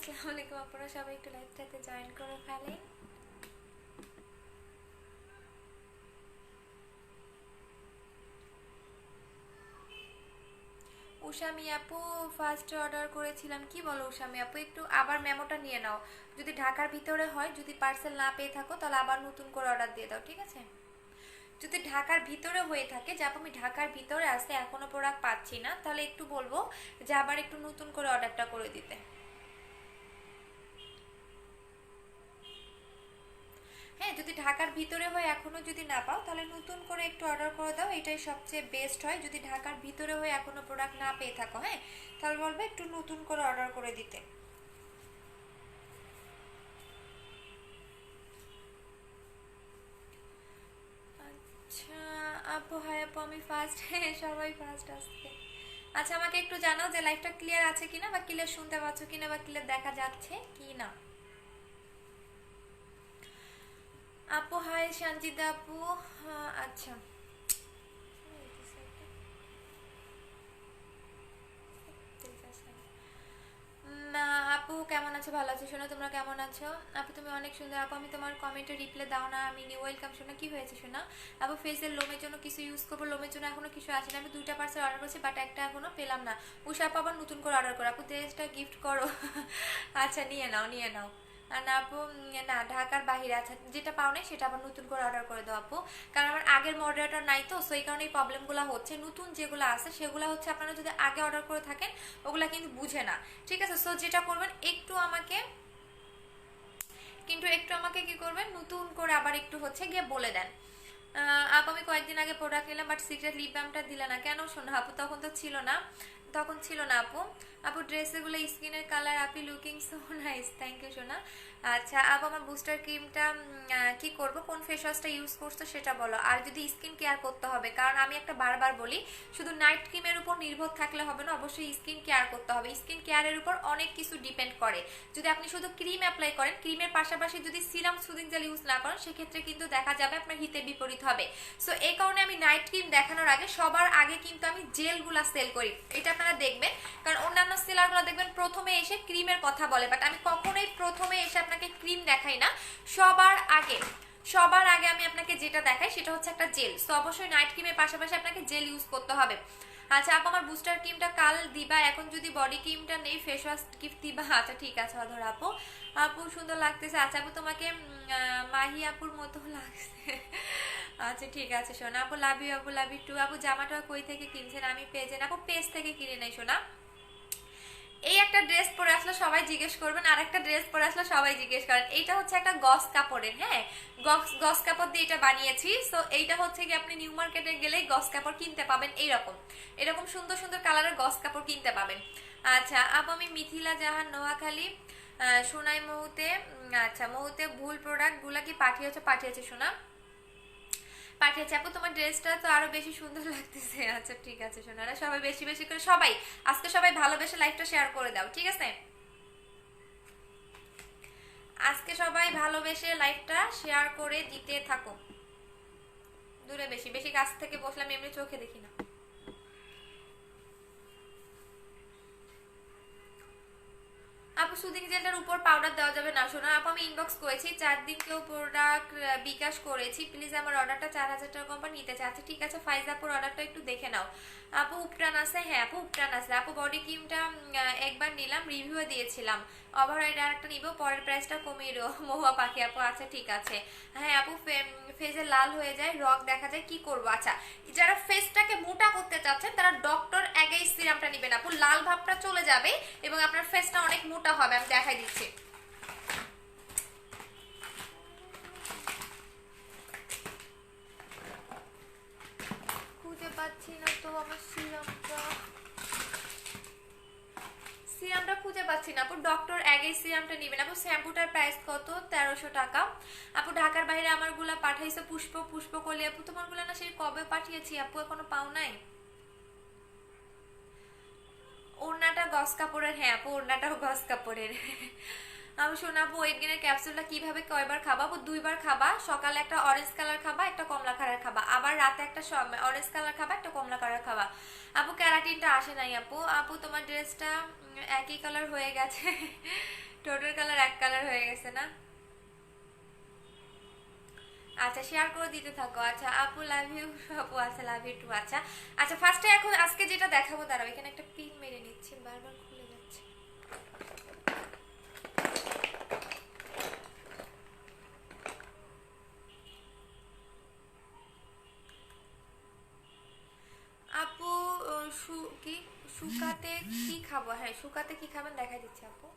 আসসালামু আলাইকুম আপনারা সবাই একটু লাইভটাতে জয়েন করে ফেলেন। উষামি আপু ফার্স্ট অর্ডার করেছিলাম, কি বলো উষামি আপু? একটু আবার মেমোটা নিয়ে নাও। যদি ঢাকার ভিতরে হয়, যদি পার্সেল না পেয়ে থাকো তাহলে আবার নতুন করে অর্ডার দিয়ে দাও, ঠিক আছে? যদি ঢাকার ভিতরে হয়ে থাকে যে আপু আমি ঢাকার ভিতরে আসতে এখনো প্রোডাক্ট পাচ্ছি না, তাহলে একটু বলবো যে আবার একটু নতুন করে অর্ডারটা করে দিতে। হ্যাঁ, যদি ঢাকার ভিতরে হয় এখনো যদি না পাও তাহলে নতুন করে একটু অর্ডার করে দাও, এটাই সবচেয়ে বেস্ট হয়। যদি ঢাকার ভিতরে হয়ে এখনো প্রোডাক্ট না পেয়ে থাকো, হ্যাঁ, তাহলে বলবে একটু নতুন করে অর্ডার করে দিতে। আচ্ছা আপু, হাই আপু, আমি ফার্স্ট। হ্যাঁ, সবাই ফার্স্ট আসছে। আচ্ছা আমাকে একটু জানাও যে লাইভটা ক্লিয়ার আছে কিনা, বা ক্লিয়ার শুনতে পাচ্ছ কিনা, বা ক্লিয়ার দেখা যাচ্ছে কি না। আপু হাই, সঞ্জিতা আপু। আচ্ছা, না আপু কেমন আছো? ভালো আছো শোনা, তোমরা কেমন আছো? আপু তুমি অনেক সুন্দর আপু, আমি তোমার কমেন্টে রিপ্লাই দাও না। আমি নিউ ওয়েলকাম শোনা, কি হয়েছে শোনা? আপু ফেসের লোমের জন্য কিছু ইউজ করবো, লোমের জন্য এখনো কিছু আসেনি। আমি 2টা পার্সেল অর্ডার করছি বাট একটা এখনো পেলাম না। উষা আপু আবার নতুন করে অর্ডার করো আপু, ড্রেসটা গিফট করো। আচ্ছা নিয়ে নাও নিয়ে নাও। আর না আপু, না ঢাকার বাইরে। আচ্ছা যেটা পাও নাই সেটা আবার নতুন করে অর্ডার করে দাও আপু, কারণ আমার আগের মডেলটা নাই তো, সেই কারণে এই প্রবলেমগুলো হচ্ছে। নতুন যেগুলো আছে সেগুলো হচ্ছে আপনারা যদি আগে অর্ডার করে থাকেন ওগুলা কিন্তু বুঝে না, ঠিক আছে? সো যেটা করবেন একটু আমাকে কি করবেন, নতুন করে আবার একটু হচ্ছে গিয়ে বলে দেন। আপু আমি কয়েকদিন আগে প্রোডাক্ট নিলাম বাট সিক্রেট লিপ বামটা দিলে না কেন শোনো আপু? তখন তো ছিল না, তখন ছিল না আপু। আপু ড্রেসগুলো স্কিনের কালার, আপনি looking so nice, thank you সোনা। আচ্ছা আপু আমার বুস্টার ক্রিমটা কি করব, কোন ফেস ওয়াশটা ইউজ করছো সেটা বলো। আর যদি স্কিন কেয়ার করতে হবে, কারণ আমি একটা বারবার বলি শুধু নাইট ক্রিমের উপর নির্ভর থাকলে হবে না, অবশ্যই স্কিন কেয়ার করতে হবে। স্কিন কেয়ারের উপর অনেক কিছু ডিপেন্ড করে। যদি আপনি শুধু ক্রিম অ্যাপ্লাই করেন, ক্রিমের পাশাপাশি যদি সিরাম সুদিং জেল ইউজ না করেন, সেক্ষেত্রে কিন্তু দেখা যাবে আপনার হিতে বিপরীত হবে। সো এই কারণে আমি নাইট ক্রিম দেখানোর আগে সবার আগে কিন্তু আমি জেলগুলা সেল করি, এটা আপনারা দেখবেন। কারণ অন্যান্য সেলারগুলো দেখবেন প্রথমে এসে ক্রিমের কথা বলে, বাট আমি কখনোই প্রথমে এসে আপনাকে ক্রিম দেখাই না। সবার আগে আমি আপনাকে যেটা দেখাই সেটা হচ্ছে একটা জেল। সো অবশ্যই নাইট ক্রিমের পাশাপাশি আপনাকে জেল ইউজ করতে হবে। আচ্ছা আপু আমার বুস্টার ক্রিমটা কাল দিবা, এখন যদি বডি ক্রিমটা নেই ফেস ওয়াশ গিফট দিবা। আচ্ছা ঠিক আছে অধর আপু। আপু সুন্দর লাগতেছে। আচ্ছা আপু তোমাকে মাহি আপুর মতো লাগছে। আচ্ছা ঠিক আছে সোনা আপু, লাভ ইউ আপু, লাভ ইউ টু আপু। জামাটা কই থেকে কিনছেন? আমি পেজে না আপু, পেজ থেকে কিনে নেই সোনা। এই একটা ড্রেস পরে আসলে সবাই জিজ্ঞেস করবেন, আর একটা ড্রেস পরে আসলে সবাই জিজ্ঞেস করেন। এইটা হচ্ছে একটা গস কাপড়ের, হ্যাঁ, গস কাপড় দিয়ে এটা বানিয়েছি। সো এইটা হচ্ছে কি আপনি নিউ মার্কেটে গেলে গস কাপড় কিনতে পাবেন, এইরকম এরকম সুন্দর সুন্দর কালারের গস কাপড় কিনতে পাবেন। আচ্ছা আপু আমি মিথিলা জাহান, নোয়াখালী, সোনাই মহুতে। আচ্ছা মহুতে ভুল প্রোডাক্ট গুলা কি পাঠিয়েছে শোনা, পাঠিয়েছে আপু। তোমার ড্রেসটা তো আরো বেশি সুন্দর লাগতেছে। আচ্ছা ঠিক আছে সোনারা, সবাই বেশি বেশি করে সবাই আজকে সবাই ভালোবেসে লাইভটা শেয়ার করে দাও, ঠিক আছে? আজকে সবাই ভালোবেসে লাইভটা শেয়ার করে দিতে থাকো। দূরে বেশি বেশি কাছ থেকে বসলাম, এমনি চোখে দেখি না। আপু সুদিং জেলটার উপর পাউডার দেওয়া যাবে না শোনা আপু, আমি ইনবক্স করেছি 4 দিন কেউ প্রোডাক্ট বিকাশ করেছি, প্লিজ আমার অর্ডারটা 4,000 টাকা কম নিতে চাই। আচ্ছা ঠিক আছে ফাইজাপুর অর্ডারটা একটু দেখে নাও। আপু উপটান আছে? হ্যাঁ আপু উপটান আছে আপু। বডি ক্রিমটা একবার নিলাম, রিভিউ দিয়েছিলাম, ওভার আরেকটা নিব, পরের প্রাইসটা কমিয়ে দেবো। মহুয়া পাখি আপু আচ্ছা ঠিক আছে। হ্যাঁ আপু ফেসে লাল হয়ে যায়, রক দেখা যায়, কি করবো? আচ্ছা যারা ফেসটাকে মোটা করতে চাচ্ছেন তারা ডক্টর অ্যাগেই সিরামটা নেবেন আপু, লাল ভাবটা চলে যাবে এবং আপনার ফেসটা অনেক মোটা হবে। আমি দেখাই দিচ্ছি। খুঁজে পাচ্ছি না তো আমার সিরামটা খুঁজে পাচ্ছি না আপু। ডক্টর অ্যাগেই সিরামটা নেবেন আপু। শ্যাম্পুটার প্রাইস কত? 1300 টাকা আপু। ঢাকার বাইরে আমার গুলা পাঠাইছে পুষ্প কলি আপু। তোমার গুলা না সেই কবে পাঠিয়েছি আপু, এখনো পাও নাই? ওড়নাটা গস কাপড়ের, হ্যাঁ আপু ওড়নাটাও গস কাপড়ের। আমি শোনাবো ওয়েট গেইনের ক্যাপসুলটা কিভাবে কয়বার খাবা আপু? 2বার খাবা, সকালে একটা অরেঞ্জ কালার খাবা, একটা কমলা কালার খাবা, আবার রাতে একটা অরেঞ্জ কালার খাবা, একটা কমলা কালার খাবা। আপু ক্যারাটিনটা আসে নাই আপু। আপু তোমার ড্রেসটা একই কালার হয়ে গেছে। টোটাল কালার এক কালার হয়ে গেছে না? আচ্ছা শেয়ার করে দিতে থাকো। আচ্ছা আপু লাভ ইউ। আপু আচ্ছা লাভ ইউ টু। আচ্ছা আচ্ছা ফার্স্টে এখন আজকে যেটা দেখাবো, দাঁড়াও এখানে একটা পিন মেরে নিচ্ছি, বারবার খুলে যাচ্ছে। আপু কি শুকাতে কি খাবো? হ্যাঁ শুকাতে কি খাবেন দেখা দিচ্ছি আপু।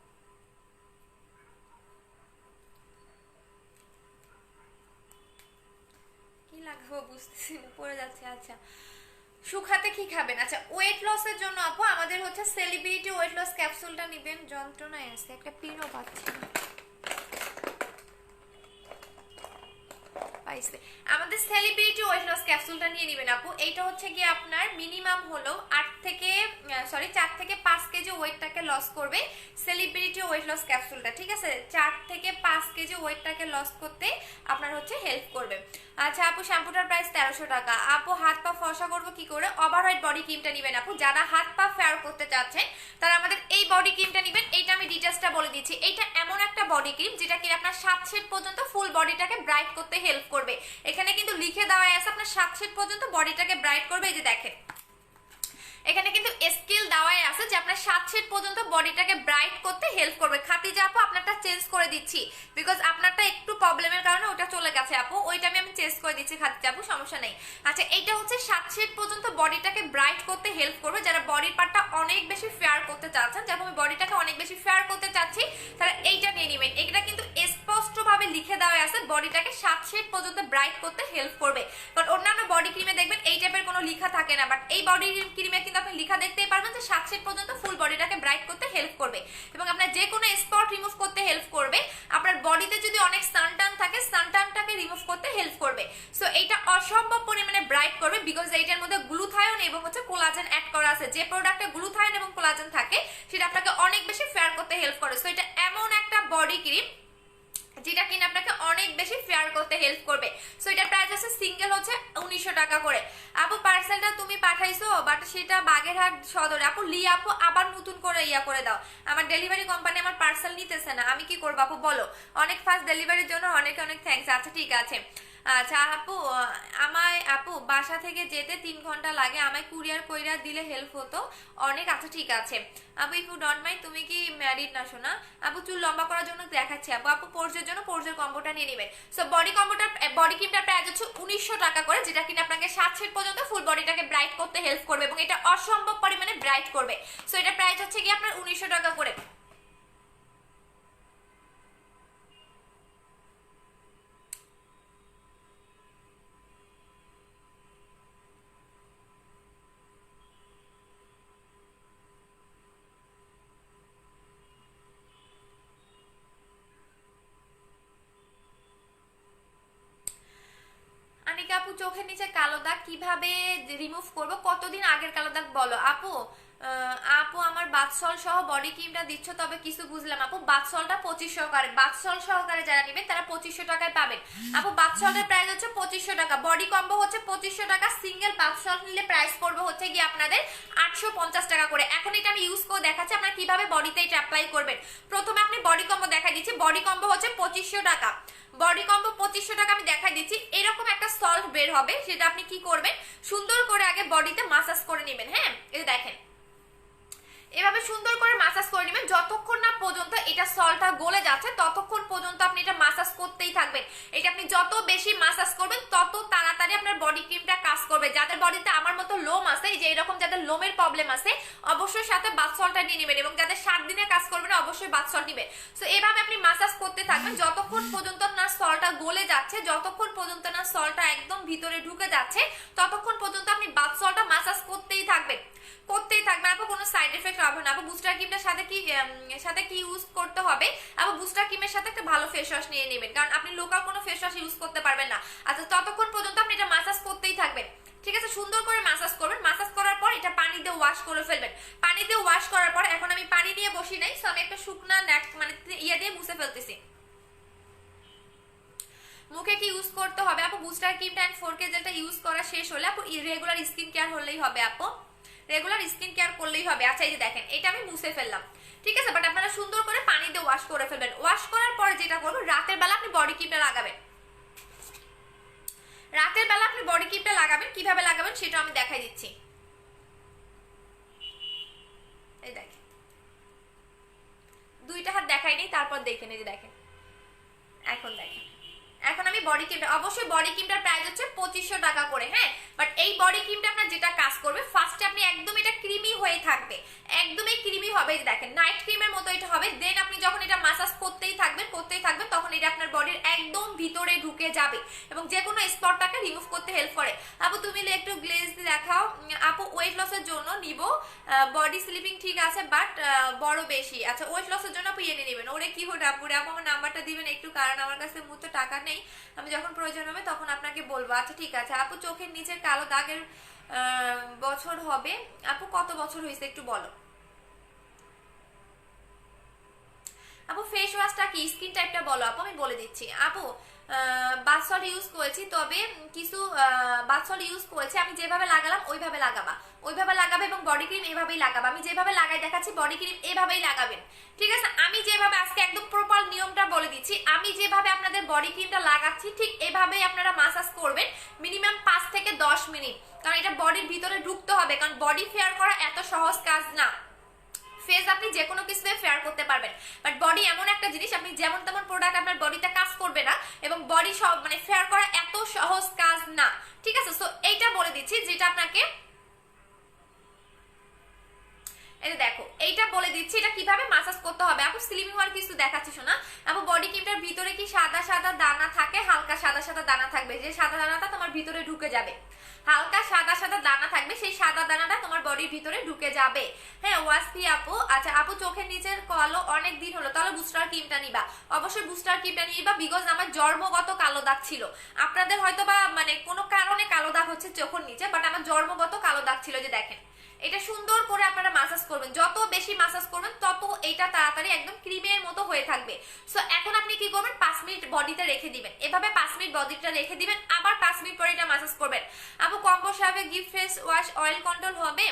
কি লাগাবো বুঝতেছি না, পড়ে যাচ্ছে। আচ্ছা শুকাতে কি খাবেন? আচ্ছা ওয়েট লসের জন্য আপু আমাদের হচ্ছে সেলিব্রিটি ওয়েট লস ক্যাপসুলটা নেবেন। যন্ত্রণায় আছে, একটা পিনও পাচ্ছি না। পাইছে। আমাদের সেলিব্রিটি ওয়েট লস ক্যাপসুলটা নিয়ে নেবেন আপু। এইটা হচ্ছে কি আপনার মিনিমাম হলো 4 থেকে 5 কেজি ওয়েটটাকে লস করবে সেলিব্রিটি ওয়েট লস ক্যাপসুলটা, ঠিক আছে? 4 থেকে 5 কেজি ওয়েটটাকে লস করতে আপনার হচ্ছে হেল্প করবে। আচ্ছা আপু শ্যাম্পুটার প্রাইস 1300 টাকা। আপু হাত পা ফর্সা করবো কি করে? ওভারঅয়েড বডি ক্রিমটা নেবেন আপু। যারা হাত পা ফেয়ার করতে চাচ্ছেন তারা আমাদের এই বডি ক্রিমটা নেবেন। এইটা আমি ডিটেইলসটা বলে দিচ্ছি। এইটা এমন একটা বডি ক্রিম যেটা কি আপনার 7 শেড পর্যন্ত ফুল বডিটাকে ব্রাইট করতে হেল্প করবে। এখানে কিন্তু লিখে দেওয়া আছে আপনার 7 শেড পর্যন্ত বডিটাকে ব্রাইট করবে। এই যে দেখেন এখানে কিন্তু স্কিল দেওয়াই আছে যে আপনার 7 শেড পর্যন্ত বডিটাকে ব্রাইট করতে হেল্প করবে। খাতিজা আপু আপনারটা চেঞ্জ করে দিচ্ছি, বিকজ আপনারটা একটু প্রবলেমের কারণে ওটা চলে গেছে আপু, ওইটা আমি চেঞ্জ করে দিচ্ছি খাতিজা আপু, সমস্যা নেই। আচ্ছা এইটা হচ্ছে 7 শেড পর্যন্ত বডিটাকে ব্রাইট করতে হেল্প করবে। যারা বডির পার্টটা অনেক বেশি ফেয়ার করতে চাচ্ছেন, যেমন আমি বডিটাকে অনেক বেশি ফেয়ার করতে চাচ্ছি, তারা এইটা নিয়ে নেবেন। এটা কিন্তু স্পষ্টভাবে লিখে দেওয়া আছে বডিটাকে 7 শেড পর্যন্ত ব্রাইট করতে হেল্প করবে। বাট অন্যান্য বডি ক্রিমে দেখবেন এই টাইপের কোনো লেখা থাকে না, বাট এই বডি ক্রিমে কিন্তু আপনি লেখা দেখতেই পারবেন যে 7 শেড পর্যন্ত ফুল বডিটাকে ব্রাইট করতে হেল্প করবে এবং আপনার যে কোনো স্পট রিমুভ করতে হেল্প করবে। আপনার বডিতে যদি অনেক সানটান থাকে সানটানটাকে রিমুভ করতে হেল্প করবে। সো এইটা অসম্ভব পরিমাণে ব্রাইট করবে, বিকজ এইটার মধ্যে গ্লুথায়ন এবং হচ্ছে কোলাজেন অ্যাড করা আছে। যে প্রোডাক্টে গ্লুথায়ন এবং কোলাজেন থাকে সেটা আপনাকে অনেক বেশি ফেয়ার করতে হেল্প করে। সো এটা এমন একটা বডি ক্রিম যেটা কিনা আপনাকে অনেক বেশি ফেয়ার করতে হেল্প করবে। সো এটার প্রাইস আছে সিঙ্গেল হচ্ছে 1900 টাকা করে। আপু পার্সেলটা তুমি পাঠাইছো বাট সেটা বাগেরহাট সদরে। আপু আপু আবার নতুন করে করে দাও। আমার ডেলিভারি কোম্পানি আমার পার্সেল নিতেছে না, আমি কি করবো আপু বলো? অনেক ফাস্ট ডেলিভারির জন্য অনেক অনেক থ্যাঙ্কস। আচ্ছা ঠিক আছে। আচ্ছা আপু আমায় আপু বাসা থেকে যেতে 3 ঘন্টা লাগে, আমায় কুরিয়ার কইরা দিলে হেল্প হতো অনেক। আচ্ছা ঠিক আছে আপু, ইফ ইউ ডোন্ট মাইন্ড। তুমি কি ম্যারিড না শোনা? আপু চুল লম্বা করার জন্য দেখাচ্ছি আপু। আপু পোর্জের জন্য পোর্জের কম্বোটা নিয়ে নেবেন। সো বডি ক্রিমটার প্রাইস হচ্ছে 1900 টাকা করে, যেটা কিনা আপনাকে 7 শেড পর্যন্ত ফুল বডিটাকে ব্রাইট করতে হেল্প করবে এবং এটা অসম্ভব পরিমাণে ব্রাইট করবে। সো এটা প্রাইস হচ্ছে কি আপনার 1900 টাকা করে। আনিকা আপু চোখের নিচে কালো দাগ কিভাবে রিমুভ করব? কতদিন আগের কালো দাগ বলো আপু? আপু আমার বাথসল সহ বডি ক্রিমটা দিচ্ছ, তবে কিছু বুঝলাম আপু। বাথসলটা 2500 সহকারে, বাথসল সহকারে যারা নেবেন তারা 2500 টাকায় পাবেন আপু। বাথসলের প্রাইস হচ্ছে 2500 টাকা, বডি কম্বো হচ্ছে 2500 টাকা। সিঙ্গেল বাথসল নিলে প্রাইস পড়বে হচ্ছে গিয়ে আপনাদের 850 টাকা করে। এখন এটা আমি ইউজ করে দেখাচ্ছি আপনারা কিভাবে বডিতে এটা অ্যাপ্লাই করবেন। প্রথমে আপনি বডি কম্বো দেখাই দিচ্ছি। বডি কম্বো হচ্ছে 2500 টাকা, বডি কম্বো 2500 টাকা আমি দেখাই দিচ্ছি। এরকম একটা সল্ট বের হবে, সেটা আপনি কি করবেন সুন্দর করে আগে বডিতে মাসাজ করে নেবেন। হ্যাঁ এই দেখেন এভাবে সুন্দর করে মাসাজ করে নেবেন যতক্ষণ না পর্যন্ত এটা সল্টটা গলে যাচ্ছে, ততক্ষণ পর্যন্ত আপনি এটা মাসাজ করতেই থাকবেন। এটা আপনি যত বেশি মাসাজ করবেন তত তাড়াতাড়ি আপনার বডি ক্রিমটা কাজ করবে। যাদের বডিতে আমার মতো লোম আছে, যে এরকম যাদের লোমের প্রবলেম আছে, অবশ্যই সাথে বাথ সল্টটা নিয়ে নেবেন এবং যাদের 7 দিনে কাজ করবে না অবশ্যই বাথ সল্ট নেবেন। সো এভাবে আপনি মাসাজ করতে থাকবেন যতক্ষণ পর্যন্ত না সল্টটা গলে যাচ্ছে, যতক্ষণ পর্যন্ত না সল্টটা একদম ভিতরে ঢুকে যাচ্ছে, ততক্ষণ পর্যন্ত আপনি বাথ সল্টটা মাসাজ করতেই থাকবেন আপু। কোনো সাইড এফেক্ট হবে না আপু। বুস্টার ক্রিমটার সাথে কি ইউজ করতে হবে আপু? বুস্টার ক্রিমের সাথে একটা ভালো ফেস ওয়াশ নিয়ে নেবেন, কারণ আপনি লোকাল কোনো ফেস ওয়াশ ইউজ করতে পারবেন না। আচ্ছা ততক্ষণ পর্যন্ত আপনি এটা মাসাজ করতেই থাকবেন, ঠিক আছে? সুন্দর করে মাসাজ করবেন। মাসাজ করার পর এটা পানি দিয়ে ওয়াশ করে ফেলবেন। পানি দিয়ে ওয়াশ করার পর, এখন আমি পানি নিয়ে বসি নাই, সো আমি একটা শুকনা মানে দিয়ে মুছে ফেলতেছি। মুখে কি ইউজ করতে হবে আপু? বুস্টার ক্রিমটা এন্ড 4K জেলটা ইউজ করা শেষ হলে আপু রেগুলার স্কিন কেয়ার হলেই হবে আপু, রেগুলার স্কিন কেয়ার করলেই হবে। আচ্ছা এই যে দেখেন এটা আমি মুছে ফেললাম, ঠিক আছে, বাট আপনারা সুন্দর করে পানি দিয়ে ওয়াশ করে ফেলবেন। ওয়াশ করার পরে যেটা করবেন, রাতের বেলা আপনি বডি ক্রিমটা লাগাবেন। রাতের বেলা আপনি বডি ক্রিমটা লাগাবেন, কিভাবে লাগাবেন সেটা আমি দেখাই দিচ্ছি। এই দেখেন, দুইটা হাত দেখাই নেই, তারপর দেখেন, এই যে দেখেন, এখন দেখেন। এখন আমি বডি ক্রিমটা, অবশ্যই বডি ক্রিমটার প্রাইস হচ্ছে 2500 টাকা করে, হ্যাঁ। বাট এই বডি ক্রিমটা আপনার যেটা কাজ করবে, ফার্স্টে আপনি একদম এটা ক্রিমি হয়ে থাকবে, একদমই ক্রিমি হবে, দেখেন নাইট ক্রিমের মতো এটা হবে। দেন আপনি যখন এটা মাসাজ করতেই থাকবেন তখন এটা আপনার বডির একদম ভিতরে ঢুকে যাবে এবং যে কোনো স্পটটাকে রিমুভ করতে হেল্প করে। আপু তুমি একটু গ্লেজ দিয়ে দেখাও। আপু ওয়েট লসের জন্য নিব, বডি স্লিপিং ঠিক আছে বাট বড় বেশি। আচ্ছা, ওয়েট লসের জন্য আপু এনে নেবেন। ওরে কি হলো আপুরে, আপু আমার নাম্বারটা দিবেন একটু, কারণ আমার কাছে মুহূর্তে টাকা নেই, আমি যখন প্রয়োজন হবে তখন আপনাকে বলবো। আচ্ছা ঠিক আছে। আপু চোখের নিচের কালো দাগের বছর হবে, আপু কত বছর হয়েছে একটু বলো। আপু ফেস ওয়াশটা কি, স্কিন টাইপটা বলো আপু, আমি বলে দিচ্ছি। আপু বাথ সল্ট ইউজ করেছি, তবে কিছু বাথ সল্ট ইউজ করেছি, আমি যেভাবে লাগালাম ওইভাবে লাগাবা, ওইভাবে লাগাবে এবং বডি ক্রিম এভাবেই লাগাবা। আমি যেভাবে লাগাই দেখাচ্ছি, বডি ক্রিম এভাবেই লাগাবেন, ঠিক আছে। আমি যেভাবে আজকে একদম প্রপার নিয়মটা বলে দিচ্ছি, আমি যেভাবে আপনাদের বডি ক্রিমটা লাগাচ্ছি ঠিক এভাবেই আপনারা মাসাজ করবেন মিনিমাম 5 থেকে 10 মিনিট, কারণ এটা বডির ভিতরে ঢুকতে হবে, কারণ বডি ফেয়ার করা এত সহজ কাজ না। ফেস আপনি যে কোনো কিছুতে ফেয়ার করতে পারবেন, বাট বডি এমন একটা জিনিস, আপনি যেমন তেমন প্রোডাক্ট আপনার বডিতে কাজ করবে না, এবং বডি সব মানে ফেয়ার করা এত সহজ কাজ না, ঠিক আছে। সো এইটা বলে দিচ্ছি যেটা আপনাকে, এই দেখো এইটা বলে দিচ্ছি এটা কিভাবে মাসাজ করতে হবে। আপু স্লিমিং হওয়ার কিছু দেখাচ্ছি শোনা। আপু বডি ক্রিমটার ভিতরে কি সাদা সাদা দানা থাকে, হালকা সাদা সাদা দানা থাকবে, যে সাদা দানাটা তোমার ভিতরে ঢুকে যাবে, হালকা সাদা সাদা দানা থাকবে, সেই সাদা দানাটা তোমার বডির ভিতরে ঢুকে যাবে, হ্যাঁ। ওয়াসপি আপু, আচ্ছা আপু চোখের নিচের কালো অনেক দিন হলো, তাহলে বুস্টার ক্রিমটা নিবা, অবশ্যই বুস্টার ক্রিমটা নিবা, বিকজ আমার জন্মগত কালো দাগ ছিল। আপনাদের হয়তো বা মানে কোনো কারণে কালো দাগ হচ্ছে চোখের নিচে, বাট আমার জন্মগত কালো দাগ ছিল, যে দেখেন। এটা সুন্দর করে আপনারা মাসাজ করবেন, যত বেশি মাসাজ করবেন তত এটা তাড়াতাড়ি একদম ক্রিমের মতো হয়ে থাকবে। সো এখন আপনি কি করবেন, 5 মিনিট বডিতে রেখে দিবেন, এভাবে 5 মিনিট বডিটা রেখে দিবেন, আবার 5 মিনিট পরে এটা মাসাজ করবেন। আপু কম্বো সাবে gift face wash oil control হবে,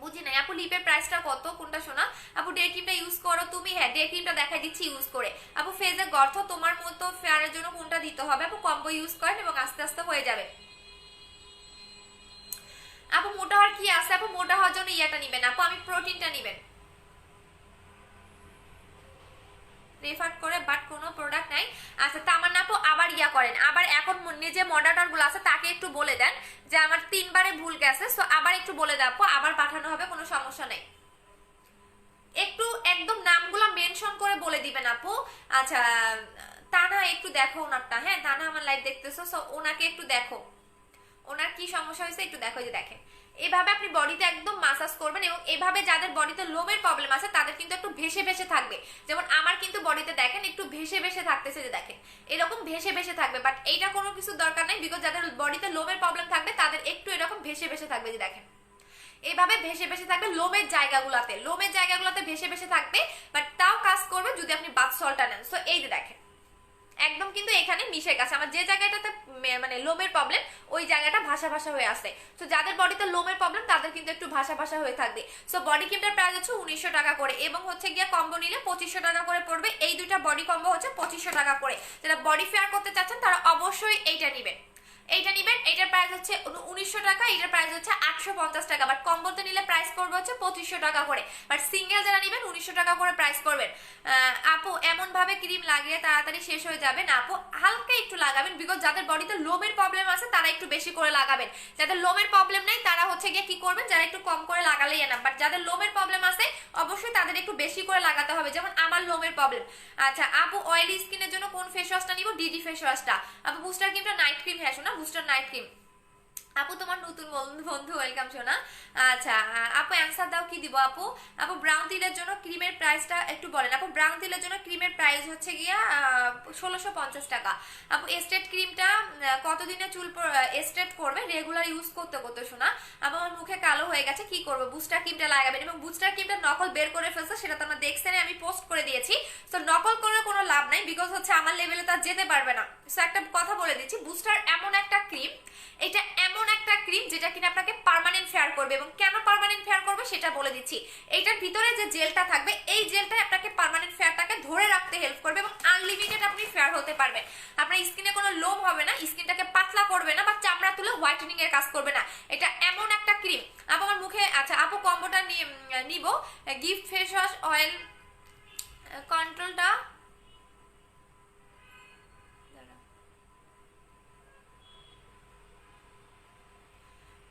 বুঝি নাই। আপু লিপের প্রাইসটা কত, কোনটা শোনা। আপু ডে ক্রিমটা ইউজ করো তুমি, হ্যাঁ ডে ক্রিমটা দেখাই দিচ্ছি ইউজ করে। আপু ফেসের গর্ত তোমার মতো ফেয়ারের জন্য কোনটা দিতে হবে, আপু কম্বো ইউজ করেন এবং আস্তে আস্তে হয়ে যাবে। আপু মোটা হওয়ার কি আছে, আপু মোটা হওয়ার জন্য ইয়াটা নিবেন, আপু আমি প্রোটিনটা নিবেন রেফার করে, বাট কোনো প্রোডাক্ট নাই। আচ্ছা তামান্না আপু আবার ইয়া করেন, আবার এখন যে মডারেটর গুলো আছে তাকে একটু বলে দেন যে আমার 3 বারে ভুল গেছে, সো আবার একটু বলে দেন আপু, আবার পাঠানো হবে, কোনো সমস্যা নেই। একটু একদম নামগুলো মেনশন করে বলে দিবেন আপু। আচ্ছা তানা একটু দেখো ওনারটা, হ্যাঁ তানা আমার লাইভ দেখতেছো, সো ওনাকে একটু দেখো, ওনার কি সমস্যা হয়েছে একটু দেখো। যে দেখেন এভাবে আপনি বডিতে একদম মাসাজ করবেন, এবং এভাবে যাদের বডিতে লোমের প্রবলেম আছে তাদের কিন্তু একটু ভেসে ভেসে থাকবে, যেমন আমার কিন্তু বডিতে দেখেন একটু ভেসে ভেসে থাকতেছে, যে দেখেন এরকম ভেসে ভেসে থাকবে, বাট এইটা কোনো কিছু দরকার নেই, বিকজ যাদের বডিতে লোমের প্রবলেম থাকবে তাদের একটু এরকম ভেসে ভেসে থাকবে, যে দেখেন এভাবে ভেসে ভেসে থাকবে লোমের জায়গাগুলোতে ভেসে ভেসে থাকবে, বাট তাও কাজ করবে যদি আপনি বাথ সল্টটা নেন। সো এই যে দেখেন একদম কিন্তু এখানে মিশে গেছে, আমার যে জায়গাটাতে মানে লোমের প্রবলেম ওই জায়গাটা ভাষা ভাষা হয়ে আসে। তো যাদের বডিতে লোমের প্রবলেম তাদের কিন্তু একটু ভাষা ভাষা হয়ে থাকবে। সো বডি ক্রিমটার প্রাইস হচ্ছে 1900 টাকা করে, এবং হচ্ছে গিয়ে কম্বো নিলে 2500 টাকা করে পড়বে। এই দুইটা বডি কম্বো হচ্ছে 2500 টাকা করে। যারা বডি ফেয়ার করতে চাচ্ছেন তারা অবশ্যই এইটা নেবেন, এইটা নিবেন। এটার প্রাইস হচ্ছে 1900 টাকা, এটার প্রাইস হচ্ছে 850 টাকা, বাট কম্বোতে নিলে প্রাইস পড়বে হচ্ছে 2500 টাকা করে, বাট সিঙ্গেল যারা নিবেন 1900 টাকা করে প্রাইস পড়বেন। আপু এমন ভাবে ক্রিম লাগিয়ে তাড়াতাড়ি শেষ হয়ে যাবে না আপু, হালকা একটু লাগাবেন, বিকজ যাদের বডিতে লোমের প্রবলেম আছে তারা একটু বেশি করে লাগাবেন, যাদের লোমের প্রবলেম নেই তারা হচ্ছে গিয়ে কি করবেন, যারা একটু কম করে লাগালেই না, বাট যাদের লোমের প্রবলেম আছে অবশ্যই তাদের একটু বেশি করে লাগাতে হবে, যেমন আমার লোমের প্রবলেম। আচ্ছা আপু অয়েলি স্কিনের জন্য কোন ফেস ওয়াশটা নিব, ডিডি ফেস ওয়াশটা। আপু বুস্টার ক্রিমটা নাইট ক্রিম, হ্যাঁ শোনা বুস্টার নাইট ক্রিম। আপু তোমার নতুন বন্ধু ওয়েলকাম শোনা। আচ্ছা আপু অ্যান্সার দাও কি দিব আপু। আপু ব্রাউন তিলের জন্য ক্রিমের প্রাইসটা একটু বলেন। আপু ব্রাউন তিলের জন্য ক্রিমের প্রাইস হচ্ছে গিয়া 1650 টাকা। আপু এস্টেট ক্রিমটা কতদিনে চুল এস্টেট করবে, রেগুলার ইউজ করতে করতে শোনা। আপু আমার মুখে কালো হয়ে গেছে কি করবো, বুস্টার ক্রিমটা লাগাবেন, এবং বুস্টার ক্রিমটা নকল বের করে ফেলছে, সেটা তো আমরা দেখছেন আমি পোস্ট করে দিয়েছি। তো নকল করে কোনো লাভ নাই, বিকজ হচ্ছে আমার লেভেলে তো যেতে পারবে না, সো একটা কথা বলে দিচ্ছি, বুস্টার এমন একটা ক্রিম, এটা এমন একটা ক্রিম যেটা কিনা আপনাকে পার্মানেন্ট ফেয়ার করবে। এবং কেন পার্মানেন্ট ফেয়ার করবে সেটা বলে দিচ্ছি। এইটার ভিতরে যে জেলটা থাকবে, এই জেলটাই আপনাকে পার্মানেন্ট ফেয়ারটাকে ধরে রাখতে হেল্প করবে এবং আনলিমিটেড আপনি ফেয়ার হতে পারবেন। আপনার স্কিনে কোনো লোম হবে না, স্কিনটাকে পাতলা করবে না বা চামড়া তুলে হোয়াইটেনিং এর কাজ করবে না। এটা এমন একটা ক্রিম। আপু আমার মুখে, আচ্ছা আপু কম্বোটা নিব, গিফট ফেস ওয়াশ অয়েল কন্ট্রোলটা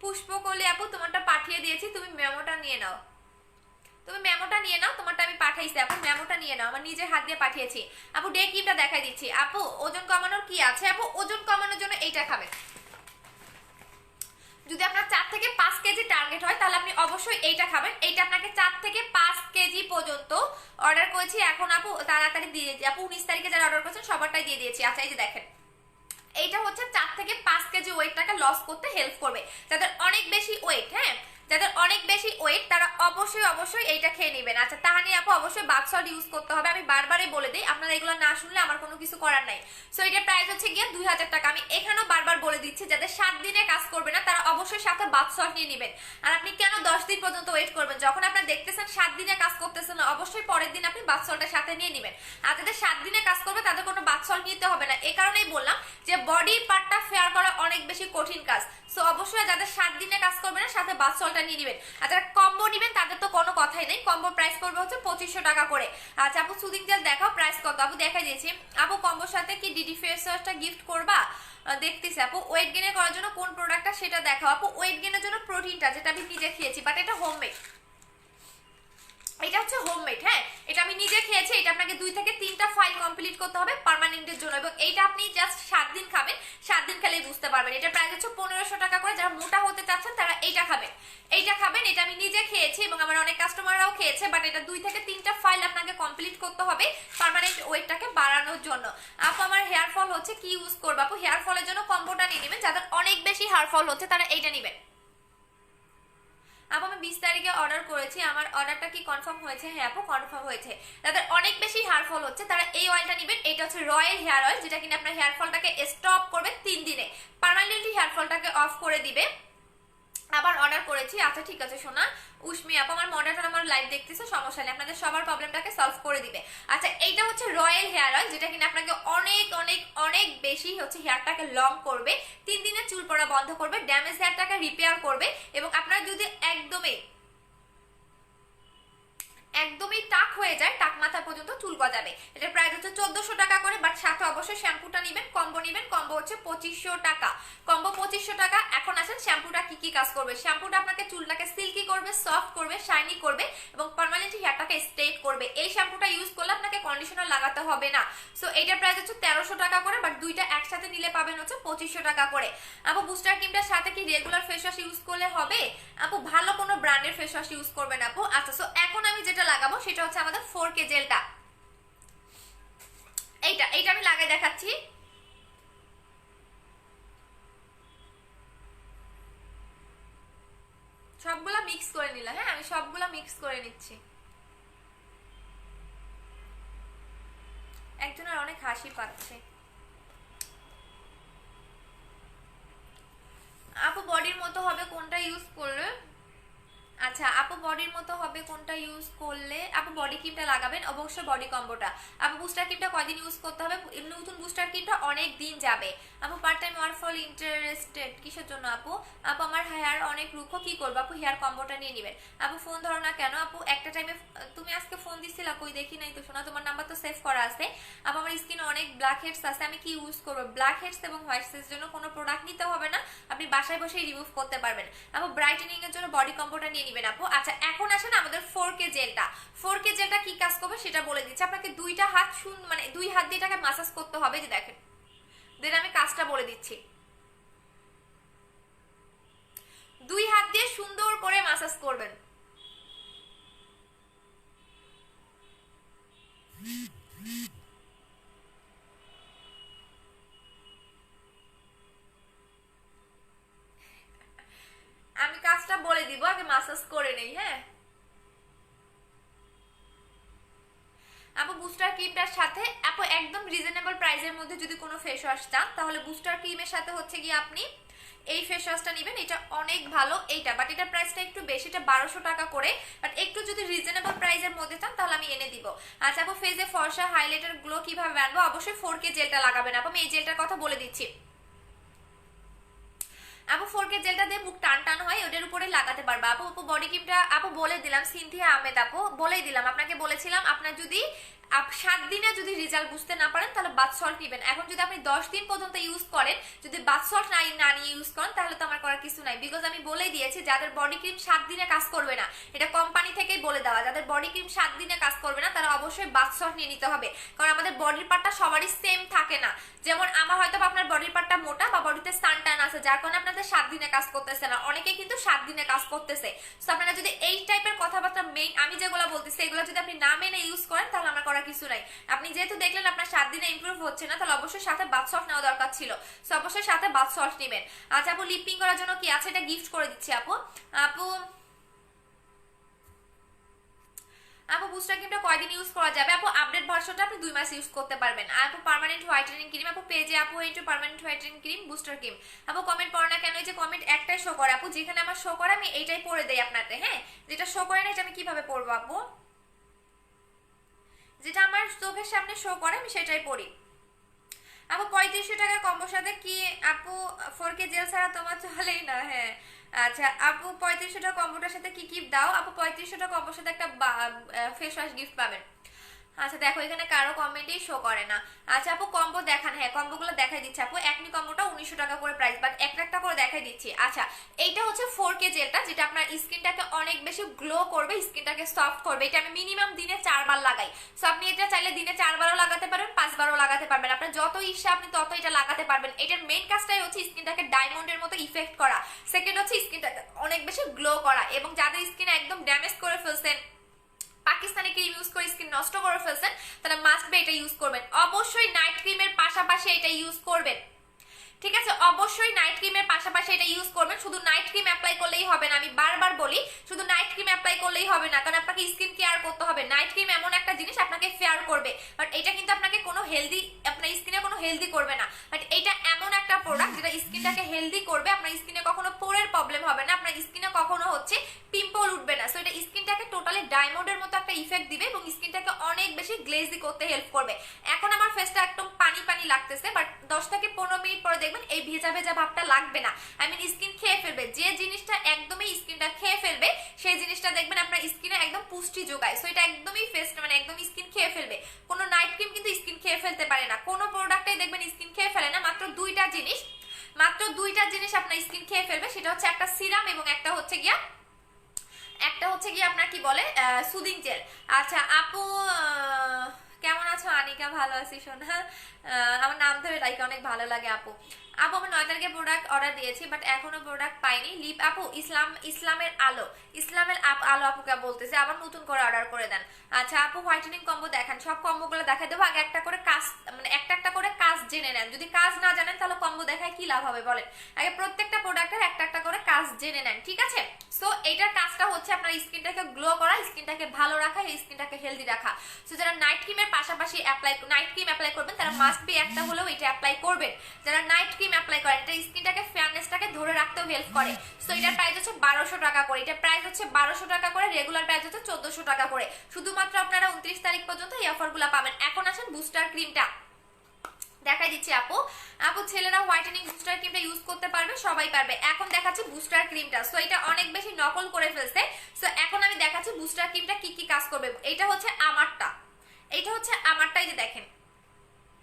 পুষ্পকলি আপু তোমারটা পাঠিয়ে দিয়েছি, তুমি মেমোটা নিয়ে নাও, তুমি মেমোটা নিয়ে নাও, তোমারটা আমি পাঠাইছি আপু, মেমোটা নিয়ে নাও, আমার নিজের হাত দিয়ে পাঠিয়েছি। আপু ডে ক্রিমটা দেখাই দিচ্ছি। আপু ওজন কমানোর কি আছে? আপু ওজন কমানোর জন্য এইটা খাবেন। যদি আপনার 4 থেকে 5 কেজি টার্গেট হয় তাহলে আপনি অবশ্যই এইটা খাবেন। এইটা আপনাকে 4 থেকে 5 কেজি পর্যন্ত অর্ডার করেছি এখন আপু, তাড়াতাড়ি দিয়ে দিয়েছি আপু, 19 তারিখে যারা অর্ডার করেছেন সবারটাই দিয়ে দিয়েছি। আচ্ছা এই যে দেখেন, এইটা হচ্ছে 4 থেকে 5 কেজি ওয়েটটাকে লস করতে হেল্প করবে। যাদের অনেক বেশি ওয়েট, হ্যাঁ যাদের অনেক বেশি ওয়েট তারা অবশ্যই অবশ্যই এইটা খেয়ে নেবেন। আচ্ছা তাহানি আপু অবশ্যই বাথ সল্ট ইউজ করতে হবে, আমি বারবারই বলে দিই, আপনারা এগুলো না শুনলে আমার কোনো কিছু করার নাই। সো এটার প্রাইস হচ্ছে গিয়ে 2000 টাকা। আমি এখানেও বারবার বলে দিচ্ছি, যাদের 7 দিনে কাজ করবে না তারা অবশ্যই সাথে বাথ সল্ট নিয়ে নেবেন। আর আপনি কেন 10 দিন পর্যন্ত ওয়েট করবেন? যখন আপনি দেখতেছেন 7 দিনে কাজ করতেছেন না, অবশ্যই পরের দিন আপনি বাথ সল্টের সাথে নিয়ে নেবেন। আর যাদের 7 দিনে কাজ করবে তাদের কোনো বাথ সল্ট নিতে হবে না। এই কারণেই বললাম যে বডি পার্টটা ফেয়ার করা অনেক বেশি কঠিন কাজ। সো অবশ্যই যাদের 7 দিনে কাজ করবে না সাথে বাথ সল্টটা নিয়ে নেবেন। আর যারা কম্বো নেবেন তাদের তো কোনো কথাই নেই, কম্বো প্রাইস পড়বে হচ্ছে 2500 টাকা করে। আচ্ছা আপু সুদিং জেল দেখাও, প্রাইস কত? আপু দেখাই দিয়েছি। আপু কম্বোর সাথে কি ডিডি ফেস ওয়াশটা গিফট করবা? দেখতেছি আপু ওয়েট গেইন করার জন্য কোন প্রোডাক্টটা সেটা দেখাও। আপু ওয়েট গেইনের জন্য প্রোটিনটা, যেটা আমি নিজে খেয়েছি, বাট এটা হোমমেড, এটা হচ্ছে হোমমেড। হ্যাঁ এটা আমি নিজে খেয়েছি। এটা আপনাকে 2 থেকে 3টা ফাইল কমপ্লিট করতে হবে পার্মানেন্টের জন্য, এবং এইটা আপনি জাস্ট 7 দিন খাবেন, 7 দিন খেলেই বুঝতে পারবেন। এটা প্রাইস হচ্ছে 1500 টাকা করে। যারা মোটা হতে চাচ্ছেন তারা এইটা খাবেন, এইটা খাবেন। এটা আমি নিজে খেয়েছি এবং আমার অনেক কাস্টমাররাও খেয়েছে, বাট এটা 2 থেকে 3টা ফাইল আপনাকে কমপ্লিট করতে হবে পার্মানেন্ট ওয়েটটাকে বাড়ানোর জন্য। আপু আমার হেয়ার ফল হচ্ছে, কি ইউজ করবো? আপু হেয়ার ফলের জন্য কম্বোটা নিয়ে নেবেন। যাদের অনেক বেশি হেয়ার ফল হচ্ছে তারা এইটা নেবেন। আপু আমি 20 তারিখে অর্ডার করেছি, আমার অর্ডারটা কি কনফার্ম হয়েছে? হ্যাঁ আপু কনফার্ম হয়েছে। যাদের অনেক বেশি হেয়ার ফল হচ্ছে তারা এই অয়েলটা নেবেন। এটা হচ্ছে রয়্যাল হেয়ার অয়েল, যেটা কিনা আপনার হেয়ার ফলটাকে স্টপ করবে 3 দিনে, পার্মানেন্টলি হেয়ার ফলটাকে অফ করে দিবে। আবার অর্ডার করেছি। আচ্ছা ঠিক আছে সোনা। উষ্মি আপু আমার মডারেটর আমার লাইভ দেখতেছে, সমস্যা নেই, আপনাদের সবার প্রবলেমটাকে সলভ করে দিবে। আচ্ছা এইটা হচ্ছে রয়্যাল হেয়ার অয়েল, যেটা কিনা আপনাকে অনেক অনেক অনেক বেশি হচ্ছে হেয়ারটাকে লং করবে, 3 দিনে চুল পড়া বন্ধ করবে, ড্যামেজ হেয়ারটাকে রিপেয়ার করবে। এবং আপনার যদি একদমই টাক হয়ে যায়, টাক মাথা পর্যন্ত চুল গজাবে। এটার প্রাইস হচ্ছে 1400 টাকা করে, বাট সাথে অবশ্যই শ্যাম্পুটা নেবেন। কম্বো নেবেন, কম্বো হচ্ছে 2500 টাকা, কম্বো 2500 টাকা। এখন আসেন শ্যাম্পুটা কি কি কাজ করবে। শ্যাম্পুটা আপনাকে চুলটাকে সিল্কি করবে, সফট করবে, শাইনি করবে এবং পার্মানেন্টলি হেয়ারটাকে স্ট্রেট করবে। এই শ্যাম্পুটা ইউজ করলে আপনাকে কন্ডিশনার লাগাতে হবে না। সো এটার প্রাইস হচ্ছে 1300 টাকা করে, বাট দুইটা একসাথে নিলে পাবেন হচ্ছে 2500 টাকা করে। আপু বুস্টার ক্রিমটার সাথে কি রেগুলার ফেস ওয়াশ ইউজ করলে হবে? আপু ভালো কোনো ব্র্যান্ডের ফেস ওয়াশ ইউজ করবেন আপু। আচ্ছা সো এখন আমি যেটা লাগাবো সেটা হচ্ছে আমাদের 4K জেলটা। এইটা আমি লাগাই দেখাচ্ছি। সবগুলা মিক্স করে নিলাম। হ্যাঁ আমি সবগুলা মিক্স করে নিচ্ছি। একজনের অনেক হাসি পাচ্ছে। আপু বডির মতো হবে কোনটা ইউজ করলে? আচ্ছা আপু বডির মতো হবে কোনটা ইউজ করলে? আপু বডি ক্রিমটা লাগাবেন অবশ্যই, বডি কম্বোটা। আপু বুস্টার ক্রিমটা কয়দিন ইউজ করতে হবে? নতুন বুস্টার ক্রিমটা অনেক দিন যাবে। আপু part time work for interested কিসের জন্য আপু? আপু আমার হেয়ার অনেক রুক্ষ, কি করবো আপু? হেয়ার কম্বোটা নিয়ে নেবেন। আপু ফোন ধরো না কেন? আপু একটা টাইমে তুমি আজকে ফোন দিছিলা, কই দেখি নাই তো শোনা, তোমার নাম্বার তো সেভ করা আছে। আপু আমার স্কিনে অনেক ব্ল্যাক হেডস আছে, আমি কি ইউজ করবো? ব্ল্যাক হেডস এবং হোয়াইট হেডস জন্য কোনো প্রোডাক্ট নিতে হবে না, আপনি বাসায় বসেই রিমুভ করতে পারবেন। আপু ব্রাইটেনিং এর জন্য বডি কম্বোটা নিয়ে নেবেন আপু। আচ্ছা এখন আসেন আমাদের 4K জেলটা। 4K জেলটা কি কাজ করবে সেটা বলে দিচ্ছি। আপনাকে দুইটা হাত মানে 2 হাত দিয়ে এটাকে মাসাজ করতে হবে, যে দেখেন, দেন আমি কাজটা বলে দিচ্ছি। 2 হাত দিয়ে সুন্দর করে মাসাজ করবেন। আমি কাজটা বলে দিব, আগে মাসাজ করে নেই। হ্যাঁ আপু বুস্টার ক্রিমটার সাথে আপু একদম রিজনেবল প্রাইসের মধ্যে যদি কোনো ফেস ওয়াশ চান তাহলে বুস্টার ক্রিমের সাথে হচ্ছে গিয়ে আপনি এই ফেস ওয়াশটা নেবেন, এটা অনেক ভালো এইটা, বাট এটার প্রাইসটা একটু বেশি, এটা 1200 টাকা করে, বাট একটু যদি রিজনেবল প্রাইসের মধ্যে চান তাহলে আমি এনে দিব। আচ্ছা আপু ফেসে ফর্সা হাইলাইটার গ্লো কিভাবে আনবো? অবশ্যই 4K জেলটা লাগাবেন আপু, আমি এই জেলটার কথা বলে দিচ্ছি। আপু 4K জেলটা দিয়ে মুখ টান টান হয় ওটার উপরে লাগাতে পারবা আপু। আপু বডি ক্রিমটা আপু বলে দিলাম, সিনথিয়া আহমেদ আপু বলেই দিলাম আপনাকে, বলেছিলাম আপনার যদি 7 দিনে যদি রেজাল্ট বুঝতে না পারেন তাহলে বাথ সল্ট নেবেন। এখন যদি আপনি 10 দিন পর্যন্ত ইউজ করেন, যদি বাথ সল্ট না নিয়ে ইউজ করেন তাহলে তো আমার করার কিছু নাই, বিকজ আমি বলেই দিয়েছি যাদের বডি ক্রিম 7 দিনে কাজ করবে না, এটা কোম্পানি থেকেই বলে দেওয়া, যাদের বডি ক্রিম 7 দিনে কাজ করবে না তারা অবশ্যই বাথ সল্ট নিয়ে নিতে হবে, কারণ আমাদের বডির পার্টটা সবারই সেম থাকে না। যেমন আমার হয়তো আপনার বডির পার্টটা মোটা বা বডিতে সান টান আছে যার কারণে আপনাদের 7 দিনে কাজ করতেছে না, অনেকে কিন্তু 7 দিনে কাজ করতেছে। সো আপনারা যদি এই টাইপের কথাবার্তা মেইন আমি যেগুলো বলতেছি এগুলো যদি আপনি না মেনে ইউজ করেন তাহলে আমার করার কিছু নাই। আপনি যেহেতু দেখলেন আপনার 7 দিনে ইমপ্রুভ হচ্ছে না তাহলে অবশ্যই সাথে বাথ সল্ট নেওয়া দরকার ছিল, সো অবশ্যই সাথে বাথ সল্ট নেবেন। আচ্ছা আপু লিপিং করার জন্য কি আছে? এটা গিফট করে দিচ্ছি আপু। আপু আপু বুস্টার ক্রিমটা কয়দিন ইউজ করা যাবে? আপু আপডেট ভার্সনটা আপনি 2 মাস ইউজ করতে পারবেন। আপু পার্মানেন্ট হোয়াইটেনিং ক্রিম আপু পেজে আপু এইটু permanent whitening cream booster cream. আপু কমেন্ট পড়ে না কেন? এই যে কমেন্ট একটাই শো করে আপু, যেখানে আমার শো করে আমি এইটাই পড়ে দেই আপনাতে। হ্যাঁ যেটা শো করে না এটা আমি কিভাবে পড়বো আপু? যেটা আমার চোখের সামনে শো করে আমি সেটাই পড়ি। আপু 3500 টাকার কম্বোর সাথে কি আপু 4K জেল ছাড়া তোমার চলেই না? হ্যাঁ আচ্ছা আপু 3500 টাকা কম্বোটার সাথে কি গিফট দাও? আপু 3500 টাকা কম্বোর সাথে একটা ফেস ওয়াশ গিফট পাবেন। আচ্ছা দেখো এখানে কারো কমেন্টেই শো করে না। আচ্ছা আপু কম্বো দেখান, হ্যাঁ কম্বোগুলো দেখাই দিচ্ছি আপু। একনি কম্বোটা 1900 টাকা করে প্রাইস, বাট একটা করে দেখাই দিচ্ছি। আচ্ছা এইটা হচ্ছে 4K জেলটা, যেটা আপনার স্কিনটাকে অনেক বেশি গ্লো করবে, স্কিনটাকে সফট করবে। এটা আমি মিনিমাম দিনে 4 বার লাগাই, সো আপনি এটা চাইলে দিনে 4 বারও লাগাতে পারেন, 5 বারও লাগাতে পারবেন, আপনার যত ইচ্ছা আপনি তত এটা লাগাতে পারবেন। এটার মেইন কাজটাই হচ্ছে স্কিনটাকে ডায়মন্ডের মতো ইফেক্ট করা, সেকেন্ড হচ্ছে স্কিনটাকে অনেক বেশি গ্লো করা, এবং যাদের স্কিন একদম ড্যামেজ করে ফেলছেন, পাকিস্তানি ক্রিম ইউজ করে স্কিন নষ্ট করে ফেলছেন, তাহলে মাস্ট বি এটা ইউজ করবেন। অবশ্যই নাইট ক্রিমের পাশাপাশি এটা ইউজ করবেন, ঠিক আছে? অবশ্যই নাইট ক্রিমের পাশাপাশি এটা ইউজ করবেন। শুধু নাইট ক্রিম অ্যাপ্লাই করলেই হবে না, আমি বারবার বলি শুধু নাইট ক্রিম অ্যাপ্লাই করলেই হবে না, কারণ আপনাকে স্কিন কেয়ার করতে হবে। নাইট ক্রিম এমন একটা জিনিস আপনাকে ফেয়ার করবে, বাট এটা কিন্তু আপনাকে কোনো হেলদি, আপনার স্কিনে কোনো হেলদি করবে না, বাট এটা এমন একটা প্রোডাক্ট যেটা স্কিনটাকে হেলদি করবে। আপনার স্কিনে কখনো পোরের প্রবলেম হবে না, আপনার স্কিনে কখনো হচ্ছে পিম্পল উঠবে না। সো এটা স্কিনটাকে টোটালি ডায়মন্ডের মতো একটা ইফেক্ট দিবে এবং স্কিনটাকে অনেক বেশি গ্লেজি করতে হেল্প করবে। এখন আমার ফেসটা একদম পানি পানি লাগতেছে, বাট 10 থেকে 15 মিনিট পরে দেখবেন এই ভেজা ভেজা ভাবটা লাগবে না, আই মিন স্কিন খেয়ে ফেলবে। যে জিনিসটা একদমই স্কিনটা খেয়ে ফেলবে সেই জিনিসটা দেখবেন আপনার স্কিনে একদম পুষ্টি যোগায়। সো এটা একদমই ফেসটা মানে একদম স্কিন খেয়ে ফেলবে। কোনো নাইট ক্রিম কিন্তু স্কিন খেয়ে ফেলতে পারে না, কোনো প্রোডাক্টই দেখবেন স্কিন খেয়ে ফেলে না। মাত্র দুইটা জিনিস আপনার স্কিন খেয়ে ফেলবে, সেটা হচ্ছে একটা সিরাম এবং একটা হচ্ছে গিয়া আপনার কি বলে সুদিং জেল। আচ্ছা আপু কেমন আছো? আনিকা ভালো আছি সোনা, আমার নাম ধরে লাইক অনেক ভালো লাগে আপু। আপু আমার 9 তারিখে প্রোডাক্ট অর্ডার দিয়েছি, বাট এখনো প্রোডাক্ট পাইনি। লিপ আপু ইসলামের আলো আপুকে বলতেছে আবার নতুন করে অর্ডার করে দেন। আচ্ছা আপু হোয়াইটেনিং কম্বো দেখান, সব কম্বোগুলো দেখাই দেবো। আগে একটা করে কাজ মানে একটা করে কাজ জেনে নেন, যদি কাজ না জানেন তাহলে কম্বো দেখায় কি লাভ হবে বলেন? আগে প্রত্যেকটা প্রোডাক্টের একটা করে কাজ জেনে নেন, ঠিক আছে? সো এইটার কাজটা হচ্ছে আপনার স্কিনটাকে গ্লো করা, স্কিনটাকে ভালো রাখা, স্কিনটাকে হেলদি রাখা। সো যারা নাইট ক্রিমের পাশাপাশি নাইট ক্রিম অ্যাপ্লাই করবেন তারা মাস্ট বি একটা হলেও এটা অ্যাপ্লাই করবেন। যারা নাইট ক্রিম অ্যাপ্লাই করেন এটা স্কিনটাকে ফেয়ারনেসটাকে ধরে রাখতেও হেল্প করে। সো এটার প্রাইস হচ্ছে 1200 টাকা করে, এটা প্রাইস হচ্ছে 1200 টাকা করে, রেগুলার প্রাইস হচ্ছে 1400 টাকা করে। শুধুমাত্র আপনারা 29 তারিখ পর্যন্ত এই অফারগুলো পাবেন। এখন আসেন বুস্টার ক্রিমটা দেখাই দিচ্ছি আপু। ছেলেরা হোয়াইটেনিং বুস্টার ক্রিমটা ইউজ করতে পারবে, সবাই পারবে। এখন দেখাচ্ছি বুস্টার ক্রিমটা। সো এটা অনেক বেশি নকল করে ফেলছে, সো এখন আমি দেখাচ্ছি বুস্টার ক্রিমটা কি কাজ করবে। এটা হচ্ছে আমারটাই যে দেখেন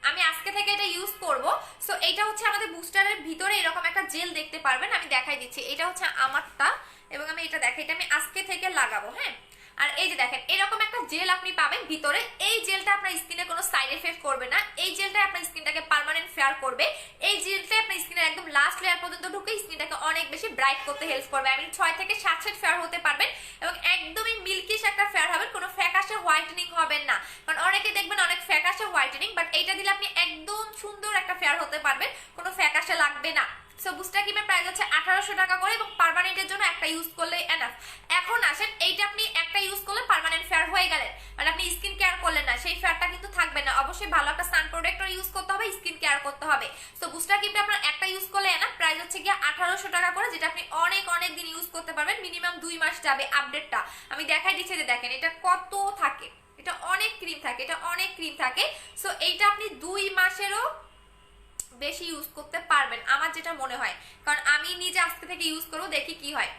আমি আজকে থেকে এটা ইউজ করব। সো এটা হচ্ছে আমাদের বুস্টারের ভিতরে এরকম একটা জেল দেখতে পারবেন, আমি দেখাই দিচ্ছি। এটা হচ্ছে আমারটা এবং আমি এটা দেখাই, এটা আমি আজকে থেকে লাগাবো। হ্যাঁ আর এই যে দেখেন এরকম একটা জেল আপনি পাবেন ভিতরে। এই জেলটা আপনার স্কিনে কোনো সাইড এফেক্ট করবে না, এই জেলটা আপনার স্কিনটাকে পার্মানেন্ট ফেয়ার করবে। এই জেলটা আপনার স্কিনের একদম লাস্ট লেয়ার পর্যন্ত ঢুকে স্কিনটাকে অনেক বেশি ব্রাইট করতে হেল্প করবে। আমি 6 থেকে 7 সেট ফেয়ার হতে পারবেন এবং একদমই মিল্কিশ একটা ফেয়ার হবেন, কোনো ফ্যাকাশে হোয়াইটেনিং হবেন না। কারণ অনেকে দেখবেন অনেক ফ্যাকাশে হোয়াইটেনিং, বাট এইটা দিলে আপনি একদম সুন্দর একটা ফেয়ার হতে পারবেন, কোনো ফ্যাকাশে লাগবে না। সো বুস্টার ক্রিমের প্রাইস হচ্ছে 1800 টাকা করে এবং পার্মানেন্টের জন্য একটা ইউজ করলেই এনাফ। এখন আসেন এইটা আপনি একটা ইউজ করলে পার্মানেন্ট ফেয়ার হয়ে গেলেন, মানে আপনি স্কিন কেয়ার করলেন না, সেই ফেয়ার অবশ্যই ভালো একটা সান প্রোটেক্টর ইউজ করতে হবে, স্কিন কেয়ার করতে হবে। সো বুস্টার ক্রিমটা আপনার একটা ইউজ করলে না প্রাইস হচ্ছে গিয়ে 1800 টাকা করে, যেটা আপনি অনেক অনেক দিন ইউজ করতে পারবেন, মিনিমাম 2 মাস যাবে। আপডেটটা আমি দেখাই দিচ্ছি, যে দেখেন এটা কত থাকে, এটা অনেক ক্রিম থাকে, এটা অনেক ক্রিম থাকে। সো এইটা আপনি 2 মাসেরও বেশি ইউজ করতে পারবেন আমার যেটা মনে হয়, কারণ আমি নিজে আজকে থেকে ইউজ করবো, দেখি কি হয়।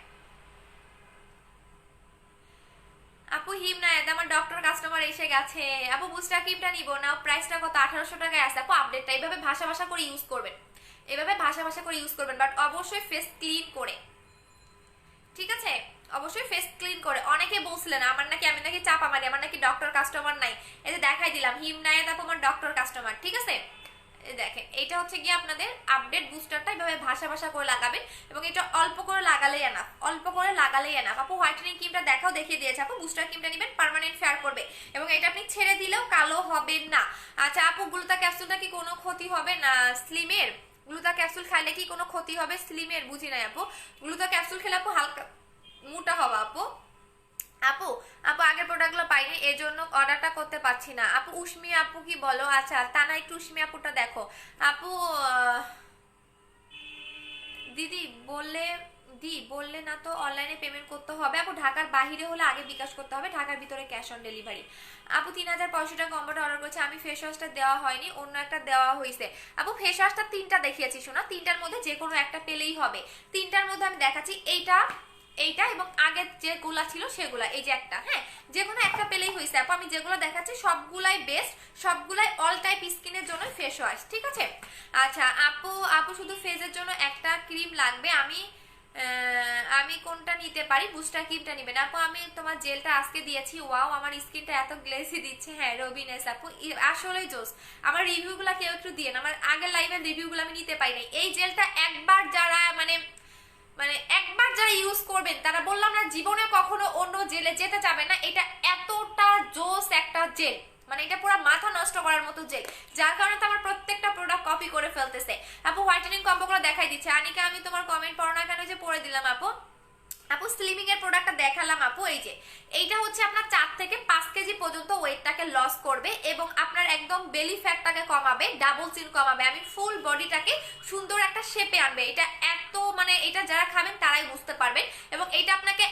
আপু হিম না আমার ডক্টর কাস্টমার এসে গেছে। আপু বুস্টার ক্রিমটা নিব না, প্রাইসটা কত? 1800 টাকায় আছে আপু। আপডেটটা এইভাবে ভাষা ভাষা করে ইউজ করবেন, এভাবে ভাষা ভাষা করে ইউজ করবেন, বাট অবশ্যই ফেস ক্লিন করে, ঠিক আছে? অবশ্যই ফেস ক্লিন করে। অনেকে বলছিলেন আমার নাকি, আমি নাকি চাপা মারি, আমার নাকি ডক্টর কাস্টমার নাই। এই যে দেখাই দিলাম, হিম নায়াত আপু আমার ডক্টর কাস্টমার, ঠিক আছে? দেখেন এটা হচ্ছে গিয়ে আপনাদের আপডেট বুস্টারটা, এভাবে ভাষা ভাষা করে লাগাবেন, এবং এটা অল্প করে লাগালেই এনাফ, অল্প করে লাগালেই এনাফ। আপু হোয়াইটেনিং ক্রিমটা দেখাও, দেখিয়ে দিয়েছে আপু। বুস্টার ক্রিমটা নেবেন, পার্মানেন্ট ফেয়ার করবে, এবং এটা আপনি ছেড়ে দিলেও কালো হবে না। আচ্ছা আপু গ্লুটা ক্যাপসুলটা কি কোনো ক্ষতি হবে না স্লিমের? গ্লুটা ক্যাপসুল খাইলে কি কোনো ক্ষতি হবে স্লিমের? বুঝি নাই আপু। গ্লুটা ক্যাপসুল খেলে আপু হালকা মোটা হবে আপু। আপু আপু আগের প্রোডাক্টগুলো পাইনি, এই জন্য অর্ডারটা করতে পারছি না আপু। উষ্মি আপু কি বলো? আচ্ছা তা না, একটু উষ্মি আপুটা দেখো আপু। দিদি বললে না তো অনলাইনে পেমেন্ট করতে হবে আপু। ঢাকার বাহিরে হলে আগে বিকাশ করতে হবে, ঢাকার ভিতরে ক্যাশ অন ডেলিভারি। আপু 3500 টাকা কম্বোটা অর্ডার করেছে আমি, ফেস ওয়াশটা দেওয়া হয়নি, অন্য একটা দেওয়া হয়েছে। আপু ফেস ওয়াশটা 3টা দেখিয়েছি, শোনা 3টার মধ্যে যে কোনো একটা পেলেই হবে। 3টার মধ্যে আমি দেখাচ্ছি, এইটা এইটা এবং আগের যেগুলা ছিল সেগুলা, এই যে একটা, হ্যাঁ যে কোনো একটা পেলেই হয়েছে আপু। আমি যেগুলো দেখাচ্ছি সবগুলাই বেস্ট, সবগুলাই অল টাইপ স্কিনের জন্য ফেস ওয়াশ, ঠিক আছে? আচ্ছা আপু শুধু ফেসের জন্য একটা ক্রিম লাগবে, আমি কোনটা নিতে পারি? বুস্টার ক্রিমটা নেবেন আপু। আমি তোমার জেলটা আজকে দিয়েছি, ওয়াও আমার স্কিনটা এত গ্লেসি দিচ্ছে। হ্যাঁ রবিনেস আপু আসলেই জোস। আমার রিভিউগুলো কেউ একটু দিয়ে, আমার আগের লাইভের রিভিউগুলো আমি নিতে পাই নাই। এই জেলটা একবার যারা মানে একবার যারা ইউজ করবেন তারা বললাম না জীবনে কখনো অন্য জেলে যেতে যাবে না। এটা এতটা জোস একটা জেল, মানে এটা পুরো মাথা নষ্ট করার মতো জেল, যার কারণে তো আমার প্রত্যেকটা প্রোডাক্ট কপি করে ফেলতেছে। আপু হোয়াইটেনিং কম্বোগুলো দেখাই দিচ্ছে। আনিকা আমি তোমার কমেন্ট পড়ো না কেন, যে পড়ে দিলাম আপু। আপু স্লিমিং এর প্রোডাক্টটা দেখালাম আপু। এই যে এইটা হচ্ছে আপনার 4 থেকে 5 কেজি পর্যন্ত ওয়েটটাকে লস করবে, এবং আপনার একদম বেলি ফ্যাটটাকে কমাবে, ডাবল চিন কমাবে, আমি ফুল বডিটাকে সুন্দর একটা শেপে আনবে। এটা এত মানে এটা যারা খাবেন তারাই বুঝতে পারবেন, এবং এটা আপনাকে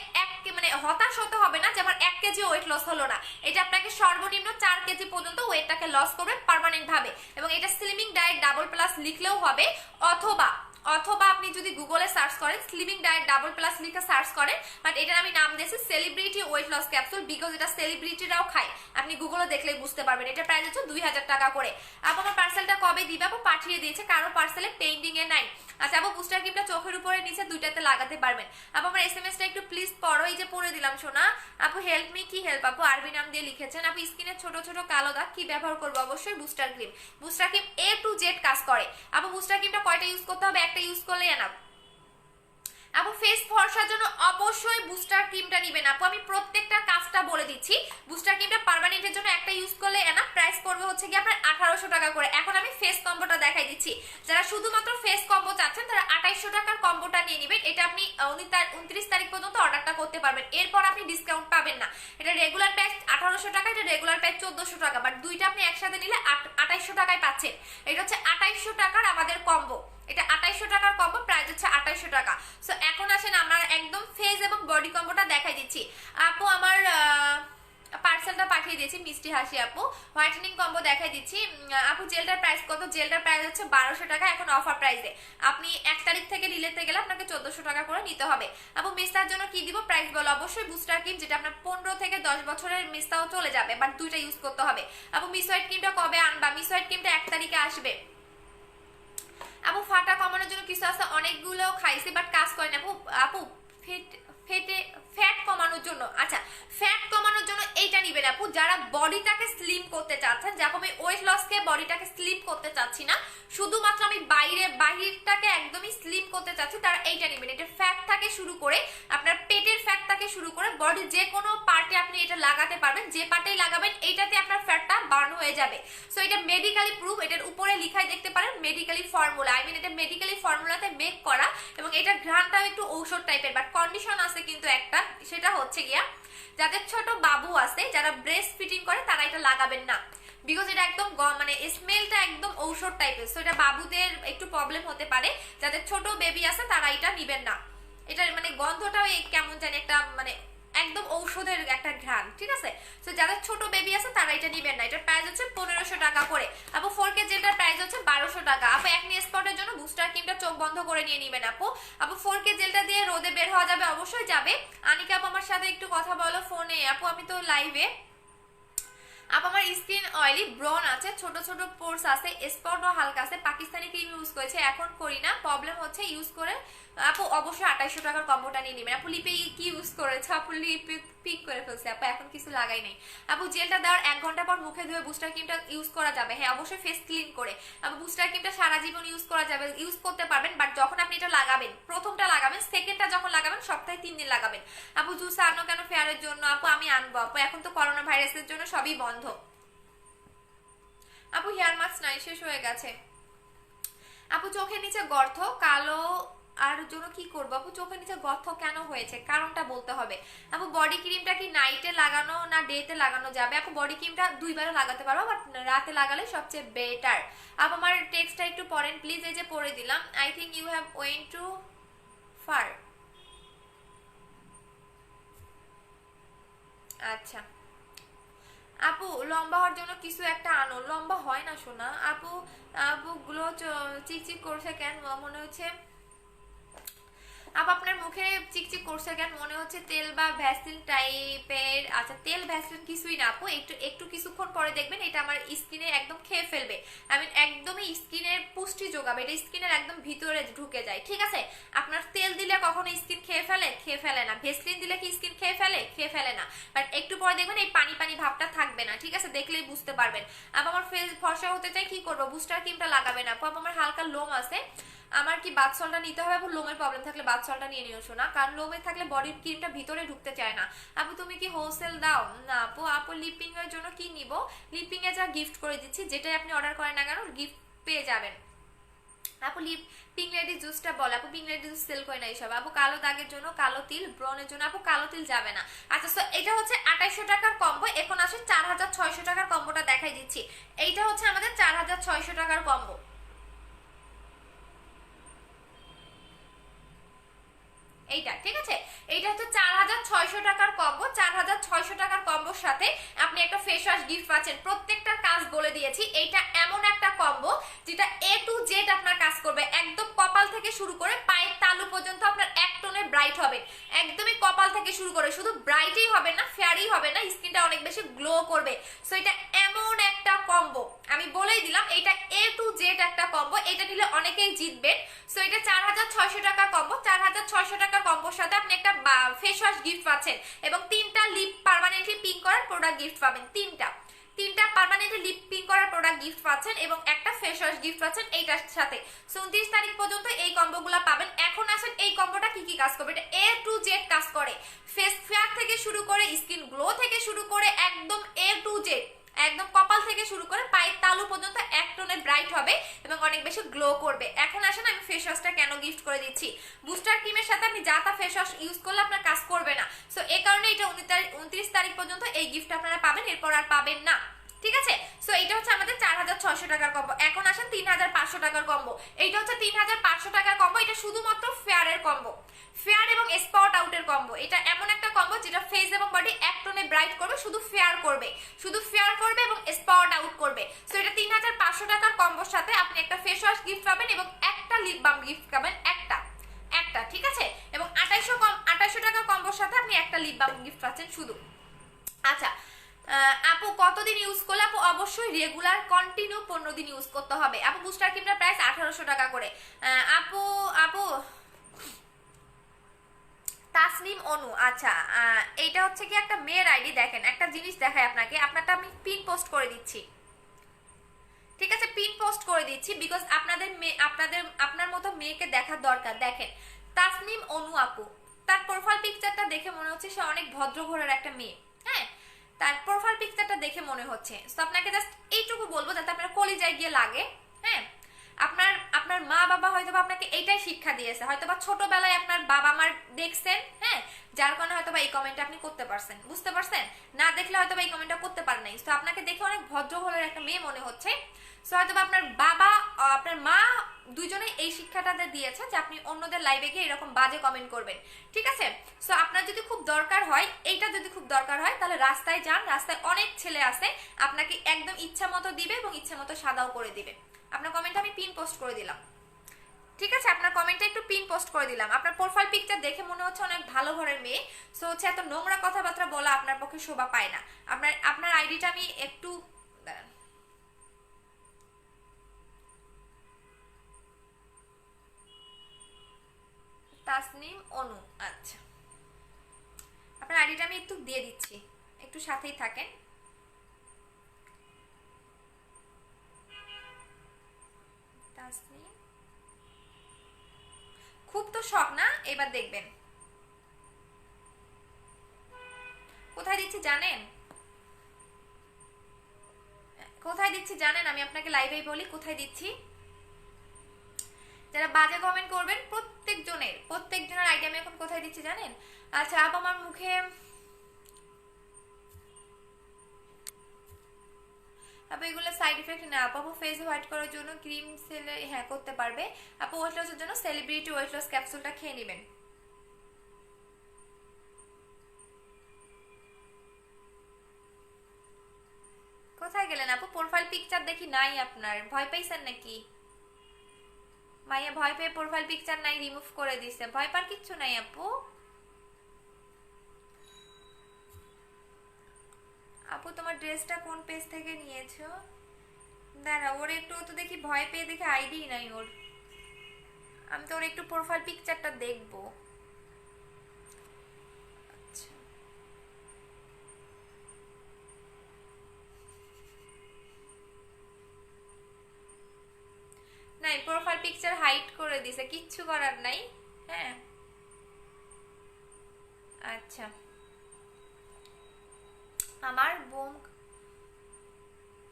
মানে হতাশ হতে হবে না যে আমার 1 কেজি ওয়েট লস হলো না। এটা আপনাকে সর্বনিম্ন 4 কেজি পর্যন্ত ওয়েটটাকে লস করবে পার্মানেন্ট ভাবে, এবং এটা স্লিমিং ডায়েট ডাবল প্লাস লিখলেও হবে, অথবা আপনি যদি গুগলে সার্চ করেন স্লিমিং ডায়েট ডাবল প্লাস লিখে সার্চ করেন, বাট এটার আমি নাম দিয়েছি celebrity weight loss capsule, because এটা সেলিব্রিটিরাও খায়। আপনি গুগলে দেখলেই বুঝতে পারবেন। এটা প্রাইস হচ্ছে 2000 টাকা করে। আপু আমার পার্সেলটা কবে দিবে? আপু পাঠিয়ে দিয়েছে, কারো পার্সেলে পেন্ডিং এ নাই। আচ্ছা আপু বুস্টার ক্রিমটা চোখের উপরে নিচে দুইটাতে লাগাতে পারবেন। আপু আমার এসএমএসটা একটু প্লিজ পড়ো, এই যে পড়ে দিলাম শোনা। আপু হেল্প মি, কি হেল্প আপু? আরবি নাম দিয়ে লিখেছেন। আপু স্কিনের ছোট ছোট কালো দাগ কি ব্যবহার করবো? অবশ্যই booster cream. Booster cream A to Z কাজ করে। আপু বুস্টার ক্রিমটা কয়টা ইউজ করতে হবে? একটা ইউজ করলেই এনাফ। আপু ফেস ফর্সার জন্য অবশ্যই বুস্টার ক্রিমটা নেবেন আপু, আমি প্রত্যেকটা কাজটা বলে দিচ্ছি। বুস্টার ক্রিমটা পার্মানেন্টের জন্য একটা ইউজ করলে এনাফ, প্রাইস পড়বে হচ্ছে কি আপনার 1800 টাকা করে। এখন আমি ফেস কম্বোটা দেখাই দিচ্ছি, যারা শুধুমাত্র ফেস কম্বো চাচ্ছেন তারা 2800 টাকার কম্বোটা নিয়ে নেবেন। এটা আপনি 29 তারিখ পর্যন্ত অর্ডারটা করতে পারবেন, এরপর আপনি ডিসকাউন্ট পাবেন না। এটা রেগুলার প্রাইস 1800 টাকা, এটা রেগুলার প্রাইস 1400 টাকা, বাট দুইটা আপনি একসাথে নিলে 2800 টাকায় পাচ্ছেন। এটা হচ্ছে 2800 টাকার আমাদের কম্বো, এটা 2800 টাকার কম্বো, প্রাইস হচ্ছে 2800 টাকা। সো এখন আসেন আমরা একদম ফেস এবং বডি কম্বোটা দেখাই দিচ্ছি। আপু আমার পার্সেলটা পাঠিয়ে দিয়েছি, মিষ্টি হাসি আপু। হোয়াইটেনিং কম্বো দেখাই দিচ্ছি। আপু জেলটার প্রাইস কত? জেলটার প্রাইস হচ্ছে 1200 টাকা, এখন অফার প্রাইসে। আপনি 1 তারিখ থেকে নিতে গেলে আপনাকে 1400 টাকা করে নিতে হবে। আপু মিস্টার জন্য কি দিব? প্রাইস বলো। অবশ্যই বুস্টার ক্রিম, যেটা আপনার 15 থেকে 10 বছরের মিস্টাও চলে যাবে, বাট দুইটা ইউজ করতে হবে। আপু মিস হোয়াইট ক্রিমটা কবে আনবা? মিস হোয়াইট ক্রিমটা 1 তারিখে আসবে। আপু ফাটা কমানোর জন্য কিছু আছে, অনেকগুলো খাইছি বাট কাজ করে না আপু। আপু ফ্যাট কমানোর জন্য, আচ্ছা ফ্যাট কমানোর জন্য এইটা নিবেন আপু। যারা বডিটাকে স্লিম করতে চাচ্ছেন, যেরকম আমি ওয়েট লসকে বডিটাকে স্লিম করতে চাচ্ছি না, শুধুমাত্র আমি বাহিরটাকে একদমই স্লিম করতে চাচ্ছি, তারা এইটা নেবেন। এটা ফ্যাট থেকে শুরু করে আপনার পেটের ফ্যাট থেকে শুরু করে বডির যে কোনো পার্টে আপনি এটা লাগাতে পারবেন, যে পার্টেই লাগাবেন এইটাতে আপনার ফ্যাটটা বার্ন হয়ে যাবে। সো এটা মেডিকেলি প্রুফ, এটার উপরে লিখাই দেখতে পারেন মেডিকেলি ফর্মুলা, আই মিন এটা মেডিকেলি ফর্মুলাতে মেক করা, এবং এটা ঘ্রাণটাও একটু ঔষধ টাইপের, বাট কন্ডিশন আছে কিন্তু একটা, সেটা হচ্ছে গিয়া যাদের ছোট বাবু আছে, যারা ব্রেস্ট ফিডিং করে তারা এটা লাগাবেন না। বিকজ এটা একদম মানে স্মেলটা একদম ঔষধ টাইপের, সো এটা বাবুদের একটু প্রবলেম হতে পারে, যাদের ছোট বেবি আছে তারা এটা নিবেন না। এটার মানে গন্ধটাও কেমন জানি একটা মানে একদম ঔষধের একটা ঘ্রাণ, ঠিক আছে? তো যাদের ছোট বেবি আছে তারা এটা নিবেন না। এটার প্রাইস হচ্ছে 1500 টাকা করে। আপু 4K জেলটার প্রাইস হচ্ছে 1200 টাকা। আপু একনি স্পটের জন্য বুস্টার ক্রিমটা চোখ বন্ধ করে নিয়ে নিবেন আপু। আপু 4K জেলটা দিয়ে রোদে বের হওয়া যাবে, অবশ্যই যাবে। আনিকা আপু আমার সাথে একটু কথা বলো ফোনে। আপু আমি তো লাইভে। আপু আমার স্কিন অয়েলি, ব্রন আছে, ছোট ছোট পোর্স আছে, স্পটও হালকা আছে। পাকিস্তানি ক্রিম ইউজ করেছে, এখন করি না, প্রবলেম হচ্ছে ইউজ করে। আপু অবশ্যই 2800 টাকার কম্বোটা নিয়ে নেবেন। আপু লিপে কি ইউজ করেছে? আপু লিপে পিক করে ফেলছে, আপু এখন কিছু লাগাই নাই। আপু জেলটা দেওয়ার 1 ঘন্টা পর মুখে ধুয়ে বুস্টার ক্রিমটা ইউজ করা যাবে, হ্যাঁ অবশ্যই ফেস ক্লিন করে। আপু বুস্টার ক্রিমটা সারা জীবন ইউজ করা যাবে, ইউজ করতে পারবেন, বাট যখন আপনি এটা লাগাবেন, প্রথমটা লাগাবেন, সেকেন্ডটা যখন লাগাবেন সপ্তাহে 3 দিন লাগাবেন। আপু জুস আনো কেন ফেয়ারের জন্য? আপু আমি আনবো আপু, এখন তো করোনা ভাইরাসের জন্য সবই বন্ধ। আপু হেয়ার মাস্ক নাই, শেষ হয়ে গেছে। আপু চোখের নিচে গর্ত কালো আর জন্য কি করবো? আপু চোখের নিচে গর্ত কেন হয়েছে কারণটা বলতে হবে। আপু বডি ক্রিমটা কি নাইটে লাগানো না ডেতে লাগানো যাবে? আপু বডি ক্রিমটা 2 বারও লাগাতে পারবো, বাট রাতে লাগালে সবচেয়ে বেটার। আপু আমার টেক্সটটা একটু পড়েন প্লিজ। এই যে পড়ে দিলাম। I think you have went too far. আচ্ছা আপু লম্বা হওয়ার জন্য কিছু একটা আনো। লম্বা হয় না সোনা। আপু আপু গুলো চিকচিক করছে কেন মনে হচ্ছে? আপু আপনার মুখে চিকচিক করছে কেন মনে হচ্ছে? তেল বা ভ্যাসলিন টাইপের? আচ্ছা তেল ভ্যাসলিন কিছুই না আপু, একটু একটু কিছুক্ষণ পরে দেখবেন এটা আমার স্কিনে একদম খেয়ে ফেলবে। আমি একদমই স্কিনের পুষ্টি যোগাবে, এটা স্কিনের একদম ভিতরে ঢুকে যায়, ঠিক আছে? আপনার তেল দিলে কখনো স্কিন খেয়ে ফেলে? খেয়ে ফেলে না। ভ্যাসলিন দিলে কি স্কিন খেয়ে ফেলে? খেয়ে ফেলে না। বাট একটু পরে দেখবেন এই পানি পানি ভাবটা থাকবে না, ঠিক আছে? দেখলেই বুঝতে পারবেন। আপু আমার ফেস ফর্সা হতে চাই, কি করবো? বুস্টার ক্রিমটা লাগাবেন আপু। আমার হালকা লোম আছে, আমার কি বাথসলটা নিতে হবে? আপু লোমের প্রবলেম থাকলে বাথসলটা নিয়ে নিও শোনা, কারণ লোমে থাকলে বডির ক্রিমটা ভিতরে ঢুকতে চায় না। আপু তুমি কি হোলসেল দাও? না আপু। আপু লিপিং এর জন্য কি নিব? লিপিং এ যা গিফট করে দিচ্ছি, যেটাই আপনি অর্ডার করেন না কেন গিফট পেয়ে যাবেন। আপু পিঙ্ক লেডি জুসটা বল। আপু পিঙ্ক লেডি জুস সেল করে না এইসব। আপু কালো দাগের জন্য কালো তিল, ব্রনের জন্য আপু কালো তিল যাবে না। আচ্ছা সো এটা হচ্ছে 2800 টাকার কম্বো। এখন আসে 4600 টাকার কম্বোটা দেখাই দিচ্ছি। এইটা হচ্ছে আমাদের 4600 টাকার কম্বো। এইটা ঠিক আছে, এইটা হচ্ছে 4600 টাকার কম্বো। 4600 টাকার কম্বোর সাথে আপনি একটা ফেস ওয়াশ গিফট পাচ্ছেন। প্রত্যেকটার কাজ বলে দিয়েছি। এইটা এমন একটা কম্বো যেটা এ টু জেড আপনার কাজ করবে, একদম কপাল থেকে শুরু করে পায়ের তালু পর্যন্ত আপনার এক টোনে ব্রাইট হবে। একদমই কপাল থেকে শুরু করে, শুধু ব্রাইটই হবে না, ফেয়ারই হবে না, স্কিনটা অনেক বেশি গ্লো করবে। সো এটা এমন একটা কম্বো, আমি বলেই দিলাম এটা এ টু জেড একটা কম্বো। এটা নিলে অনেকেই জিতবেন। সো এটা 4600 টাকার কম্বো। 4600 টাকার কম্বোর সাথে আপনি একটা ফেস ওয়াশ গিফট পাচ্ছেন এবং 3টা লিপ পার্মানেন্টলি পিঙ্ক করার প্রোডাক্ট গিফট পাবেন। তিনটা পার্মানেন্টলি লিপ পিঙ্ক করার প্রোডাক্ট গিফট পাচ্ছেন এবং একটা ফেস ওয়াশ গিফট পাচ্ছেন এইটার সাথে। 29 তারিখ পর্যন্ত এই কম্বোগুলো পাবেন। এখন আসেন এই কম্বোটা কি কি কাজ করবে। এটা এ টু জেড কাজ করে, ফেস ফেয়ার থেকে শুরু করে স্কিন গ্লো থেকে শুরু করে একদম এ টু জেড, একদম কপাল থেকে শুরু করে পায়ের তালু পর্যন্ত এক টোনে ব্রাইট হবে এবং অনেক বেশি গ্লো করবে। এখন আসেন আমি ফেস ওয়াশটা কেন গিফট করে দিচ্ছি। বুস্টার ক্রিমের সাথে আপনি যা তা ফেস ওয়াশ ইউজ করলে আপনার কাজ করবে না। সো এই কারণে এটা 29 তারিখ পর্যন্ত এই গিফট আপনারা পাবেন, এরপর আর পাবেন না, ঠিক আছে? সো এটা হচ্ছে আমাদের 4600 টাকার কম্বো। এখন আসেন 3500 টাকার কম্বো। এইটা হচ্ছে 3500 টাকার কম্বো। এটা শুধুমাত্র ফেয়ারের কম্বো, ফেয়ার এবং স্পট আউটের কম্বো। এটা এমন একটা কম্বো যেটা ফেস এবং বডি এক টোনে ব্রাইট করবে, শুধু ফেয়ার করবে, শুধু ফেয়ার করবে এবং স্পট আউট করবে। সো এটা 3500 টাকার কম্বোর সাথে আপনি একটা ফেস ওয়াশ গিফট পাবেন এবং একটা লিপ বাম গিফট পাবেন, একটা, ঠিক আছে? এবং 2800 টাকার কম্বোর সাথে আপনি একটা লিপ বাম গিফট পাচ্ছেন শুধু। আচ্ছা আপু কতদিন ইউজ করলে? আপু অবশ্যই রেগুলার কন্টিনিউ 15 দিন ইউজ করতে হবে। আপু বুস্টার ক্রিমটার প্রাইস 1800 টাকা করে। আপু আপু তাসনিম অনু, আচ্ছা এইটা হচ্ছে কি একটা মেয়ের আইডি। দেখেন একটা জিনিস দেখায় আপনাকে, আপনারটা আমি পিন পোস্ট করে দিচ্ছি, ঠিক আছে? পিন পোস্ট করে দিচ্ছি বিকজ আপনার মতো মেয়েকে দেখার দরকার। দেখেন তাসনিম অনু আপু, তার প্রোফাইল পিকচারটা দেখে মনে হচ্ছে সে অনেক ভদ্র ঘরের একটা মেয়ে, হ্যাঁ? তার প্রোফাইল পিকচারটা দেখে মনে হচ্ছে। তো আপনাকে জাস্ট এইটুকু বলবো যাতে আপনার কলিজায় গিয়ে লাগে, হ্যাঁ? আপনার আপনার মা বাবা হয়তোবা আপনাকে এইটাই শিক্ষা দিয়েছে, হয়তোবা ছোটবেলায় আপনার বাবা মার দেখছেন, হ্যাঁ, যার কারণে হয়তোবা এই কমেন্টটা আপনি করতে পারছেন, বুঝতে পারছেন? না দেখলে হয়তোবা এই কমেন্টটা করতে পারেন নাই। তো আপনাকে দেখে অনেক ভদ্র ঘরের একটা মেয়ে মনে হচ্ছে। সো হয়তোবা আপনার বাবা আপনার মা দুইজনেই এই শিক্ষাটা দিয়েছে যে আপনি অন্যদের লাইভে গিয়ে এরকম বাজে কমেন্ট করবেন, ঠিক আছে? সো আপনার যদি খুব দরকার হয়, এইটা যদি খুব দরকার হয়, তাহলে রাস্তায় যান, রাস্তায় অনেক ছেলে আছে আপনাকে একদম ইচ্ছা মতো দিবে এবং ইচ্ছা মতো সাদাও করে দিবে। আপনার কমেন্টটা আমি পিন পোস্ট করে দিলাম, ঠিক আছে? আপনার কমেন্টটা একটু পিন পোস্ট করে দিলাম। আপনার প্রোফাইল পিকচার দেখে মনে হচ্ছে অনেক ভালো ঘরের মেয়ে। সো হচ্ছে এত নোংরা কথাবার্তা বলা আপনার পক্ষে শোভা পায় না। আপনার আইডিটা আমি একটু দাঁড়ান, তাসনিম অনু, আচ্ছা আপনার আইডিটা আমি একটু দিয়ে দিচ্ছি, একটু সাথেই থাকেন। তাসনিম, খুব তো শখ না, এবার দেখবেন কোথায় দিচ্ছি জানেন, কোথায় দিচ্ছি জানেন? আমি আপনাকে লাইভেই বলি কোথায় দিচ্ছি। যারা বাজে কমেন্ট করবেন প্রত্যেকজনের আইডি আমি এখন কোথায় দিচ্ছি জানেন? আচ্ছা আপ আমার মুখে আপু এগুলো সাইড ইফেক্ট না আপু, ফেস হোয়াইট করার জন্য ক্রিম সেলে হ্যাঁ করতে পারবে আপু। ওয়েট লসের জন্য সেলিব্রিটি ওয়েট লস ক্যাপসুলটা খেয়ে নেবেন। কোথায় গেলেন আপু? প্রোফাইল পিকচার দেখি নাই আপনার, ভয় পাইছেন নাকি? মাইয়া ভয় পেয়ে প্রোফাইল পিকচার নাই রিমুভ করে দিছে, ভয় পার কিচ্ছু নাই আপু। আপু তোমার ড্রেসটা কোন পেজ থেকে নিয়েছো? দাঁড়া, ওর একটু তো দেখি ভয় পেয়ে দেখে আইডি নাই ওর, আমি তো ওর একটু প্রোফাইল পিকচারটা দেখবো। আচ্ছা নাই, প্রোফাইল পিকচার হাইড করে দিছে, কিচ্ছু করার নাই। হ্যাঁ আচ্ছা, আমার বোম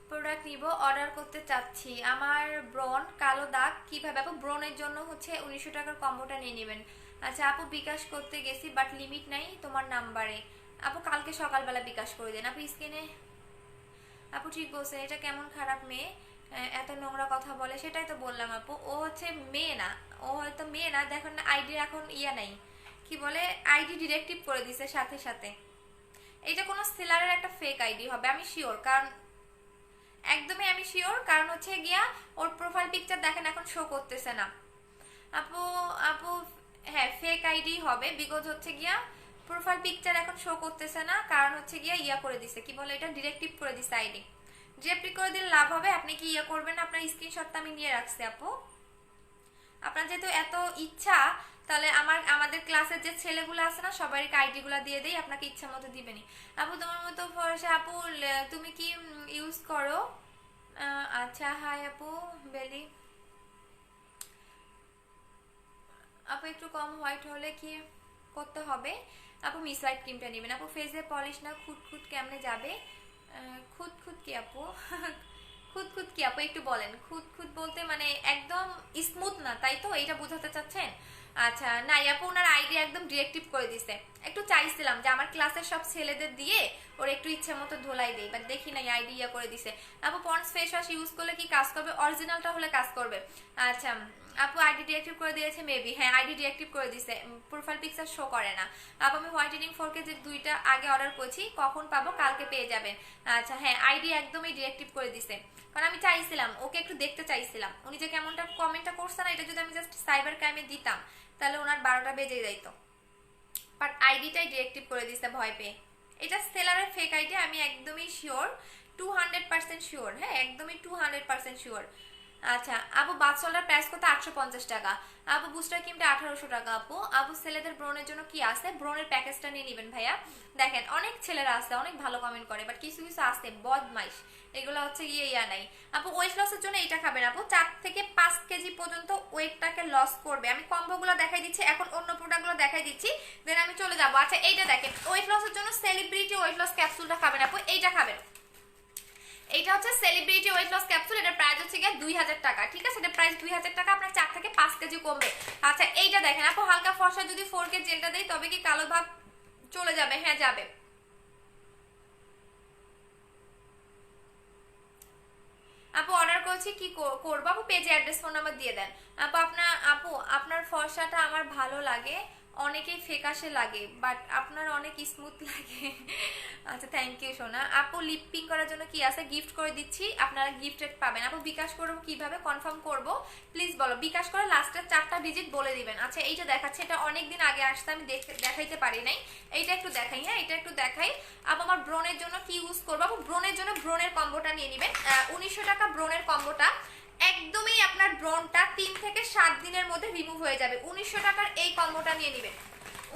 প্রোডাক্ট নিব, অর্ডার করতে চাচ্ছি। আমার ব্রন কালো দাগ কিভাবে? আপু ব্রনের জন্য হচ্ছে 1900 টাকার কম্বোটা নিয়ে নেবেন। আচ্ছা আপু বিকাশ করতে গেছি বাট লিমিট নাই তোমার নাম্বারে। আপু কালকে সকালবেলা বিকাশ করে দেন। আপু স্ক্রিনে আপু ঠিক বলছেন, এটা কেমন খারাপ মেয়ে এত নোংরা কথা বলে? সেটাই তো বললাম আপু, ও হচ্ছে মেয়ে না, ও হয়তো মেয়ে না, দেখুন না আইডি এখন ইয়া নাই, কি বলে আইডি ডিরেক্টিভ করে দিছে সাথে সাথে। এটা কোনো সেলারের একটা ফেক আইডি হবে আমি শিওর, কারণ একদমই আমি শিওর, কারণ হচ্ছে গিয়া ওর প্রোফাইল পিকচার দেখেন এখন শো করতেছে না আপু। আপু হ্যাঁ ফেক আইডি হবে, বিকজ হচ্ছে গিয়া প্রোফাইল পিকচার এখন শো করতেছে না, কারণ হচ্ছে গিয়া ইয়া করে দিছে, কি বলে এটা ডিরেক্টিভ করে দিছে আইডি। ডিরেক্টিভ করে দিলে লাভ হবে, আপনি কি ইয়া করবেন? আপনার স্ক্রিনশটটা আমি নিয়ে রাখছি আপু। আপনার যেহেতু এত ইচ্ছা, তাহলে আমাদের ক্লাসের যে ছেলেগুলো আছে না সবাইকে আইডি গুলা দিয়ে দেই, আপনাকে ইচ্ছা মতো দিবেনি। আপু তোমার মতো ফর্সা আপু, তুমি কি ইউজ করো? আচ্ছা হাই আপু বেলি। আপু একটু কম হোয়াইট হলে কি করতে হবে? আপু মিসলাইট ক্রিমটা নেবেন আপু। ফেসে পলিশ না খুঁতখুত কেমনে যাবে? খুঁতখুত কি আপু? খুঁতখুত কি আপু একটু বলেন। খুঁতখুত বলতে মানে একদম স্মুথ না, তাই তো এইটা বোঝাতে চাচ্ছেন? আচ্ছা না আপু ওনার আইডি একদম ডিরেক্টিভ করে দিছে। একটু চাইছিলাম যে আমার ক্লাসের সব ছেলেদের দিয়ে ওর একটু ইচ্ছা মতো ধোলাই দেই, বাট দেখি না আইডি ইয়া করে দিছে। আপু পন্ডস ফেস ওয়াশ ইউজ করলে কি কাজ করবে? অরিজিনালটা হলে কাজ করবে। আচ্ছা আপু আইডি ডিরেক্টিভ করে দিয়েছে মেবি, হ্যাঁ আইডি ডিরেক্টিভ করে দিছে, প্রোফাইল পিকচার শো করে না। আপু আমি হোয়াইটেনিং 4K যে 2টা আগে অর্ডার করেছি, কখন পাবো? কালকে পেয়ে যাবেন। আচ্ছা হ্যাঁ আইডি একদমই ডিরেক্টিভ করে দিছে, কারণ আমি চাইছিলাম ওকে একটু দেখতে চাইছিলাম, উনি যে কেমনটা কমেন্টটা করছে না, এটা যদি আমি জাস্ট সাইবার ক্রাইমে দিতাম তাহলে ওনার 12টা বেজে যাইতো, বাট আইডিটাই ডিরেক্টিভ করে দিছে ভয় পেয়ে। এটা সেলারের ফেক আইডি, আমি একদমই শিওর, 200% শিওর, হ্যাঁ একদমই 200% শিওর। আচ্ছা আপু বাথসল্টার প্রাইস কত? 850 টাকা। আপু বুস্টার ক্রিমটা 1800 টাকা আপু। আপু ছেলেদের ব্রনের জন্য কি আছে? ব্রনের প্যাকেজটা নিয়ে নেবেন ভাইয়া। দেখেন অনেক ছেলেরা আছে অনেক ভালো কমেন্ট করে, বাট কিছু কিছু আছে বদমাইশ, এগুলো হচ্ছে গিয়ে ইয়া নাই। আপু ওয়েট লসের জন্য এটা খাবেন আপু, 4 থেকে 5 কেজি পর্যন্ত ওয়েটটাকে লস করবে। আমি কম্বোগুলো দেখাই দিচ্ছি, এখন অন্য প্রোডাক্টগুলো দেখাই দিচ্ছি, দেন আমি চলে যাবো। আচ্ছা এইটা দেখেন, ওয়েট লসের জন্য সেলিব্রিটি ওয়েট লস ক্যাপসুলটা খাবেন আপু, এইটা খাবেন। এটা হচ্ছে সেলিব্রিটি ওয়েট লস ক্যাপসুল, এটার প্রাইস হচ্ছে গিয়ে 2000 টাকা, ঠিক আছে? এটা প্রাইস 2000 টাকা, আপনার 4 থেকে 5 কেজি কমবে। আচ্ছা এইটা দেখেন আপু, হালকা ফর্সা যদি 4K জেলটা দেই তবে কি কালো ভাব চলে যাবে? হ্যাঁ যাবে। আপু অর্ডার করেছি, কি করবো আপু? পেজে অ্যাড্রেস ফোন নাম্বার দিয়ে দেন। আপু আপনার ফর্সাটা আমার ভালো লাগে, অনেকেই ফেকাশে লাগে, বাট আপনার অনেক স্মুথ লাগে। আচ্ছা থ্যাংক ইউ সোনা। আপু লিপ পিং করার জন্য কি আছে? গিফট করে দিচ্ছি, আপনারা গিফটেড পাবেন। আপু বিকাশ করবো কিভাবে কনফার্ম করব প্লিজ বলো। বিকাশ করে লাস্টের 4টা ডিজিট বলে দিবেন। আচ্ছা এইটা দেখাচ্ছে, এটা অনেক দিন আগে আসতে আমি দেখাইতে পারি নাই, এইটা একটু দেখাই। হ্যাঁ এটা একটু দেখাই। আপু আমার ব্রনের জন্য কি ইউজ করবো? আপু ব্রনের জন্য ব্রনের কম্বোটা নিয়ে নেবেন, 1900 টাকা ব্রনের কম্বোটা। একদমই আপনার ব্রনটা 3 থেকে 7 দিনের মধ্যে রিমুভ হয়ে যাবে। 1900 টাকার এই কম্বোটা নিয়ে নেবেন,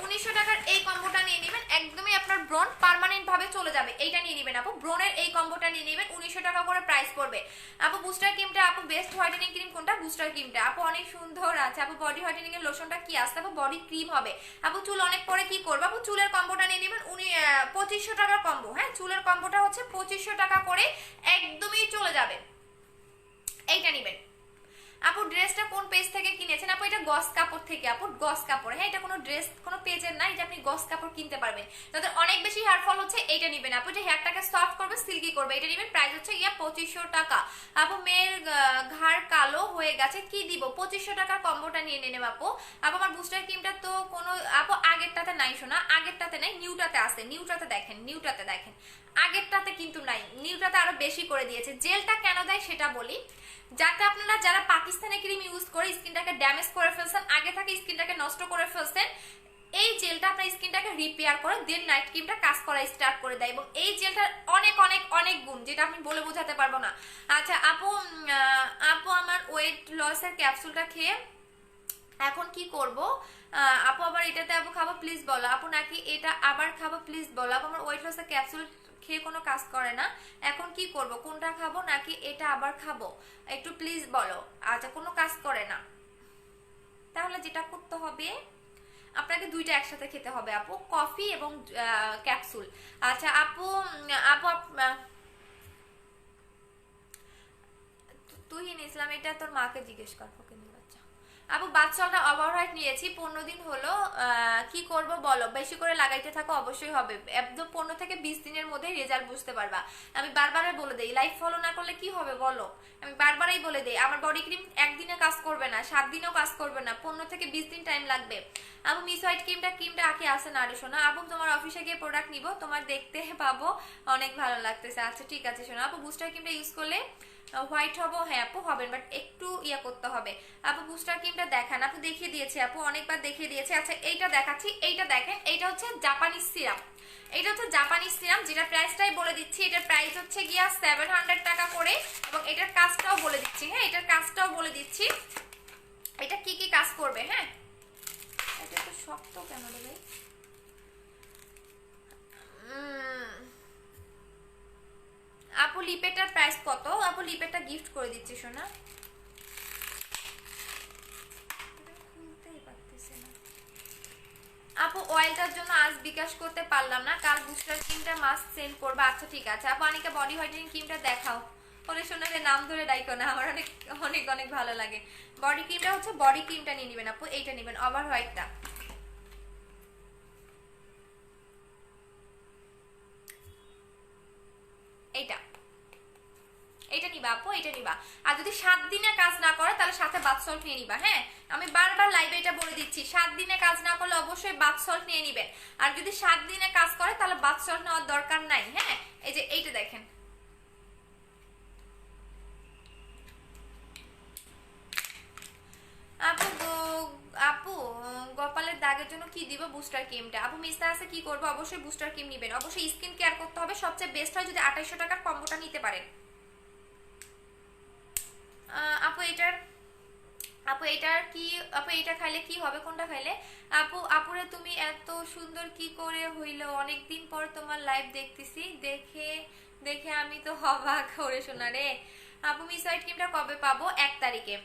1900 টাকার এই কম্বোটা নিয়ে নেবেন, একদমই আপনার ব্রন পার্মানেন্ট ভাবে চলে যাবে। এইটা নিয়ে নেবেন আপু, ব্রনের এই কম্বোটা নিয়ে নেবেন, 1900 টাকা করে প্রাইস পড়বে। আপু বুস্টার ক্রিমটা, আপু বেস্ট হোয়াইটেনিং ক্রিম কোনটা? বুস্টার ক্রিমটা। আপু অনেক সুন্দর আছে। আপু বডি হোয়াইটেনিং এর লোশনটা কি আসছে? আপু বডি ক্রিম হবে। আপু চুল অনেক পরে কি করবে? আপু চুলের কম্বোটা নিয়ে নেবেন, 2500 টাকার কম্বো। হ্যাঁ চুলের কম্বোটা হচ্ছে 2500 টাকা করে, একদমই চলে যাবে। এইটা নেবেন। আপু ড্রেসটা কোন পেজ থেকে কিনেছেন? আপু এটা গস কাপড় থেকে। আপু গস কাপড়, হ্যাঁ এটা কোনো ড্রেস কোনো পেজের না, এটা আপনি গস কাপড় কিনতে পারবেন। যাদের অনেক বেশি হেয়ার ফল হচ্ছে এইটা নেবেন আপু, যে হেয়ারটাকে সফট করবে, সিল্কি করবে, এটা নেবেন। প্রাইস হচ্ছে গিয়া 2500 টাকা। আপু মেয়ের ঘাড় কালো হয়ে গেছে, কি দিব? 2500 টাকার কম্বোটা নিয়ে নেব আপু। আপু আমার বুস্টার ক্রিমটা তো কোনো আপু আগেরটাতে নাই শোনা, আগেরটাতে নাই, নিউটাতে আছে। নিউটাতে দেখেন, নিউটাতে দেখেন, আগেরটাতে কিন্তু নাই, নিউটাতে আরো বেশি করে দিয়েছে। জেলটা কেন দেয় সেটা বলি, যাতে আপনারা যারা পাকিস্তানি ক্রিম ইউজ করে স্কিনটাকে ড্যামেজ করে ফেলছেন, আগে থেকে স্কিনটাকে নষ্ট করে ফেলছেন, এই জেলটা আপনার স্কিনটাকে রিপেয়ার করে দেন নাইট ক্রিমটা কাজ করা স্টার্ট করে দেয়। এবং এই জেলটার অনেক অনেক অনেক গুণ, যেটা আমি বলে বোঝাতে পারবো না। আচ্ছা আপু, আপু আমার ওয়েট লসের ক্যাপসুলটা খেয়ে এখন কি করব? আপু আবার এটাতে আপু খাবো প্লিজ বলো। আপু নাকি এটা আবার খাবো প্লিজ বলো। আপু আমার ওয়েট লসের ক্যাপসুল খেয়ে কোনো কাজ করে না, এখন কি করব? কোনটা খাবো নাকি এটা আবার খাবো? একটু প্লিজ বলো। আচ্ছা কোনো কাজ করে না, তাহলে যেটা করতে হবে আপনাকে দুইটা একসাথে খেতে হবে আপু, কফি এবং ক্যাপসুল। আচ্ছা আপু, আপু তুই ইসলাম, এটা তোর মাকে জিজ্ঞেস কর। ওকে আপু বাচ্চাটা ওভারহাইট নিয়েছি, 15 দিন হলো, কি করব বলো? বেশি করে লাগাইতে থাকো, অবশ্যই হবে। একদম 15 থেকে 20 দিনের মধ্যে রেজাল্ট বুঝতে পারবা। আমি বারবারই বলে দেই, লাইফ ফলো না করলে কি হবে বলো? আমি বারবারই বলে দেই, আমার বডি ক্রিম একদিনে কাজ করবে না, 7 দিনেও কাজ করবে না, 15 থেকে 20 দিন টাইম লাগবে। আপু মিস হোয়াইট ক্রিমটা আঁকি আসে না রে শোনা। আপু তোমার অফিসে গিয়ে প্রোডাক্ট নিব, তোমার দেখতে পাবো, অনেক ভালো লাগতেছে। আচ্ছা ঠিক আছে শোনা। আপু বুস্টার ক্রিমটা ইউজ করলে হোয়াইট হবো? হ্যাঁ আপু হবেন, বাট একটু ইয়া করতে হবে। আপু বুস্টার ক্রিমটা দেখান। আপু দেখিয়ে দিয়েছে আপু, অনেকবার দেখিয়ে দিয়েছে। আচ্ছা এইটা দেখাচ্ছি, এইটা দেখেন, এইটা হচ্ছে জাপানিজ সিরাম। এটা হচ্ছে জাপানিজ সিরাম, যেটা প্রাইসটাই বলে দিচ্ছি। এটার প্রাইস হচ্ছে গিয়া 700 টাকা করে, এবং এটার কাজটাও বলে দিচ্ছি। হ্যাঁ এটার কাজটাও বলে দিচ্ছি, এটা কি কি কাজ করবে। হ্যাঁ এটা তো শক্ত কেন রে ভাই? আপু লিপেটার প্রাইস কত? আপু লিপেটা গিফট করে দিচ্ছি শোনা। আপু অয়েলটার জন্য আজ বিকাশ করতে পারলাম না, কাল বুস্টার ক্রিমটা মাস্ট সেন্ড করবো। আচ্ছা ঠিক আছে আপু। অনেকে বডি হোয়াইটেনিং ক্রিমটা দেখাও, বলে শোনা যে নাম ধরে ডাইকো না, আমার অনেক অনেক অনেক ভালো লাগে। বডি ক্রিমটা হচ্ছে বডি ক্রিমটা নিয়ে নেবেন আপু, এইটা নেবেন ওভার হোয়াইটটা। এইটা এটা নিবা আপু, এটা নিবা। আর যদি 7 দিনে কাজ না করে তাহলে সাথে বাথ সল্ট নিয়ে নিবা। হ্যাঁ আমি বারবার লাইভে এটা বলে দিচ্ছি, 7 দিনে কাজ না করলে অবশ্যই বাথ সল্ট নিয়ে নিবেন। আর যদি 7 দিনে কাজ করে তাহলে বাথ সল্ট নেওয়ার দরকার নাই। হ্যাঁ এই যে এইটা দেখেন, আপু আপু কপালের দাগের জন্য কি দিব? বুস্টার ক্রিমটা। আপু মিস্তা আছে কি করবো? অবশ্যই বুস্টার ক্রিম নিবেন, অবশ্যই স্কিন কেয়ার করতে হবে। সবচেয়ে বেস্ট হয় যদি 2800 টাকার কম্বোটা নিতে পারেন। আপু এটার, আপু এটার কি, আপু এটা খাইলে কি হবে? কোনটা খাইলে? আপু আপুরে তুমি এত সুন্দর কি করে হইলো? অনেকদিন পর তোমার লাইভ দেখতেছি, দেখে দেখে আমি তো অবাক করে শোনা রে। আপু মিস হোয়াইট ক্রিমটা কবে পাবো? 1 তারিখে।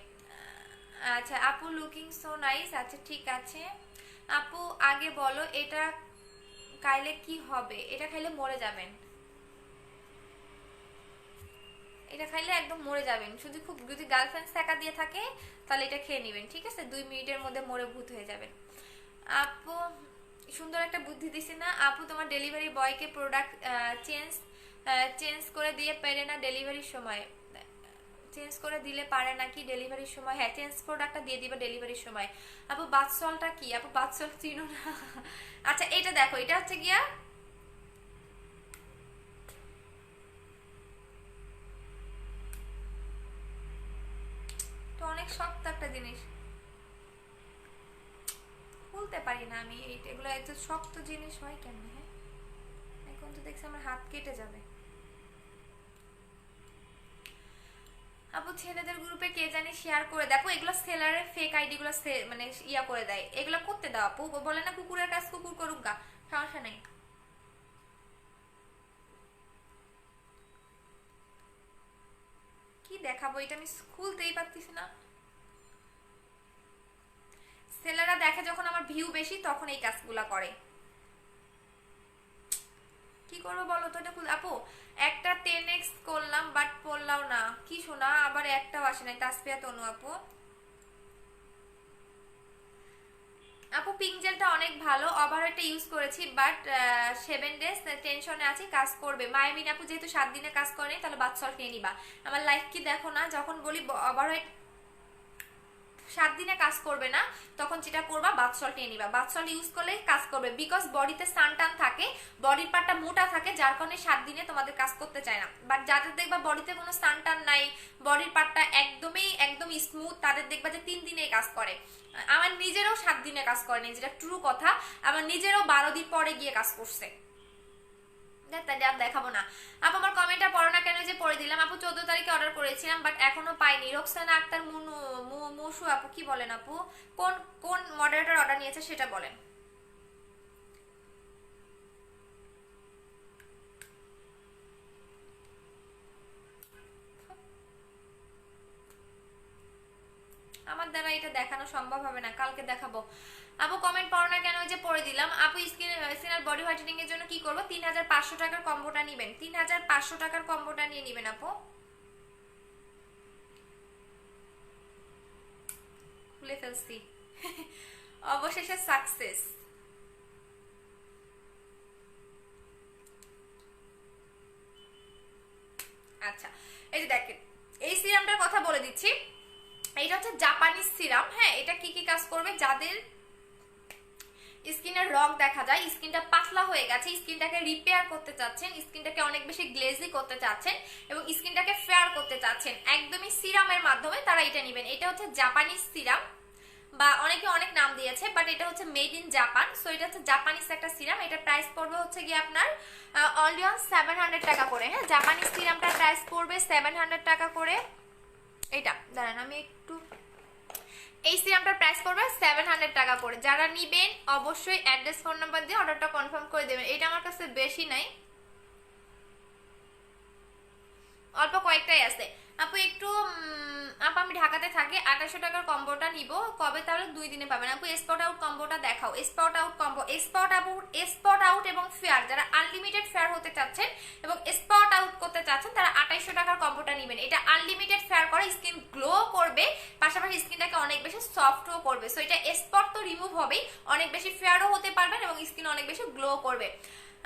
আচ্ছা আপু লুকিং সো নাইস। আচ্ছা ঠিক আছে আপু, আগে বলো এটা খাইলে কি হবে? এটা খাইলে মরে যাবেন। এটা খাইলে একদম মরে যাবেন। শুধু খুব যদি গার্লফ্রেন্ড টাকা দিয়ে থাকে তাহলে এটা খেয়ে নেবেন, ঠিক আছে? 2 মিনিটের মধ্যে মরে ভূত হয়ে যাবেন। আপু সুন্দর একটা বুদ্ধি দিছি না আপু? তোমার ডেলিভারি বয়কে প্রোডাক্ট চেঞ্জ করে দিয়ে পারে না ডেলিভারির সময়? চেঞ্জ করে দিলে পারে নাকি ডেলিভারির সময়? হ্যাঁ, চেঞ্জ প্রোডাক্টটা দিয়ে দিবে ডেলিভারির সময়। আপু বাথসলটা কি? আপু বাথসল চিনো না? আচ্ছা এটা দেখো, এটা হচ্ছে গিয়া তো অনেক শক্ত একটা জিনিস, খুলতে পারি না আমি। এগুলো এত শক্ত জিনিস হয় কেমনে? হ্যাঁ, এখন তো দেখছি আমার হাত কেটে যাবে। আপু ছেলেদের গ্রুপে কে জানি শেয়ার করে দেখো, এগুলো সেলারের ফেক আইডি গুলো মানে ইয়া করে দেয়, এগুলো করতে দাও আপু। বলে না কুকুরের কাজ কুকুর করুক গা, সমস্যা নেই। কি দেখাবো এটা আমি খুলতেই পারতেছি না। সেলাররা দেখে যখন আমার ভিউ বেশি তখন এই কাজগুলা করে। কি করবো বলো তো? এটা আপু একটা 10x করলাম বাট পড়লাও না। কি শোনা, আবার একটাও আসে নাই। তাসপিয়া তনু আপু, আপু পিঙ্ক জেলটা অনেক ভালো, ওভারওয়েটটা ইউজ করেছি বাট 7 ডেজ টেনশনে আছি, কাজ করবে? মায়াবিন আপু যেহেতু 7 দিনে কাজ করে তাহলে বাথসল্ট নিয়ে নিবা। আমার লাইফ কি দেখো না, যখন বলি ওভারওয়েট 7 দিনে কাজ করবে না তখন যেটা করবা বাথসল্ট নিয়ে নিবা। বাথসল্ট ইউজ করলেই কাজ করবে, বিকজ বডিতে সানটান থাকে, বডির পার্টটা মোটা থাকে, যার কারণে 7 দিনে তোমাদের কাজ করতে চায় না। বাট যাদের দেখবা বডিতে কোনো সানটান নাই, বডির পার্টটা একদম স্মুথ, তাদের দেখবা যে 3 দিনে কাজ করে। আমার নিজেরও 7 দিনে কাজ করেনি, যেটা ট্রু কথা। আমার নিজেরও 12 দিন পরে গিয়ে কাজ করছে। তাহলে আর দেখাবো না। আপু আমার কমেন্টটা পড়ো না কেন, যে পড়ে দিলাম। আপু 14 তারিখে অর্ডার করেছিলাম বাট এখনো পাইনি। রোকসানা আক্তার মুসু আপু কি বলেন আপু? কোন কোন মডারেটর অর্ডার নিয়েছে সেটা বলেন। আমার দ্বারা এটা দেখানো সম্ভব হবে না, কালকে দেখাবো। আপু কমেন্ট পড়ো না কেন, যে পড়ে দিলাম। আপু স্কিন আর বডি হোয়াইটেনিং এর জন্য কি করব? 3500 টাকার কম্বোটা নেবেন, 3500 টাকার কম্বোটা নিয়ে নেবেন আপু। খুলে ফেলছি অবশেষে সাকসেস। আচ্ছা এই যে দেখেন, এই সিরামটার কথা বলে দিচ্ছি। এটা হচ্ছে জাপানিজ সিরাম। হ্যাঁ, এটা কি কি কাজ করবে? যাদের স্কিনের রং দেখা যায়, স্কিনটা পাতলা হয়ে গেছে, স্কিনটাকে রিপেয়ার করতে চাচ্ছেন, স্কিনটাকে অনেক বেশি গ্লেজি করতে চাচ্ছেন এবং স্কিনটাকে ফেয়ার করতে চাচ্ছেন, একদমই সিরামের মাধ্যমে তারা এটা নেবেন। এটা হচ্ছে জাপানিজ সিরাম, বা অনেকে অনেক নাম দিয়েছে, বাট এটা হচ্ছে মেড ইন জাপান। সো এটা হচ্ছে জাপানিজ একটা সিরাম। এটার প্রাইস পড়বে হচ্ছে গিয়ে আপনার অনলি অন 700 টাকা করে। হ্যাঁ, জাপানিজ সিরামটার প্রাইস পড়বে 700 টাকা করে। এটা দাঁড়ান আমি একটু, এই সিরামটার প্রাইস পড়বে 700 টাকা করে। যারা নিবেন অবশ্যই অ্যাড্রেস ফোন নাম্বার দিয়ে অর্ডারটা কনফার্ম করে দেবেন। এটা আমার কাছে বেশি নাই, অল্প কয়েকটাই আছে। আপু একটু আপু আমি ঢাকাতে থাকি, 2800 টাকার কম্বোটা নিব কবে? তাহলে 2 দিনে পাবেন। আপু স্পট আউট কম্বোটা দেখাও। Spot out combo, spot out এবং ফেয়ার, যারা আনলিমিটেড ফেয়ার হতে চাচ্ছেন এবং স্পট আউট করতে চাচ্ছেন তারা 2800 টাকার কম্বোটা নেবেন। এটা আনলিমিটেড ফেয়ার করে, স্কিন গ্লো করবে, পাশাপাশি স্কিনটাকে অনেক বেশি সফটও করবে। সো এটা স্পট তো রিমুভ হবেই, অনেক বেশি ফেয়ারও হতে পারবেন এবং স্কিন অনেক বেশি গ্লো করবে।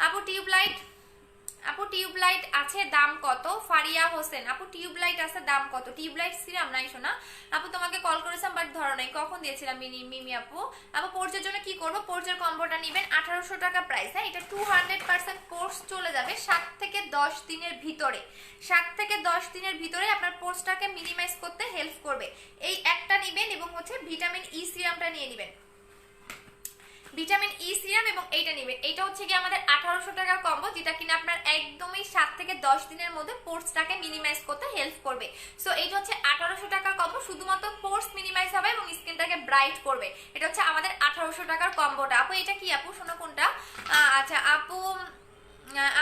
আপু টিউবলাইট আছে, দাম কত? ফারিয়া হোসেন আপু টিউবলাইট আছে, দাম কত? টিউবলাইট সিরাম নাই শোনা। আপু তোমাকে কল করেছিলাম বাট ধরো নাই, কখন দিয়েছিলাম? মিমি আপু। আপু পোর্চের জন্য কি করবো? পোর্চের কম্বোটা নেবেন, 1800 টাকা প্রাইস। হ্যাঁ, এটা 200% কোর্স চলে যাবে 7 থেকে 10 দিনের ভিতরে। 7 থেকে 10 দিনের ভিতরে আপনার পোর্সটাকে মিনিমাইজ করতে হেল্প করবে। এই একটা নেবেন এবং হচ্ছে ভিটামিন ই সিরামটা নিয়ে নেবেন, ভিটামিন ই সিরাম এবং এইটা নেবেন। এটা হচ্ছে কি আমাদের 1800 টাকার কম্বো, যেটা কিনা আপনার একদমই 7 থেকে 10 দিনের মধ্যে পোর্সটাকে মিনিমাইজ করতে হেল্প করবে। সো এইটা হচ্ছে 1800 টাকার কম্বো, শুধুমাত্র পোর্স মিনিমাইজ হবে এবং স্কিনটাকে ব্রাইট করবে। এটা হচ্ছে আমাদের 1800 টাকার কম্বোটা। আপু এটা কি আপু? শোনো কোনটা? আচ্ছা আপু,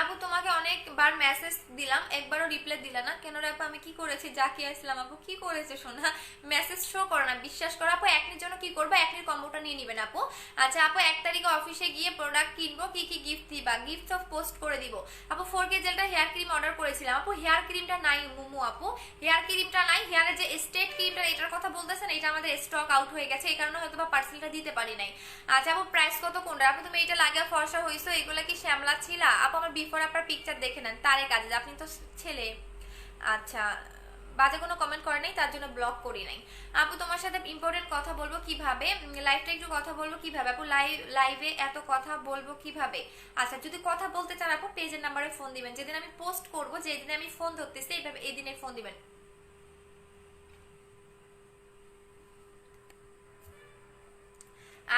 আপু তোমাকে অনেকবার বার মেসেজ দিলাম, একবারও রিপ্লাই দিলা না কেন রে আপু? আমি কি করেছি? জাকিয়া ইসলাম আপু কি করেছে শোনা? মেসেজ শো করো না, বিশ্বাস করো আপু। একনির জন্য কি করবো, একনির কম্বোটা নিয়ে নিবেন আপু। আচ্ছা আপু 1 তারিখে অফিসে গিয়ে প্রোডাক্ট কিনবো, কি কি গিফট দিবা? গিফট অফ পোস্ট করে দিব আপু। 4K জেলটা হেয়ার ক্রিম অর্ডার করেছিলাম আপু, হেয়ার ক্রিমটা নাই মুমু আপু, হেয়ার ক্রিমটা নাই। হেয়ারের যে স্টেট ক্রিমটা এটার কথা বলতেছেন, এটা আমাদের স্টক আউট হয়ে গেছে, এই কারণে হয়তো বা পার্সেলটা দিতে পারি নাই। আচ্ছা আপু প্রাইস কত কোনটা? আপু তুমি এটা লাগিয়ে ফর্সা হইছো, এগুলা কি শ্যামলা ছিলা আপু? আমার বিফোর আপনার পিকচার দেখে নেন, তারে কাজে আপনি তো ছেলে। আচ্ছা বাজে কোনো কমেন্ট করে নাই, তার জন্য ব্লক করি নাই। আপু তোমার সাথে ইম্পর্টেন্ট কথা বলবো কিভাবে? লাইভটা একটু কথা বলবো কিভাবে আপু? লাইভে এত কথা বলবো কিভাবে? আচ্ছা যদি কথা বলতে চান আপু পেজের নাম্বারে ফোন দিবেন, যেদিন আমি পোস্ট করবো, যেদিন আমি ফোন ধরতেছি এইভাবে এই দিনে ফোন দিবেন।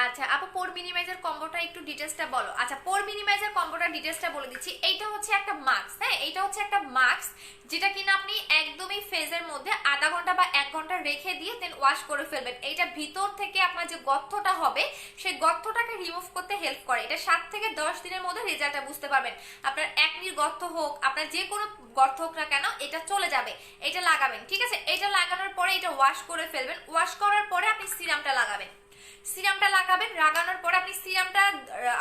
আচ্ছা আপু পোর মিনিমাইজার কম্বোটা একটু ডিটেইলসটা বলো। আচ্ছা পোর মিনিমাইজার কম্বোটা ডিটেইলসটা বলে দিচ্ছি। এইটা হচ্ছে একটা মাস্ক, হ্যাঁ এইটা হচ্ছে একটা মাস্ক যেটা কিনা আপনি একদমই ফেজের মধ্যে আধা ঘন্টা বা 1 ঘন্টা রেখে দিয়ে দেন ওয়াশ করে ফেলবেন। এইটা ভিতর থেকে আপনার যে গর্তটা হবে সেই গর্তটাকে রিমুভ করতে হেল্প করে। এটা 7 থেকে 10 দিনের মধ্যে রেজাল্টটা বুঝতে পারবেন। আপনার একনির গর্ত হোক, আপনার যে কোনো গর্ত হোক না কেন এটা চলে যাবে। এটা লাগাবেন, ঠিক আছে? এটা লাগানোর পরে এটা ওয়াশ করে ফেলবেন। ওয়াশ করার পরে আপনি সিরামটা লাগাবেন। সিরামটা লাগাবেন, লাগানোর পর আপনি সিরামটা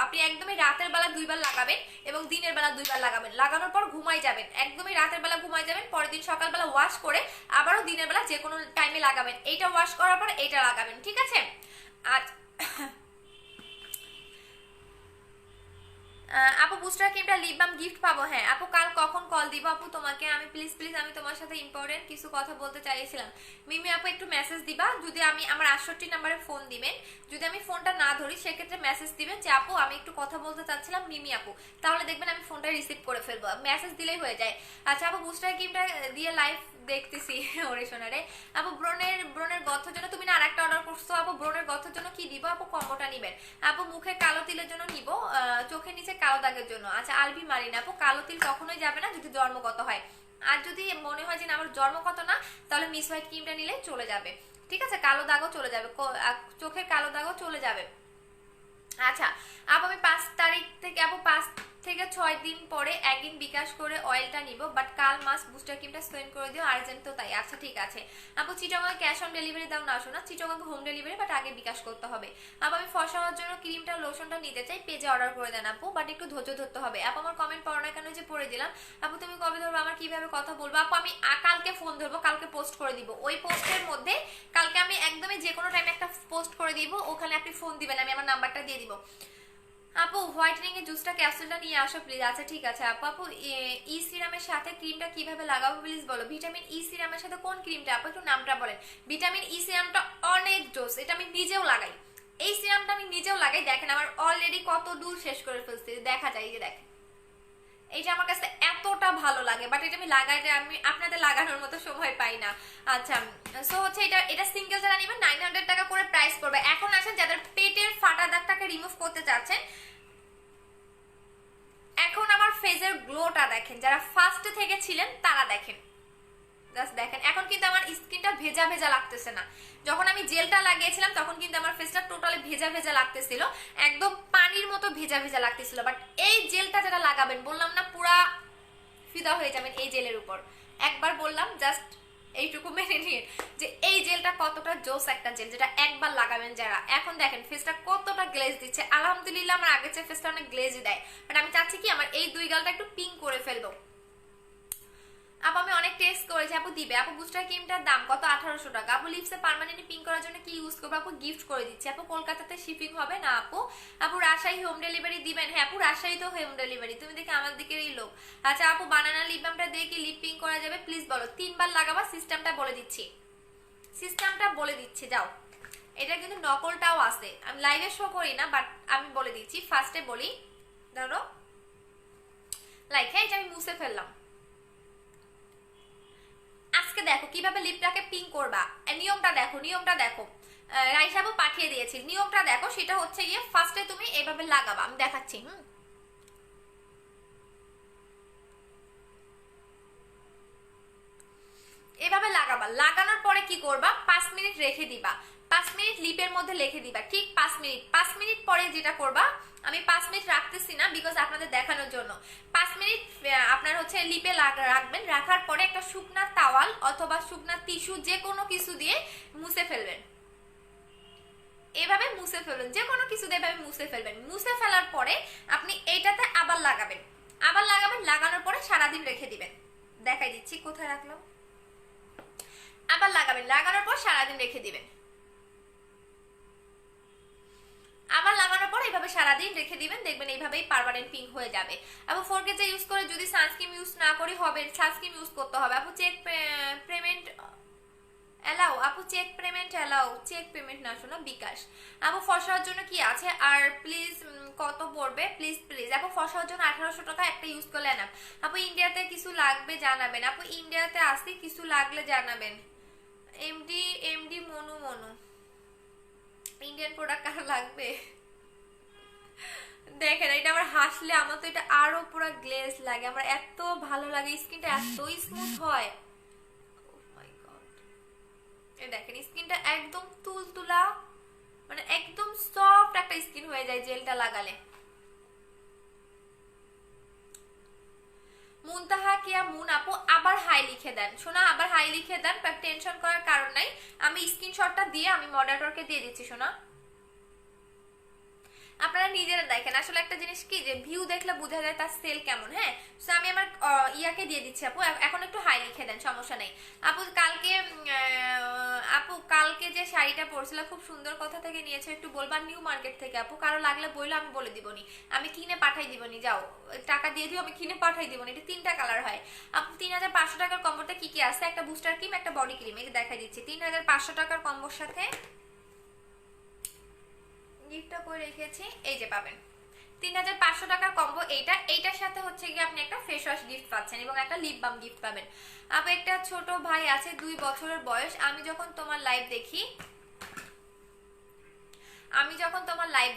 আপনি একদমই রাতের বেলা 2 বার লাগাবেন এবং দিনের বেলা 2 বার লাগাবেন। লাগানোর পর ঘুমাই যাবেন, একদমই রাতের বেলা ঘুমাই যাবেন, পরের দিন সকালবেলা ওয়াশ করে আবারও দিনের বেলা যে কোনো টাইমে লাগাবেন। এইটা ওয়াশ করার পর এইটা লাগাবেন, ঠিক আছে? আর আপু বুস্টার ক্রিমটা লিপ বাম গিফট পাবো? হ্যাঁ আপু কাল কখন কল দিব আপু তোমাকে? আমি প্লিজ প্লিজ আমি তোমার সাথে ইম্পর্টেন্ট কিছু কথা বলতে চাইছিলাম। মিমি আপু একটু মেসেজ দিবা, যদি আমি আমার 68 নাম্বারে ফোন দিবেন, যদি আমি ফোনটা না ধরি সেক্ষেত্রে মেসেজ দিবেন যে আপু আমি একটু কথা বলতে চাচ্ছিলাম মিমি আপু, তাহলে দেখবেন আমি ফোনটা রিসিভ করে ফেলবো। মেসেজ দিলেই হয়ে যায়। আচ্ছা আপু বুস্টার ক্রিমটা দিয়ে লাইভ দেখতেছি ওরে সোনারে। আপু ব্রণের গর্তের জন্য তুমি না আরেকটা অর্ডার করছো আপু, ব্রণের গর্তের জন্য কি দিব আপু? কম্বোটা নিবেন আপু। মুখে কালো তিলের জন্য নিব, চোখের নিচে কালো দাগের জন্য। আচ্ছা আলবি মারিন আপু কালো তিল কখনোই যাবে না যদি জন্মগত হয়। আর যদি মনে হয় যে না আমার জন্মগত না, তাহলে মিস হোয়াইট ক্রিমটা নিলে চলে যাবে, ঠিক আছে? কালো দাগও চলে যাবে, চোখের কালো দাগও চলে যাবে। আচ্ছা আপু আমি 5 তারিখ থেকে আপু 5 থেকে 6 দিন পরে একদিন বিকাশ করে অয়েলটা নিব, বাট কাল মাস বুস্টার ক্রিমটা সেন্ড করে দিও, আর্জেন্ট তো তাই। আচ্ছা ঠিক আছে আপু। চিটাগাং ক্যাশ অন ডেলিভারি দাও না শোনা? চিটাগাং হোম ডেলিভারি, বাট আগে বিকাশ করতে হবে। আপু আমি ফর্সা হওয়ার জন্য ক্রিমটা লোশনটা নিতে চাই, পেজে অর্ডার করে দেন আপু, বাট একটু ধৈর্য ধরতে হবে আপু। আমার কমেন্ট পড়ো না কেন যে পড়ে দিলাম। আপু তুমি কবে ধরবো, আমার কিভাবে কথা বলবো আপু? আমি কালকে ফোন ধরবো, কালকে পোস্ট করে দিব। ওই পোস্টের মধ্যে কালকে আমি একদমই যে কোনো টাইমে একটা পোস্ট করে দিব, ওখানে আপনি ফোন দিবেন, আমি আমার নাম্বারটা দিয়ে দিব। আপু হোয়াইটেনিং এর জুসটা ক্যাপসুলটা নিয়ে আসো প্লিজ। আচ্ছা ঠিক আছে আপু। আপু ই সিরামের সাথে ক্রিমটা কিভাবে লাগাবো প্লিজ বলো। ভিটামিন ই সিরামের সাথে কোন ক্রিমটা আপু একটু নামটা বলেন। ভিটামিন ই সিরামটা অনেক ডোজ, এটা আমি নিজেও লাগাই। এই সিরামটা আমি নিজেও লাগাই, দেখেন আমার অলরেডি কত দূর শেষ করে ফেলছি, দেখা যায় যে দেখেন এইটা আমার কাছে এতটা ভালো লাগে, বাট এটা আমি লাগাই, আমি আপনাদের লাগানোর মতো সময় পাই না। আচ্ছা সো হচ্ছে এটা সিঙ্গেল যারা নেবেন 900 টাকা করে প্রাইস পড়বে। এখন আসেন যাদের পেটের ফাটা দাগটাকে রিমুভ করতে চাচ্ছেন, এখন আমার ফেজের গ্লোটা দেখেন, যারা ফার্স্ট থেকে ছিলেন তারা দেখেন, জাস্ট দেখেন এখন কিন্তু আমার স্কিনটা ভেজা ভেজা লাগতেছে না। যখন আমি জেলটা লাগিয়েছিলাম তখন কিন্তু আমার ফেসটা টোটালি ভেজা ভেজা লাগতেছিল, একদম পানির মতো ভেজা ভেজা লাগতেছিল। বাট এই জেলটা যেটা লাগাবেন, বললাম না পুরা ফিদা হয়ে যাবেন এই জেলের উপর। একবার বললাম জাস্ট এইটুকু মেনে নিন যে এই জেলটা কতটা জোস একটা জেল, যেটা একবার লাগাবেন যারা। এখন দেখেন ফেসটা কতটা গ্লেজ দিচ্ছে, আলহামদুলিল্লাহ আমার আগের চেয়ে ফেসটা অনেক গ্লেজই দেয়। বাট আমি চাচ্ছি কি আমার এই 2 গালটা একটু পিঙ্ক করে ফেলবো। আপু আমি অনেক টেস্ট করেছি আপু দিবে। আপু বুস্টার ক্রিমটার দাম কত? 1800 টাকা। আপু লিপসে পার্মানেন্ট পিঙ্ক করার জন্য কি ইউজ করবো আপু? গিফট করে দিচ্ছি আপু। কলকাতাতে শিপিং হবে না আপু? আপু রাজশাহী হোম ডেলিভারি দিবেন? হ্যাঁ আপু রাজশাহী তো হোম ডেলিভারি, তুমি দেখে আমার দিকেরই লোক। আচ্ছা আপু বানানা লিপ বামটা দিয়ে কি লিপ পিঙ্ক করা যাবে প্লিজ বলো। 3 বার লাগাবা, সিস্টেমটা বলে দিচ্ছি, সিস্টেমটা বলে দিচ্ছি যাও। এটা কিন্তু নকলটাও আছে, আমি লাইভে শো করি না, বাট আমি বলে দিচ্ছি। ফার্স্টে বলি ধরো লাইক, হ্যাঁ এটা আমি মুছে ফেললাম। আজকে দেখো কিভাবে লিপটাকে পিঙ্ক করবা, নিয়মটা দেখো, নিয়মটা দেখো। রাইসাবু পাঠিয়ে দিয়েছি, নিয়মটা দেখো। সেটা হচ্ছে গিয়ে ফার্স্টে তুমি এইভাবে লাগাবা, আমি দেখাচ্ছি। এভাবে লাগাবা, লাগানোর পরে কি করবা, 5 মিনিট রেখে দিবা। 5 মিনিট লিপের মধ্যে রেখে দিবা, ঠিক 5 মিনিট। 5 মিনিট পরে যেটা করবা, আমি 5 মিনিট রাখতেছি না বিকজ আপনাদের দেখানোর জন্য। 5 মিনিট আপনার আপনার হচ্ছে লিপে রাখবেন, রাখার পরে একটা শুকনা তাওয়াল অথবা শুকনা টিস্যু যে কোনো কিছু দিয়ে মুছে ফেলবেন, এভাবে মুছে ফেলবেন, যে কোনো কিছু দিয়ে এভাবে মুছে ফেলবেন। মুছে ফেলার পরে আপনি এইটাতে আবার লাগাবেন, লাগানোর পরে সারাদিন রেখে দিবেন। দেখাই দিচ্ছি কোথায় রাখলাম। আবার লাগাবেন, লাগানোর পর সারাদিন রেখে দিবেন। আবার লাগানোর পর এইভাবে সারাদিন রেখে দিবেন, দেখবেন এইভাবেই পার্মানেন্ট পিঙ্ক হয়ে যাবে। আপু 4K ইউজ করে যদি সানস্ক্রিন ইউজ না করি হবে, সানস্ক্রিন ইউজ করতে হবে। আপু চেক পেমেন্ট অ্যালাউ, আপু check payment allow, check payment না শোনো বিকাশ। আপু ফসার জন্য কি আছে আর প্লিজ কত পড়বে প্লিজ প্লিজ। আপু ফসার জন্য 1800 টাকা একটা ইউজ করলে না। আপু ইন্ডিয়াতে কিছু লাগবে জানাবেন। আপু ইন্ডিয়াতে আসি কিছু লাগলে জানাবেন। MD MD Manu Manu, Indian product কার লাগবে? দেখেন এটা আমার হাসলে আমার তো এটা আরো পুরো গ্লেজ লাগে, আমার এত ভালো লাগে, স্কিনটা এত স্মুথ হয়। দেখেন স্কিনটা একদম তুলতুলা, মানে একদম সফট একটা স্কিন হয়ে যায় জেলটা লাগালে। মুনতাহা কিয়া মুন আপু আবার হাই লিখে দেন, শোনা আবার হাই লিখে দেন, টেনশন করার কারণ নাই, আমি স্ক্রিনশটটা দিয়ে আমি মডারেটরকে দিয়ে দিচ্ছি। শোনা আপনারা নিজেরা দেখেন, আসলে একটা জিনিস কি যে ভিউ দেখলে বোঝা যায় তার সেল কেমন। হ্যাঁ, সো আমি আমার ইয়াকে দিয়ে দিচ্ছি আপু, এখন একটু হাই লিখে দেন, সমস্যা নেই। আপু কালকে যে শাড়িটা পরছিল খুব সুন্দর, কথা থেকে নিয়েছে একটু বলবা? নিউ মার্কেট থেকে আপু, কারো লাগলে বইলে আমি বলে দিবনি, আমি কিনে পাঠাই দিবনি, যাও টাকা দিয়ে দিও, আমি কিনে পাঠাই দিবনি। এটা 3টা কালার হয় আপু। 3500 টাকার কম্বোতে কি কি আছে? একটা বুস্টার ক্রিম, একটা বডি ক্রিম, এই দেখাই দিচ্ছি। 3500 টাকার কম্বোর সাথে গিফটটা করে রেখেছি, এই যে পাবেন 3500 টাকার কম্বো এইটা। এইটার সাথে হচ্ছে গিয়ে আপনি একটা ফেস ওয়াশ গিফট পাচ্ছেন এবং একটা লিপ বাম গিফট পাবেন। আপু একটা ছোট ভাই আছে 2 বছরের বয়স, আমি যখন তোমার লাইভ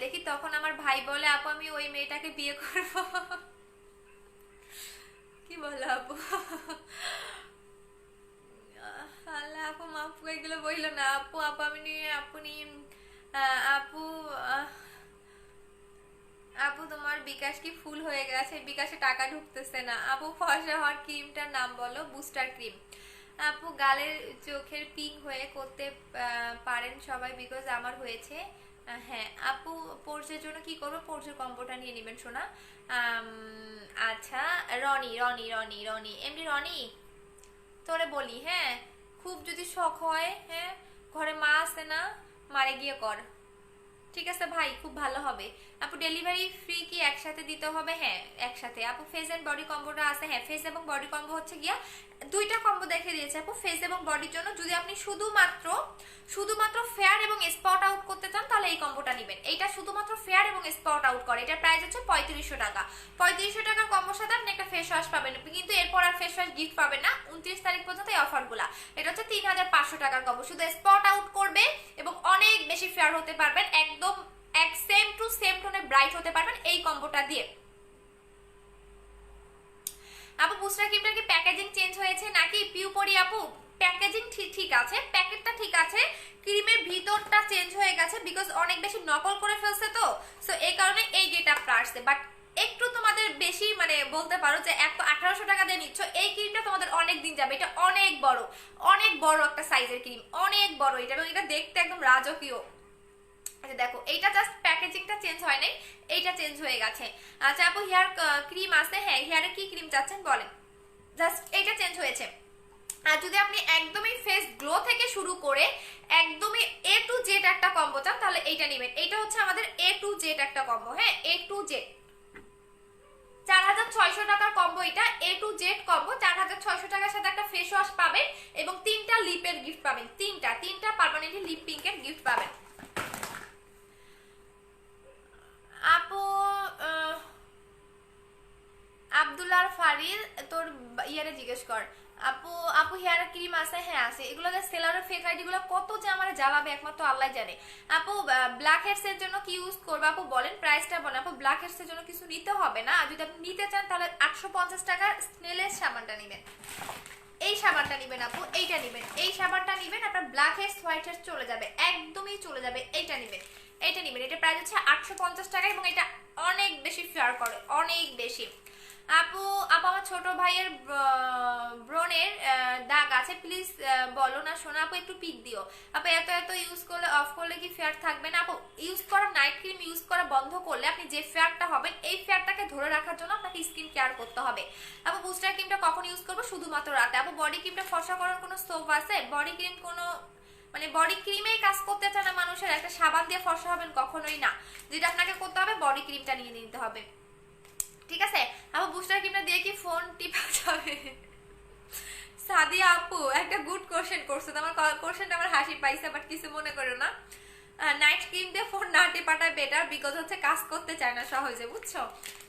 দেখি তখন আমার ভাই বলে আপু আমি ওই মেয়েটাকে বিয়ে করব। কি বলো আপু? আল্লাহ আপু মাফ করে এগুলো বইল না আপু। আপনি আপু আপু তোমার বিকাশ কি ফুল হয়ে গেছে? বিকাশে টাকা ঢুকতেছে না আপু। ফর্সা হওয়ার ক্রিমটার নাম বলো। Booster cream. আপু গালের চোখের পিঙ্ক হয়ে করতে পারেন সবাই, বিকজ আমার হয়েছে। হ্যাঁ আপু পোর্সের জন্য কি করবো? পোর্সের কম্বোটা নিয়ে নেবেন সোনা। আচ্ছা রনি রনি রনি রনি এমনি রনি তোরে বলি, হ্যাঁ খুব যদি শখ হয়, হ্যাঁ ঘরে মা আছে না, মারে গিয়ে কর, ঠিক আছে ভাই, খুব ভালো হবে। আপু ডেলিভারি ফ্রি কি একসাথে দিতে হবে? হ্যাঁ একসাথে। আপু ফেস এন্ড বডি কম্বোটা আছে, হ্যাঁ ফেস এবং বডি কম্বো হচ্ছে গিয়া 2টা কম্বো দেখে দিয়েছে আপু ফেস এবং বডির জন্য। যদি আপনি শুধুমাত্র ফেয়ার এবং স্পট আউট করতে চান তাহলে এই কম্বোটা নেবেন। এইটা শুধুমাত্র ফেয়ার এবং স্পট আউট করে, এটার প্রাইস হচ্ছে 3500 টাকা। 3500 টাকার কম্বোর সাথে আপনি একটা ফেস ওয়াশ পাবেন, কিন্তু এরপর আর ফেস ওয়াশ গিফট পাবেন না 29 তারিখ পর্যন্ত এই অফারগুলা। এটা হচ্ছে 3500 টাকার কম্বো, শুধু স্পট আউট করবে এবং অনেক বেশি ফেয়ার হতে পারবেন, একদম এক সেম টু সেম টোনে ব্রাইট হতে পারবেন এই কম্বোটা দিয়ে। আপু বুস্টার ক্রিমটার কি প্যাকেজিং চেঞ্জ হয়েছে নাকি? পিউপরি আপু প্যাকেজিং ঠিক আছে, প্যাকেটটা ঠিক আছে, ক্রিমের ভিতরটা চেঞ্জ হয়ে গেছে, বিকজ অনেক বেশি নকল করে ফেলছে তো, সো এই কারণে এই গেটআপটা আসছে। বাট একটু তোমাদের বেশি মানে বলতে পারো যে 1800 টাকা দিয়ে নিচ্ছ, এই ক্রিমটা তোমাদের অনেক দিন যাবে। এটা অনেক বড় একটা সাইজের ক্রিম, অনেক বড় এটা, এবং এটা দেখতে একদম রাজকীয়। আচ্ছা দেখো এইটা জাস্ট প্যাকেজিংটা চেঞ্জ হয় নাই, এইটা চেঞ্জ হয়ে গেছে। আচ্ছা আপু হেয়ার ক্রিম আছে, হ্যাঁ হেয়ারে কি ক্রিম চাচ্ছেন বলেন, জাস্ট এইটা চেঞ্জ হয়েছে। আর যদি আপনি একদমই ফেস গ্লো থেকে শুরু করে একদমই A to Z একটা কম্বো চান তাহলে এইটা নেবেন। এইটা হচ্ছে আমাদের A to Z একটা কম্বো, হ্যাঁ A to Z 4600 টাকার কম্বো, এটা A to Z কম্বো। 4600 টাকার সাথে একটা ফেস ওয়াশ পাবেন এবং 3টা লিপের গিফট পাবেন, 3টা পার্মানেন্টলি লিপ পিঙ্কের গিফট পাবেন। আপু আব্দুল্লাহ ফারিদ তোর ইয়ারে জিজ্ঞেস কর। আপু হেয়ার ক্রিম আছে, হ্যাঁ আছে। এগুলো সেলারের ফেক আইডি গুলো কত যে আমার জ্বালাবে একমাত্র আল্লাহ জানে। আপু ব্ল্যাক হেডস এর জন্য কি ইউজ করবে আপু বলেন, প্রাইসটা বলেন। আপু ব্ল্যাক হেডস এর জন্য কিছু নিতে হবে না, যদি আপনি নিতে চান তাহলে 850 টাকার স্নেলের সাবানটা নেবেন, এই সাবানটা নেবেন আপু, এইটা নেবেন, এই সাবানটা নেবেন, আপনার ব্ল্যাক হেডস হোয়াইট হেডস চলে যাবে, একদমই চলে যাবে। এইটা নেবেন, এটা প্রাইস হচ্ছে 850 টাকা এবং এটা অনেক বেশি ফেয়ার করে, অনেক বেশি। আপু আপু আমার ছোট ভাইয়ের ব্রণের দাগ আছে, প্লিজ বলো না সোনা। আপু একটু পিক দিও। আপু এত এত ইউজ করলে অফ করলে কি ফেয়ার থাকবে না? আপু ইউজ করা নাইট ক্রিম ইউজ করা বন্ধ করলে আপনি যে ফেয়ারটা হবেন এই ফেয়ারটাকে ধরে রাখার জন্য আপনাকে স্কিন কেয়ার করতে হবে। আপু বুস্টার ক্রিমটা কখন ইউজ করবো? শুধুমাত্র রাতে। আপু বডি ক্রিমটা ফর্সা করার কোনো স্কোপ আছে? বডি ক্রিম কোনো মানে বডি ক্রিমেই কাজ করতে চায় না মানুষের, একটা সাবান দিয়ে ফর্সা হবেন কখনোই না। যেটা আপনাকে করতে হবে বডি ক্রিমটা নিয়ে নিতে হবে, ঠিক আছে? আপু বুস্টার ক্রিমটা দিয়ে কি ফোন টিপা যাবে? সাদিয়া আপু একটা গুড কোশ্চেন করছো, তোমার কোশ্চেনটা আমার হাসি পাইছে, বাট কিছু মনে করো না। নাইট ক্রিম দিয়ে ফোন না টেপাটা বেটার, বিকজ হচ্ছে কাজ করতে চায় না সহজে, বুঝছো?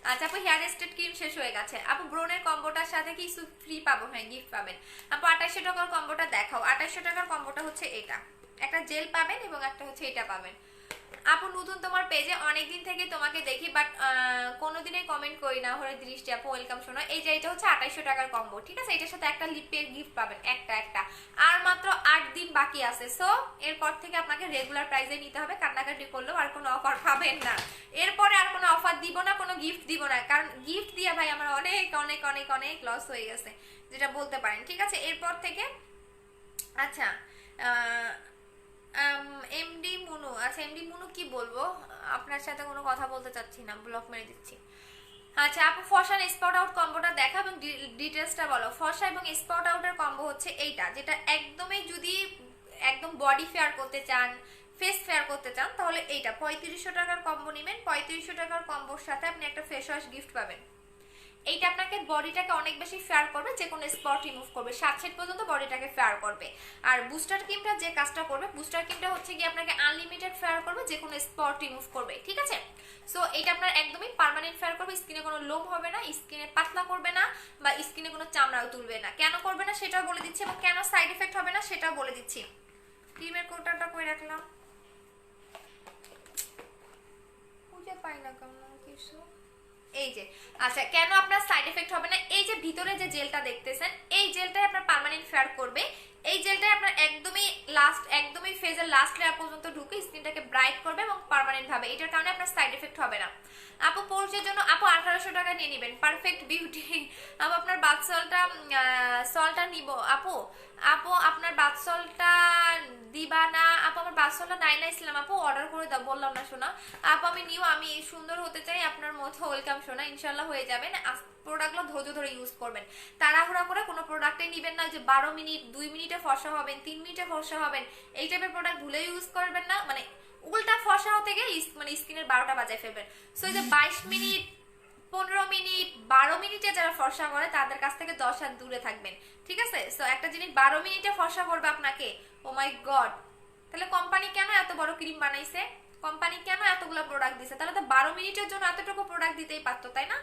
আচ্ছা আপু হেয়ার স্টেট ক্রিম শেষ হয়ে গেছে। আপু ব্রোনের কম্বোটার সাথে কি ফ্রি পাবো? হ্যাঁ গিফট পাবেন। আপু 2800 টাকার কম্বোটা দেখাও। 2800 টাকার কম্বোটা হচ্ছে এটা, একটা জেল পাবেন এবং একটা হচ্ছে এটা পাবেন। আপু নতুন তোমার পেজে, অনেকদিন থেকে তোমাকে দেখি বাট কোনোদিনই কমেন্ট করি না হরে দৃষ্টি। আপু ওয়েলকাম শোনো। এই যে এটা হচ্ছে 2800 টাকার কম্বো, ঠিক আছে? এটার সাথে একটা লিপের গিফট পাবেন, একটা আর মাত্র 8 দিন বাকি আছে। সো এরপর থেকে আপনাকে রেগুলার প্রাইসে নিতে হবে, কান্নাকাটি করলেও আর কোনো অফার পাবেন না। এরপরে আর কোনো অফার দিব না, কোনো গিফট দিব না, কারণ গিফট দিয়ে ভাই আমার অনেক অনেক অনেক অনেক লস হয়ে গেছে, যেটা বলতে পারেন, ঠিক আছে? এরপর থেকে আচ্ছা এমডি মুনু, আচ্ছা এমডি মুনু কি বলবো, আপনার সাথে কোনো কথা বলতে চাচ্ছি না, ব্লক মেরে দিচ্ছি। আচ্ছা আপু ফর্সা স্পট আউট কম্বোটা দেখা এবং ডিটেলসটা বলো। ফর্সা এবং স্পট আউটের কম্বো হচ্ছে এইটা, যেটা একদমই যদি একদম বডি ফেয়ার করতে চান, ফেস ফেয়ার করতে চান, তাহলে এইটা 3500 টাকার কম্বো নেবেন। 3500 টাকার কম্বোর সাথে আপনি একটা ফেস ওয়াশ গিফট পাবেন। এইটা আপনাকে বডিটাকে অনেক বেশি ফেয়ার করবে, যে কোনো স্পট রিমুভ করবে, 7 পর্যন্ত বডিটাকে ফেয়ার করবে। আর বুস্টার ক্রিমটা যে কাজটা করবে, বুস্টার ক্রিমটা হচ্ছে কি আপনাকে আনলিমিটেড ফেয়ার করবে, যে কোনো স্পট রিমুভ করবে, ঠিক আছে? সো এটা আপনার একদমই পার্মানেন্ট ফেয়ার করবে, স্কিনে কোনো লোম হবে না, স্কিনে পাতলা করবে না, বা স্কিনে কোনো চামড়াও তুলবে না। কেন করবে না সেটাও বলে দিচ্ছি, এবং কেন সাইড এফেক্ট হবে না সেটাও বলে দিচ্ছি। ক্রিমের কোটাটা করে রাখলাম, খুঁজে পাই না কেমন কিছু। এই যে আচ্ছা কেন আপনার সাইড এফেক্ট হবে না, এই যে ভিতরে যে জেলটা দেখতেছেন, এই জেলটাই আপনার পার্মানেন্ট ফেয়ার করবে। এই জেলটাই আপনার একদমই ফেজের লাস্ট লেয়ার পর্যন্ত ঢুকে স্কিনটাকে ব্রাইট করবে এবং পার্মানেন্ট ভাবে। এটার কারণে আপনার সাইড এফেক্ট হবে না। আপু পোর্সের জন্য আপু 1800 টাকা নিয়ে নেবেন, পারফেক্ট বিউটি। আপু আপনার বাথ সলটা নিব। আপু আপু আপনার বাথ সলটা দিবা না? আপু আমার বাথ সলটা নাই না ইসলাম, আপু অর্ডার করে দাও, বললাম না শোনা। আপু আমি নিউ, আমি সুন্দর হতে চাই আপনার মতো, ওয়েলকাম শোনা, ইনশাল্লাহ হয়ে যাবেন। প্রোডাক্টগুলো ধৈর্য ধরে ইউজ করবেন, তাড়াহুড়া করে কোনো প্রোডাক্টে নিবেন না যে 12 মিনিট 2 মিনিটে ফর্সা হবেন, 3 মিনিটে ফর্সা হবেন, এই টাইপের প্রোডাক্ট ভুলে ইউজ করবেন না। মানে উল্টা ফর্সা হতে গিয়ে মানে স্কিনের 12টা বাজায় ফেলবেন। সো এই যে 22 মিনিট 15 মিনিট 12 মিনিটে যারা ফর্সা করে তাদের কাছ থেকে 10 হাত দূরে থাকবেন, ঠিক আছে? সো একটা জিনিস 12 মিনিটে ফর্সা করবে আপনাকে, ও মাই গড, তাহলে কোম্পানি কেন এত বড় ক্রিম বানাইছে? কোম্পানি কেন এতগুলো প্রোডাক্ট দিছে? তাহলে তো 12 মিনিটের জন্য এতটুকু প্রোডাক্ট দিতেই পারতো, তাই না?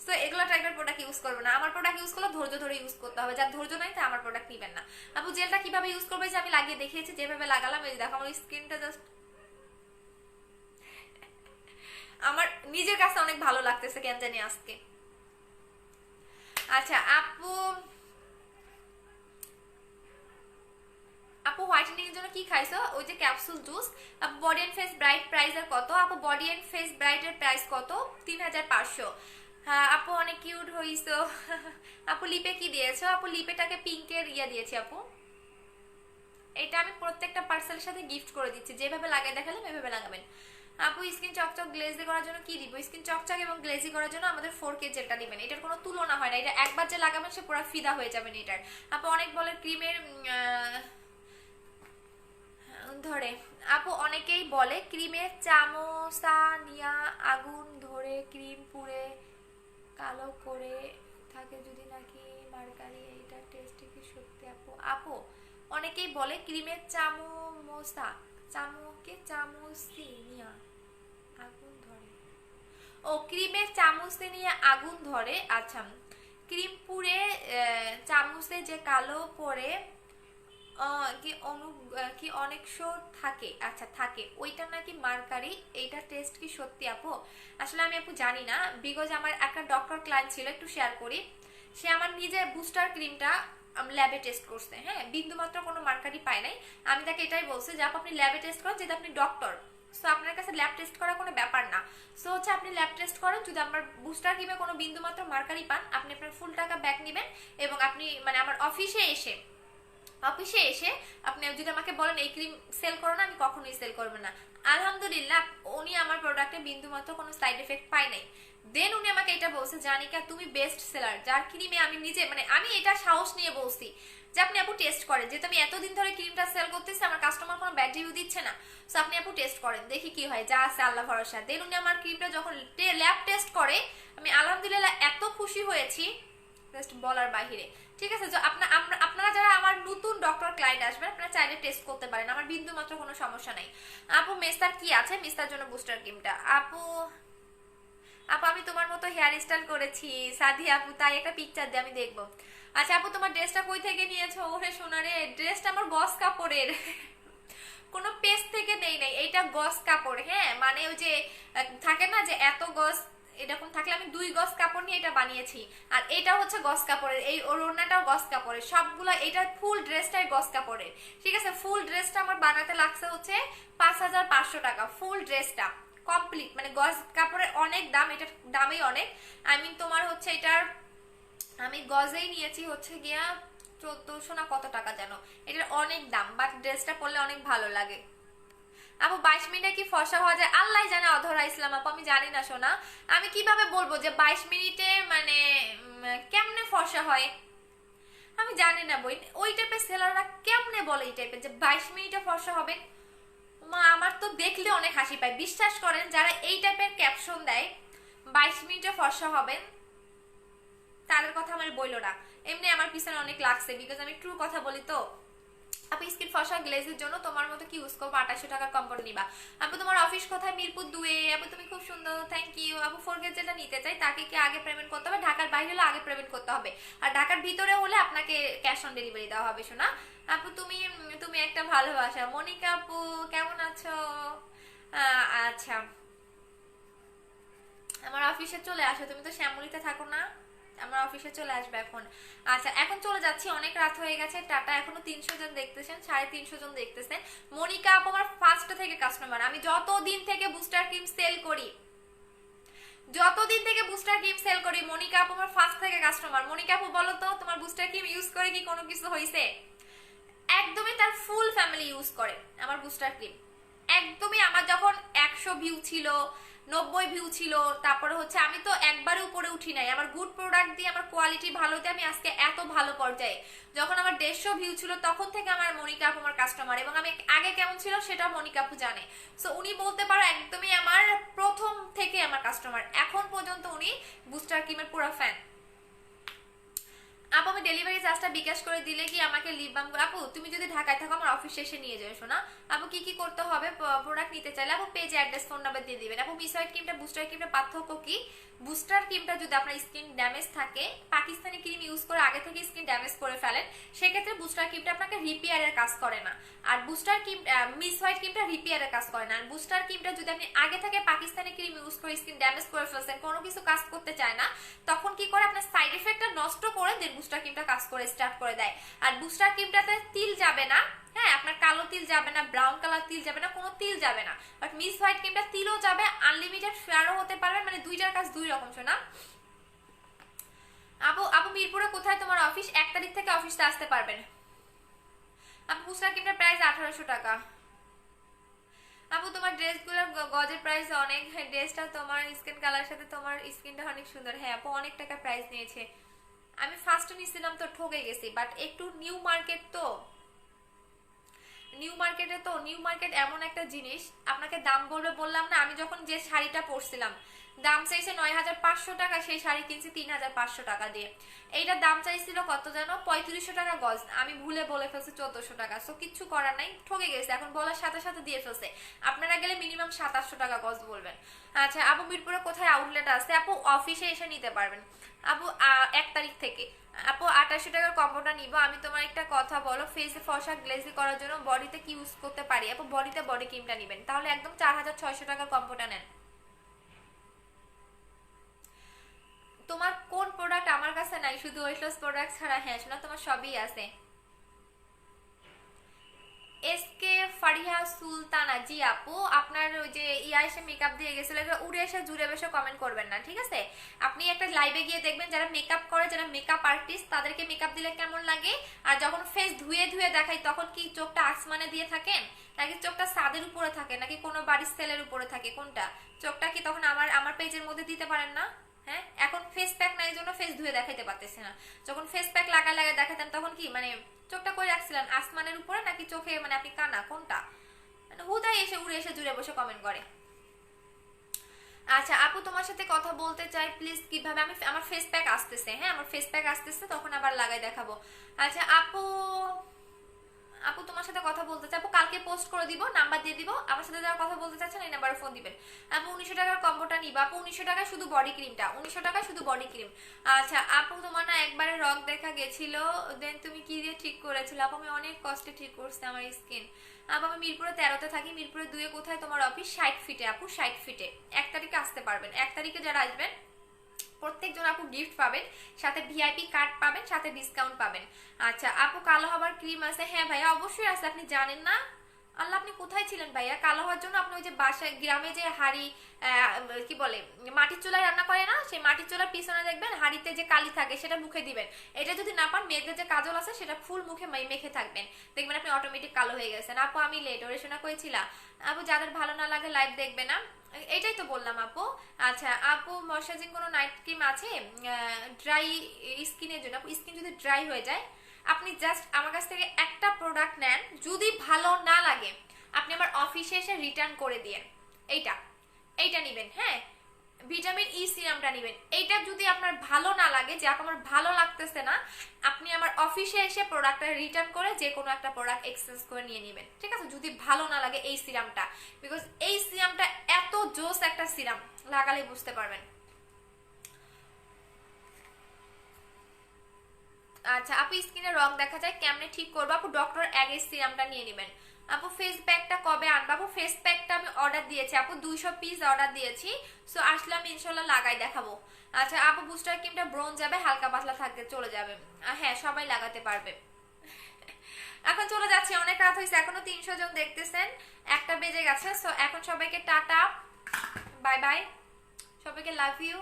সো এগুলো টাইপের প্রোডাক্ট ইউজ করবে না। আমার প্রোডাক্ট ইউজ করলে ধৈর্য ধরে ইউজ করতে হবে, যার ধৈর্য নাই তা আমার প্রোডাক্ট নিবেন না। আপু জেলটা কিভাবে ইউজ করবে যে আমি লাগিয়ে দেখিয়েছি, যেভাবে লাগালাম, এই দেখো আমার স্কিনটা জাস্ট আমার নিজের কাছে অনেক ভালো লাগতেছে কেন জানি আজকে। আচ্ছা আপু আপু হোয়াইটেনিং এর জন্য কি খাইছো? ওই যে ক্যাপসুল জুস। আপু body and face bright price এর কত? আপু বডি এন্ড ফেস ব্রাইট এর প্রাইস কত? 3500। হ্যাঁ আপু অনেক কিউট হইছো। আপু লিপে কি দিয়েছো? আপু লিপেটাকে পিঙ্কের ইয়া দিয়েছি আপু। এটা আমি প্রত্যেকটা পার্সেলের সাথে গিফট করে দিচ্ছি, যেভাবে লাগাই দেখালাম এভাবে লাগাবেন। আপু স্কিন চকচক গ্লেজি করার জন্য কি দিব? স্কিন চকচক এবং গ্লেজি করার জন্য আমাদের 4K জেলটা দিবেন, এটার কোনো তুলনা হয় না, এটা একবার যে লাগাবেন সে পুরো ফিদা হয়ে যাবেন এটার। আপু অনেক বলে ক্রিমের ধরে, আপু অনেকেই বলে ক্রিমের চামচা নিয়া আগুন ধরে ক্রিম পুড়ে কালো করে থাকে যদি নাকি মার্কারি, এইটা টেস্ট কি সত্যি? আপু আপু অনেকেই বলে ক্রিমের চামচি নিয়া আগুন ধরে, ও ক্রিমের চামচে নিয়ে আগুন ধরে। আচ্ছা ক্রিম পুড়ে চামচে যে কালো পরে কি অনেক শো থাকে, আচ্ছা থাকে, ওইটা নাকি মার্কারি, এইটা টেস্ট কি সত্যি? আপু আসলে আমি আপু জানি না, বিকজ আমার একটা ডক্টর ক্লায়েন্ট ছিল, একটু শেয়ার করি। সে আমার নিজে বুস্টার ক্রিমটা ল্যাবে টেস্ট করছে, হ্যাঁ বিন্দু মাত্র কোনো মার্কারি পায় নাই। আমি তাকে এটাই বলছি যে আপনি ল্যাবে টেস্ট করেন, যেহেতু আপনি ডক্টর, সো আপনার কাছে ল্যাব টেস্ট করা কোনো ব্যাপার না। সো হচ্ছে আপনি ল্যাব টেস্ট করেন, যদি আমার বুস্টার ক্রিমে কোনো বিন্দু মাত্র মার্কারি পান আপনি আপনার ফুল টাকা ব্যাক নেবেন এবং আপনি মানে আমার অফিসে এসে আপনি যদি আমাকে বলেন এই ক্রিম সেল করো না, আমি কখনোই সেল করবো না। আলহামদুলিল্লাহ উনি আমার প্রোডাক্টে বিন্দু মাত্র কোনো সাইড এফেক্ট পাই নাই। দেন উনি আমাকে এটা বলছে, জানিকা তুমি বেস্ট সেলার, যার ক্রিমে আমি নিজে মানে আমি এটা সাহস নিয়ে বলছি যে আপনি আপু টেস্ট করেন, যেহেতু আমি এতদিন ধরে ক্রিমটা সেল করতেছি আমার কাস্টমার কোনো ব্যাড রিভিউ দিচ্ছে না, সো আপনি আপু টেস্ট করেন দেখি কি হয়, যা আছে আল্লাহ ভরসা। দেন উনি আমার ক্রিমটা যখন ল্যাব টেস্ট করে আমি আলহামদুলিল্লাহ এত খুশি হয়েছি জাস্ট বলার বাহিরে। ঠিক আছে, আপনারা যারা আমার নতুন ডক্টর ক্লায়েন্ট আসবেন আপনারা চাইলে টেস্ট করতে পারেন, আমার বিন্দু মাত্র কোনো সমস্যা নাই। আপু মেস্তার কি আছে? মেস্তার জন্য বুস্টার ক্রিমটা। আপু আমি তোমার মতো হেয়ার স্টাইল করেছি সাদি আপু, তাই একটা পিকচার দিয়ে আমি দেখবো। আচ্ছা আপু তোমার ড্রেসটা কই থেকে নিয়েছো? ওরে সোনারে, ড্রেসটা আমার গস কাপড়ের কোনো পেজ থেকে নেই নাই, এইটা গস কাপড়। হ্যাঁ মানে ওই যে থাকে না যে এত গস এরকম থাকলে আমি 2 গজ কাপড় নিয়ে এটা বানিয়েছি, আর এটা হচ্ছে গস কাপড়ের, এই ওড়নাটাও গস কাপড়ের, সবগুলা এটা ফুল ড্রেসটাই গস কাপড়ের। ঠিক আছে, ফুল ড্রেসটা আমার বানাতে লাগছে হচ্ছে 5500 টাকা ফুল ড্রেসটা কমপ্লিট, মানে গস কাপড়ের অনেক দাম, এটার দামই অনেক। আই মিন তোমার হচ্ছে এটার আমি গজেই নিয়েছি হচ্ছে গিয়া 1400 না কত টাকা যেন, এটার অনেক দাম, বাট ড্রেসটা পরলে অনেক ভালো লাগে। আপু 22 মিনিটে কি ফর্সা হওয়া যায়? আল্লাহ জানে অধরা ইসলাম আপু, আমি জানি না সোনা, আমি কিভাবে বলবো যে 22 মিনিটে মানে কেমনে ফর্সা হয়, আমি জানি না বই। ওই টাইপের সেলাররা কেমনে বলে এই টাইপের যে 22 মিনিটে ফর্সা হবে, মা আমার তো দেখলে অনেক হাসি পায়। বিশ্বাস করেন যারা এই টাইপের ক্যাপশন দেয় 22 মিনিটে ফর্সা হবেন তাদের কথা আমার বইলো না, এমনি আমার পিছনে অনেক লাগছে বিকজ আমি ট্রু কথা বলি তো। আপু স্কিন ফসা গ্লেজের জন্য তোমার মতো কি ইউজ করবো? 2800 টাকার কম্পোর্ট নিবা। আপু তোমার অফিস কোথায়? মিরপুর 2 এ। আপু তুমি খুব সুন্দর, থ্যাংক ইউ। আপু 4 গেজ যেটা নিতে চাই তাকে কি আগে পেমেন্ট করতে হবে? ঢাকার বাইরে হলে আগে পেমেন্ট করতে হবে, আর ঢাকার ভিতরে হলে আপনাকে ক্যাশ অন ডেলিভারি দেওয়া হবে শোনা। আপু তুমি তুমি একটা ভালোবাসা। মনিকা আপু কেমন আছো? আচ্ছা আমার অফিসে চলে আসো, তুমি তো শ্যামলিতে থাকো না, আমার অফিসে চলে আসবে এখন। আচ্ছা এখন চলে যাচ্ছি, অনেক রাত হয়ে গেছে, টাটা। এখনো 300 জন দেখতেছেন, 350 জন দেখতেছেন। মনিকা আপু আমার ফার্স্ট থেকে কাস্টমার, আমি যতদিন থেকে বুস্টার ক্রিম সেল করি মনিকা আপু আমার ফার্স্ট থেকে কাস্টমার। মনিকা আপু বলো তো তোমার বুস্টার ক্রিম ইউজ করে কি কোনো কিছু হয়েছে? একদমই তার ফুল ফ্যামিলি ইউজ করে আমার বুস্টার ক্রিম, একদমই। আমার যখন 100 ভিউ ছিল, 90 ভিউ ছিল, তারপরে হচ্ছে আমি তো একবারে উপরে উঠি নাই, আমার গুড প্রোডাক্ট দিয়ে আমার কোয়ালিটি ভালো দিয়ে আমি আজকে এত ভালো পর্যায়ে। যখন আমার 150 ভিউ ছিল তখন থেকে আমার মনিকা আপু আমার কাস্টমার, এবং আমি আগে কেমন ছিল সেটা মনিকা আপু জানে। সো উনি বলতে পারো একদমই আমার প্রথম থেকে আমার কাস্টমার, এখন পর্যন্ত উনি বুস্টার ক্রিমের পুরো ফ্যান। আপু আমি ডেলিভারি চার্জটা বিকাশ করে দিলে কি আমাকে লিপ বাম? আপু তুমি যদি ঢাকায় থাকো আমার অফিসে এসে নিয়ে যাও শোনা। আপু কি কি করতে হবে প্রোডাক্ট নিতে চাইলে? আপু পেজ অ্যাড্রেস ফোন নাম্বার দিয়ে দিবেন। আপু মিসওয়াইট ক্রিমটা বুস্টার ক্রিমটা পার্থক্য কি? বুস্টার ক্রিমটা যদি আপনার স্কিন ড্যামেজ থাকে, পাকিস্তানি ক্রিম ইউজ করে আগে থেকে স্কিন ড্যামেজ করে ফেলেন, সেক্ষেত্রে বুস্টার ক্রিমটা আপনাকে রিপেয়ারের কাজ করে না। আর বুস্টার ক্রিম মিসওয়াইট ক্রিমটা রিপেয়ারের কাজ করে না। আর বুস্টার ক্রিমটা যদি আপনি আগে থেকে পাকিস্তানি ক্রিম ইউজ করে স্কিন ড্যামেজ করে ফেলছেন, কোনো কিছু কাজ করতে চায় না, তখন কি করে আপনার সাইড এফেক্টটা নষ্ট করে দেন বুস্টার ক্রিমটা কাজ করে স্টার্ট করে দেয়। আর বুস্টার ক্রিমটাতে তিল যাবে না, হ্যাঁ আপনার কালো তিল যাবে না, ব্রাউন কালার তিল যাবে না, কোনো তিল যাবে না। বাট মিস হোয়াইট ক্রিমটা তিলও যাবে, আনলিমিটেড ফেয়ারও হতে পারবে, মানে দুইটার কাজ দুই রকম শোনা। আপু আপু মিরপুরে কোথায় তোমার অফিস? 1 তারিখ থেকে অফিসে আসতে পারবেন। আপু বুস্টার ক্রিমটার প্রাইস 1800 টাকা। আপু তোমার ড্রেসগুলোর গজের প্রাইস অনেক, ড্রেসটা তোমার স্কিন কালার সাথে তোমার স্কিনটা অনেক সুন্দর। হ্যাঁ আপু অনেক টাকা প্রাইস নিয়েছে, আমি ফার্স্ট নিয়েছিলাম তো ঠকে গেছি, বাট একটু নিউ মার্কেট তো, নিউ মার্কেট এমন একটা জিনিস, আপনাকে দাম বলবে বললাম না, আমি যখন যে শাড়িটা পরছিলাম দাম চাইছে 9500 টাকা, সেই শাড়ি কিনছি 3500 টাকা দিয়ে। এইটার দাম চাইছিল কত জানো? 3500 টাকা গজ, আমি ভুলে বলে ফেলছি 1400 টাকা। সো কিচ্ছু করার নাই, ঠকে গেছে, এখন বলার সাথে সাথে দিয়ে ফেলছে। আপনারা গেলে মিনিমাম 2700 টাকা গজ বলবেন। আচ্ছা আপু মিরপুরে কোথায় আউটলেট আছে? আপু অফিসে এসে নিতে পারবেন। আপু 1 তারিখ থেকে। আপু 2800 টাকার কম্বোটা নিব। আমি তোমার একটা কথা বলো, ফেসে ফসা গ্লেজি করার জন্য বডিতে কি ইউজ করতে পারি? আপু বডিতে বডি ক্রিমটা নেবেন, তাহলে একদম 4600 টাকার কম্বোটা নেন। তোমার কোন প্রোডাক্ট আমার কাছে নাই? শুধু ওয়েট লস প্রোডাক্ট ছাড়া? হ্যাঁ শোনা তোমার সবই আছে। এসকে ফারিহা সুলতানা, জি আপু আপনার ওই যে ইয়া এসে মেকআপ দিয়ে গেছিল, উড়ে এসে জুড়ে বসে কমেন্ট করবেন না, ঠিক আছে? আপনি একটা লাইভে গিয়ে দেখবেন যারা মেকআপ করে, যারা মেকআপ আর্টিস্ট, তাদেরকে মেকআপ দিলে কেমন লাগে, আর যখন ফেস ধুয়ে ধুয়ে দেখাই তখন কি চোখটা আসমানে দিয়ে থাকেন, নাকি চোখটা ছাদের উপরে থাকে, নাকি কোনো বাড়ির সেলের উপরে থাকে, কোনটা? চোখটা কি তখন আমার আমার পেজের মধ্যে দিতে পারেন না? হ্যাঁ, এখন ফেস প্যাক নাই জন্য ফেস ধুয়ে দেখাইতে পারতেছি না। যখন ফেস প্যাক লাগায় লাগায় দেখাতেন তখন কি মানে চোখটা করে রাখছিলেন আসমানের উপরে, নাকি চোখে মানে আপনি কানা, কোনটা? মানে হুদাই এসে উড়ে এসে জুড়ে বসে কমেন্ট করে। আচ্ছা আপু তোমার সাথে কথা বলতে চাই প্লিজ, কিভাবে? আমি আমার ফেস প্যাক আসতেছে, হ্যাঁ আমার ফেস প্যাক আসতেছে, তখন আবার লাগাই দেখাবো। আচ্ছা আপু, আপু তোমার সাথে কথা বলতে চাই, আপু কালকে পোস্ট করে দিব, নাম্বার দিয়ে দিব, আমার সাথে যারা কথা বলতে চাচ্ছেন এই নাম্বারে ফোন দিবেন। আপু 1900 টাকার কম্বোটা নিবা, আপু 1900 টাকা শুধু বডি ক্রিমটা, 1900 টাকা শুধু বডি ক্রিম। আচ্ছা আপু তোমার না একবারে রক দেখা গেছিল, দেন তুমি কি দিয়ে ঠিক করেছিল? আপু আমি অনেক কষ্টে ঠিক করছি আমার স্কিন। আপু আমি মিরপুরে 13-তে থাকি, মিরপুরে 2-এ কোথায় তোমার অফিস? 60 ফিটে আপু, 60 ফিটে। 1 তারিখে আসতে পারবেন, 1 তারিখে যারা আসবেন প্রত্যেকজন আপু গিফট পাবেন, সাথে ভিআইপি কার্ড পাবেন, সাথে ডিসকাউন্ট পাবেন। আচ্ছা আপু কালো হবার ক্রিম আছে? হ্যাঁ ভাইয়া অবশ্যই আছে, আপনি জানেন না? আল্লাহ আপনি কোথায় ছিলেন ভাইয়া? কালো হওয়ার জন্য আপনি ওই যে বাসায় গ্রামে যে হাড়ি কি বলে মাটির চুলায় রান্না করে না, সেই মাটির চুলার পিছনে দেখবেন হাড়িতে যে কালি থাকে সেটা মুখে দিবেন। এটা যদি না পান মেয়েদের যে কাজল আছে সেটা ফুল মুখে মেখে থাকবেন, দেখবেন আপনি অটোমেটিক কালো হয়ে গেছেন। আপু আমি লেট ওরে শোনা করেছিলাম। আপু যাদের ভালো না লাগে লাইভ দেখবে না, এটাই তো বললাম আপু। আচ্ছা আপু ময়শ্চারাইজিং কোনো নাইট ক্রিম আছে ড্রাই স্কিনের জন্য? আপু স্কিন যদি ড্রাই হয়ে যায় আপনি জাস্ট আমার কাছ থেকে একটা প্রোডাক্ট নেন, যদি ভালো না লাগে আপনি আমার অফিসে এসে রিটার্ন করে দিয়েন। এইটা এইটা নেবেন, হ্যাঁ ভিটামিন ই সিরামটা নেবেন। এইটা যদি আপনার ভালো না লাগে, যে আমার ভালো লাগতেছে না, আপনি আমার অফিসে এসে প্রোডাক্টটা রিটার্ন করে যে কোনো একটা প্রোডাক্ট এক্সচেঞ্জ করে নিয়ে নেবেন, ঠিক আছে? যদি ভালো না লাগে এই সিরামটা, বিকজ এই সিরামটা এত জোস একটা সিরাম, লাগালে বুঝতে পারবেন। আচ্ছা আপু স্কিনে রং দেখা যায় কেমনে ঠিক করবো? আপু ডক্টর অ্যাগের সিরামটা নিয়ে নেবেন। আপু ফেস প্যাকটা কবে আনবো? আপু ফেস প্যাকটা আমি অর্ডার দিয়েছি আপু, 200 পিস অর্ডার দিয়েছি, সো আসলে আমি ইনশাল্লাহ লাগাই দেখাবো। আচ্ছা আপু বুস্টার ক্রিমটা ব্রোন যাবে, হালকা পাতলা থাকতে চলে যাবে? হ্যাঁ সবাই লাগাতে পারবে। এখন চলে যাচ্ছি, অনেক রাত হয়েছে, এখনো 300 জন দেখতেছেন, 1টা বেজে গেছে, সো এখন সবাইকে টাটা, বাই বাই, সবাইকে লাভ ইউ,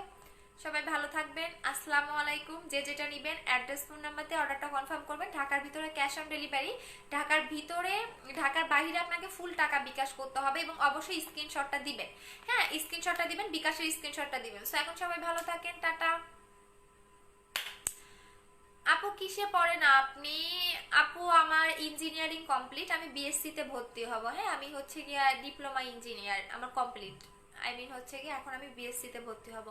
সবাই ভালো থাকবেন, আসসালামু আলাইকুম। যে যেটা নেবেন অ্যাড্রেস ফোন নাম্বারতে অর্ডারটা কনফার্ম করবেন। ঢাকার ভিতরে ক্যাশ অন ডেলিভারি, ঢাকার ভিতরে, ঢাকার বাইরে আপনাকে ফুল টাকা বিকাশ করতে হবে, এবং অবশ্যই স্ক্রিনশটটা দিবেন, হ্যাঁ স্ক্রিনশটটা দিবেন, বিকাশের স্ক্রিনশটটা দিবেন। সো এখন সবাই ভালো থাকেন, টাটা। আপু কিসে পড়েন আপনি? আপু আমার ইঞ্জিনিয়ারিং কমপ্লিট, আমি বিএসসি তে ভর্তি হব, হ্যাঁ আমি হচ্ছে গিয়া ডিপ্লোমা ইঞ্জিনিয়ার আমার কমপ্লিট, আই মিন হচ্ছে গিয়ে এখন আমি বিএসসি তে ভর্তি হব।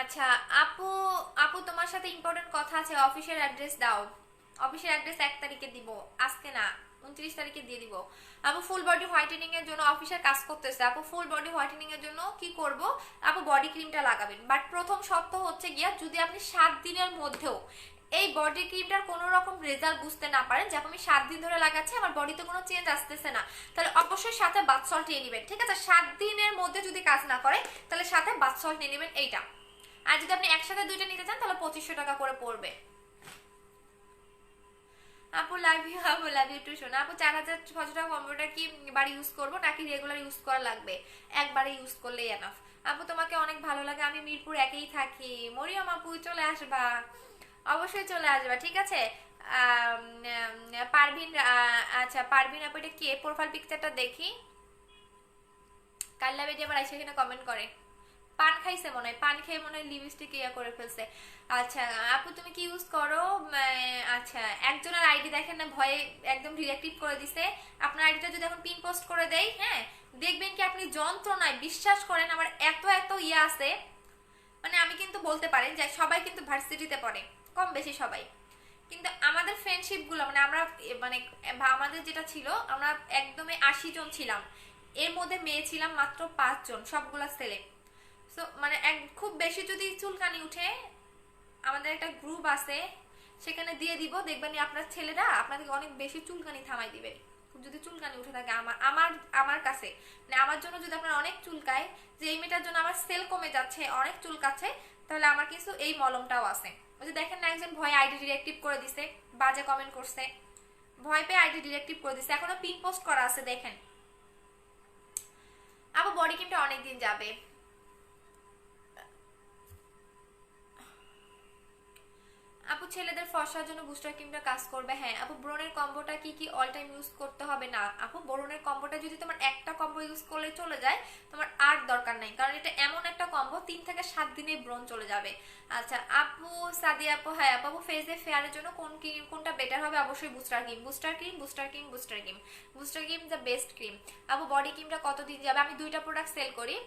আচ্ছা আপু, আপু তোমার সাথে ইম্পর্টেন্ট কথা আছে, অফিসের অ্যাড্রেস দাও। অফিসের অ্যাড্রেস 1 তারিখে দিব, আজকে না 29 তারিখে দিয়ে দিব। আপু ফুল বডি হোয়াইটেনিং এর জন্য অফিসের কাজ করতেছে, আপু ফুল বডি হোয়াইটেনিং এর জন্য কি করব? আপু বডি ক্রিমটা লাগাবেন, বাট প্রথম শর্ত হচ্ছে গিয়া যদি আপনি 7 দিনের মধ্যেও এই বডি ক্রিমটার কোনো রকম রেজাল্ট বুঝতে না পারেন, যে আমি 7 দিন ধরে লাগাচ্ছি আমার বডিতে কোনো চেঞ্জ আসতেছে না, তাহলে অবশ্যই সাথে বাথ সল্ট নিয়ে নেবেন, ঠিক আছে? 7 দিনের মধ্যে যদি কাজ না করে তাহলে সাথে বাথ সল্ট নিয়ে নেবেন এইটা। আর যদি আপনি একসাথে দুইটা নিতে চান তাহলে 2500 টাকা করে পড়বে। আপু লাভ ইউ, আপু লাভ ইউ টু। শোনা আপু 4600 টাকা কম্পিউটার কি বাড়ি ইউজ করব নাকি রেগুলার ইউজ করা লাগবে? একবারে ইউজ করলেই এনাফ। আপু তোমাকে অনেক ভালো লাগে, আমি মিরপুর একেই থাকি। মরিয়ম আপু চলে আসবা, অবশ্যই চলে আসবা, ঠিক আছে? পারভিন, আচ্ছা পারভিন আপু এটা কে? প্রোফাইল পিকচারটা দেখি। কাল্লা বেদি আবার এসে এখানে কমেন্ট করে, পান খাইছে মনে হয়, পান খেয়ে মনে হয় লিপস্টিক ইয়া করে ফেলছে। আচ্ছা আপু তুমি কি ইউজ করো? আচ্ছা একজনের আইডি দেখেন না ভয়ে একদম ডিরেক্টিভ করে দিছে, আপনার আইডিটা যদি এখন পিন পোস্ট করে দেই, হ্যাঁ দেখবেন কি আপনি যন্ত্রণায়, বিশ্বাস করেন আমার এত এত ইয়ে আছে, মানে আমি কিন্তু বলতে পারেন যে সবাই কিন্তু ভার্সিটিতে পড়ে, কম বেশি সবাই, কিন্তু আমাদের ফ্রেন্ডশিপ গুলো মানে আমরা মানে আমাদের যেটা ছিল আমরা একদমই 80 জন ছিলাম, এর মধ্যে মেয়ে ছিলাম মাত্র 5 জন, সবগুলা ছেলে। সো মানে খুব বেশি যদি চুলকানি উঠে আমাদের একটা গ্রুপ আছে, সেখানে দিয়ে দিব, দেখবেন আপনার ছেলেরা আপনাদের অনেক বেশি চুলকানি থামাই দিবে। যদি চুলকানি উঠে থাকে আমার আমার আমার কাছে, মানে আমার জন্য যদি আপনার অনেক চুলকায়, যে এই মেয়েটার জন্য আমার সেল কমে যাচ্ছে, অনেক চুলকাচ্ছে, তাহলে আমার কিন্তু এই মলমটাও আছে। ওই যে দেখেন না একজন ভয় আইডি ডিরেক্টিভ করে দিছে, বাজে কমেন্ট করছে, ভয় পেয়ে আইডি ডিরেক্টিভ করে দিচ্ছে, এখনো পিন পোস্ট করা আছে দেখেন। আপু বডি ক্রিমটা অনেকদিন যাবে। আপু ছেলেদের ফর্সার জন্য বুস্টার ক্রিমটা কাজ করবে। হ্যাঁ আপু ব্রনের কম্বোটা কি কি অল টাইম ইউজ করতে হবে না আপু, ব্রনের কম্বোটা যদি তোমার একটা কম্বো ইউজ করলে চলে যায়, তোমার আর দরকার নাই, কারণ এটা এমন একটা কম্বো 3 থেকে 7 দিনে ব্রন চলে যাবে। আচ্ছা আপু সাদিয়া আপু, হ্যাঁ আপু ফেস ফেয়ারের জন্য কোনটা বেটার হবে? অবশ্যই booster cream, booster cream, booster cream, booster cream, booster cream the best cream. আপু বডি ক্রিমটা কতদিন যাবে? আমি 2টা প্রোডাক্ট সেল করি।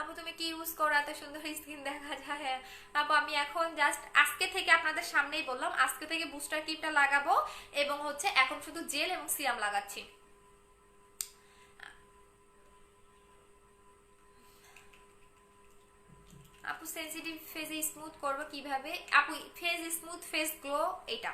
আপু তুমি কি ইউজ করো, এত সুন্দর স্কিন দেখা যায়। হ্যাঁ আপু আমি এখন জাস্ট আজকে থেকে আপনাদের সামনেই বললাম, আজকে থেকে বুস্টার ক্রিমটা লাগাবো এবং হচ্ছে এখন শুধু জেল এবং সিরাম লাগাচ্ছি। আপু সেনসিটিভ ফেসে স্মুথ করবো কিভাবে? আপু ফেস স্মুথ ফেস গ্লো এটা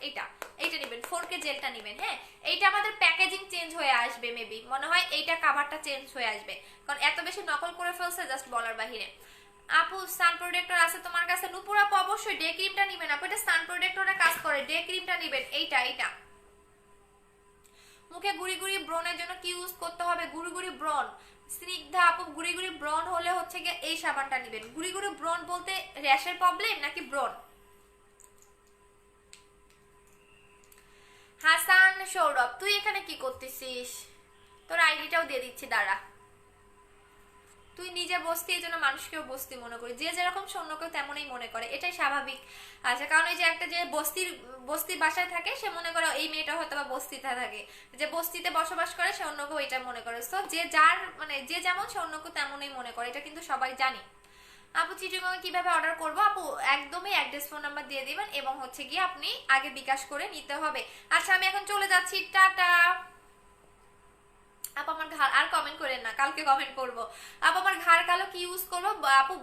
এইটা এইটা নেবেন, 4K জেলটা নেবেন। হ্যাঁ এইটা আমাদের প্যাকেজিং চেঞ্জ হয়ে আসবে, মেবি মনে হয় এইটা কাভারটা চেঞ্জ হয়ে আসবে, কারণ এত বেশি নকল করে ফেলছে জাস্ট বলার বাহিরে। আপু সান প্রোটেক্টর আছে তোমার কাছে? নুপুর আপু অবশ্যই ডে ক্রিমটা নেবেন আপু, এটা সান প্রোটেক্টরে কাজ করে, ডে ক্রিমটা নেবেন এইটা এইটা। মুখে গুড়ি গুড়ি ব্রনের জন্য কি ইউজ করতে হবে? গুড়ি গুড়ি ব্রন স্নিগ্ধা আপু, গুড়ি গুড়ি ব্রন হলে হচ্ছে গিয়ে এই সাবানটা নেবেন। গুড়ি গুড়ি ব্রন বলতে র্যাশের প্রবলেম নাকি ব্রন? হাসান সৌরভ তুই এখানে কি করতেছিস? তোর আইডিটাও দিয়ে দিচ্ছি দাঁড়া। তুই নিজে বসতি, এই জন্য মানুষকেও বস্তি মনে করি, যে যেরকম অন্যকেও তেমনই মনে করে, এটাই স্বাভাবিক। আচ্ছা কারণ এই যে একটা যে বস্তির বাসায় থাকে সে মনে করে এই মেয়েটা হয়তো বা বস্তিতে থাকে, যে বস্তিতে বসবাস করে সে অন্যকেও এটা মনে করে। সো যে যার মানে যে যেমন সে অন্যকেও তেমনই মনে করে, এটা কিন্তু সবাই জানি। আপু চিটিংয়ে কিভাবে অর্ডার করব? আপু একদমই অ্যাড্রেস ফোন নাম্বার দিয়ে দিবেন এবং হচ্ছে গিয়ে আপনি আগে বিকাশ করে নিতে হবে। আচ্ছা আমি এখন চলে যাচ্ছি, টাটা। আপু আমার ঘাড় আর কমেন্ট করেন না, কালকে কমেন্ট করবো। আপু আমার ঘাড় কালো কি ইউজ করবো? আপু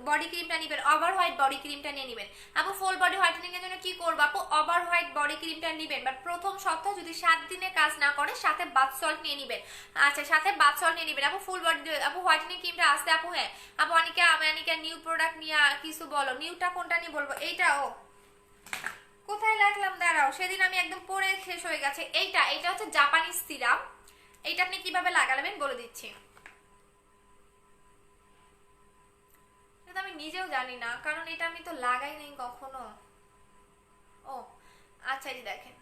বডি ক্রিমটা নেবেন, ওভার হোয়াইট বডি ক্রিমটা নিয়ে নেবেন। আপু ফুল বডি হোয়াইটেনিং এর জন্য কি করবো? আপু ওভার হোয়াইট বডি ক্রিমটা নেবেন, বাট প্রথম সপ্তাহ যদি 7 দিনে কাজ না করে সাথে বাথ সল্ট নিয়ে নেবেন। আচ্ছা সাথে বাথ সল্ট নিয়ে নেবেন। আপু ফুল বডি আপু হোয়াইটেনিং ক্রিমটা আসছে আপু। হ্যাঁ আপু অনিকা নিউ প্রোডাক্ট নিয়ে কিছু বলো। নিউটা কোনটা নিয়ে বলবো? এইটা। ও কোথায় লাগলাম দাঁড়াও, সেদিন আমি একদম পরে শেষ হয়ে গেছে। এইটা হচ্ছে জাপানিজ সিরাম, এইটা আপনি কিভাবে লাগাবেন বলে দিচ্ছি। এটা আমি নিজেও জানি না, কারণ এটা আমি তো লাগাই নাই কখনো। ও আচ্ছা এই দেখেন,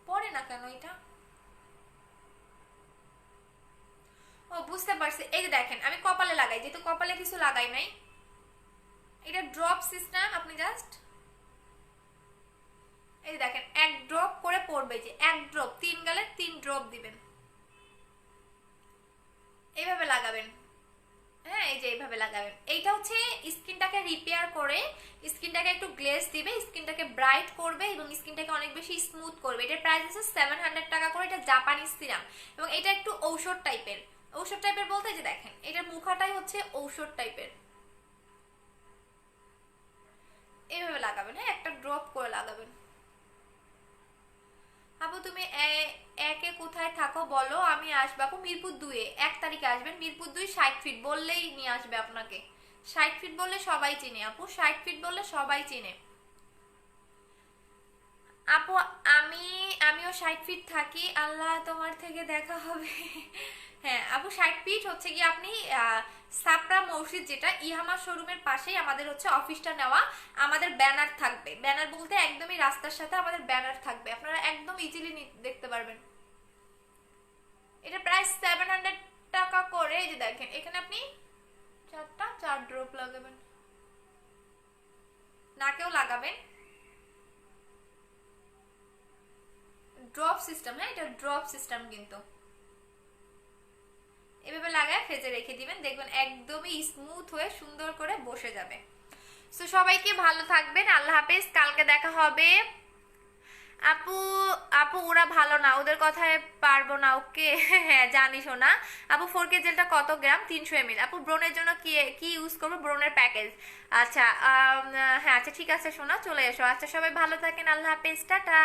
পরে না কেন এটা? ও বুঝতে পারছি, এই যে দেখেন আমি কপালে লাগাই, যেহেতু কপালে কিছু লাগাই নাই। এটা ড্রপ সিস্টেম, আপনি জাস্ট এই দেখেন 1 ড্রপ করে পড়বে, যে 1 ড্রপ 3 গালে 3 ড্রপ দিবেন, এইভাবে লাগাবেন। হ্যাঁ এই যে এইভাবে লাগাবেন। এইটা হচ্ছে স্কিনটাকে রিপেয়ার করে, স্কিনটাকে একটু গ্লেজ দিবে, স্কিনটাকে ব্রাইট করবে এবং স্কিনটাকে অনেক বেশি স্মুথ করবে। এটার প্রাইস হচ্ছে 700 টাকা করে। এটা জাপানিজ সিরাম এবং এটা একটু ঔষধ টাইপের। ঔষধ টাইপের বলতে যে দেখেন এটার মুখাটাই হচ্ছে ঔষধ টাইপের, এইভাবে লাগাবেন। হ্যাঁ একটা ড্রপ করে লাগাবেন। আপু তুমি একে কোথায় থাকো বলো, আমি আসবো। আপু মিরপুর 2-এ 1 তারিখে আসবেন। মিরপুর 2 60 ফিট বললেই নিয়ে আসবে আপনাকে। 60 ফিট বললে সবাই চিনে আপু, 60 ফিট বললে সবাই চিনে। আপু আমিও 60 ফিট থাকি, আল্লাহ তোমার থেকে দেখা হবে। হ্যাঁ আপু 60 ফিট হচ্ছে কি আপনি সাপড়া মসজিদ, যেটা ইহামা শোরুমের পাশেই আমাদের হচ্ছে অফিসটা নেওয়া। আমাদের ব্যানার থাকবে, ব্যানার বলতে একদমই রাস্তার সাথে আমাদের ব্যানার থাকবে, আপনারা একদম ইজিলি দেখতে পারবেন। এটা প্রাইস 700 টাকা করে। এই যে দেখেন এখানে আপনি 4 ড্রপ লাগাবেন, নাকেও লাগাবেন। ড্রপ সিস্টেম, হ্যাঁ এটা ড্রপ সিস্টেম, কিন্তু এভাবে লাগায় ফেজে রেখে দিবেন, দেখবেন একদমই স্মুথ হয়ে সুন্দর করে বসে যাবে। সো সবাইকে ভালো থাকবেন, আল্লাহ হাফেজ, কালকে দেখা হবে। আপু আপু ওরা ভালো না, ওদের কথায় পারবো না। ওকে হ্যাঁ জানি শোনা। আপু 4K জেলটা কত গ্রাম? 300 ml। আপু ব্রনের জন্য কি কি ইউজ করবো? ব্রনের প্যাকেজ। আচ্ছা হ্যাঁ আচ্ছা ঠিক আছে শোনা, চলে এসো। আচ্ছা সবাই ভালো থাকেন, আল্লাহ হাফেজ, টাটা।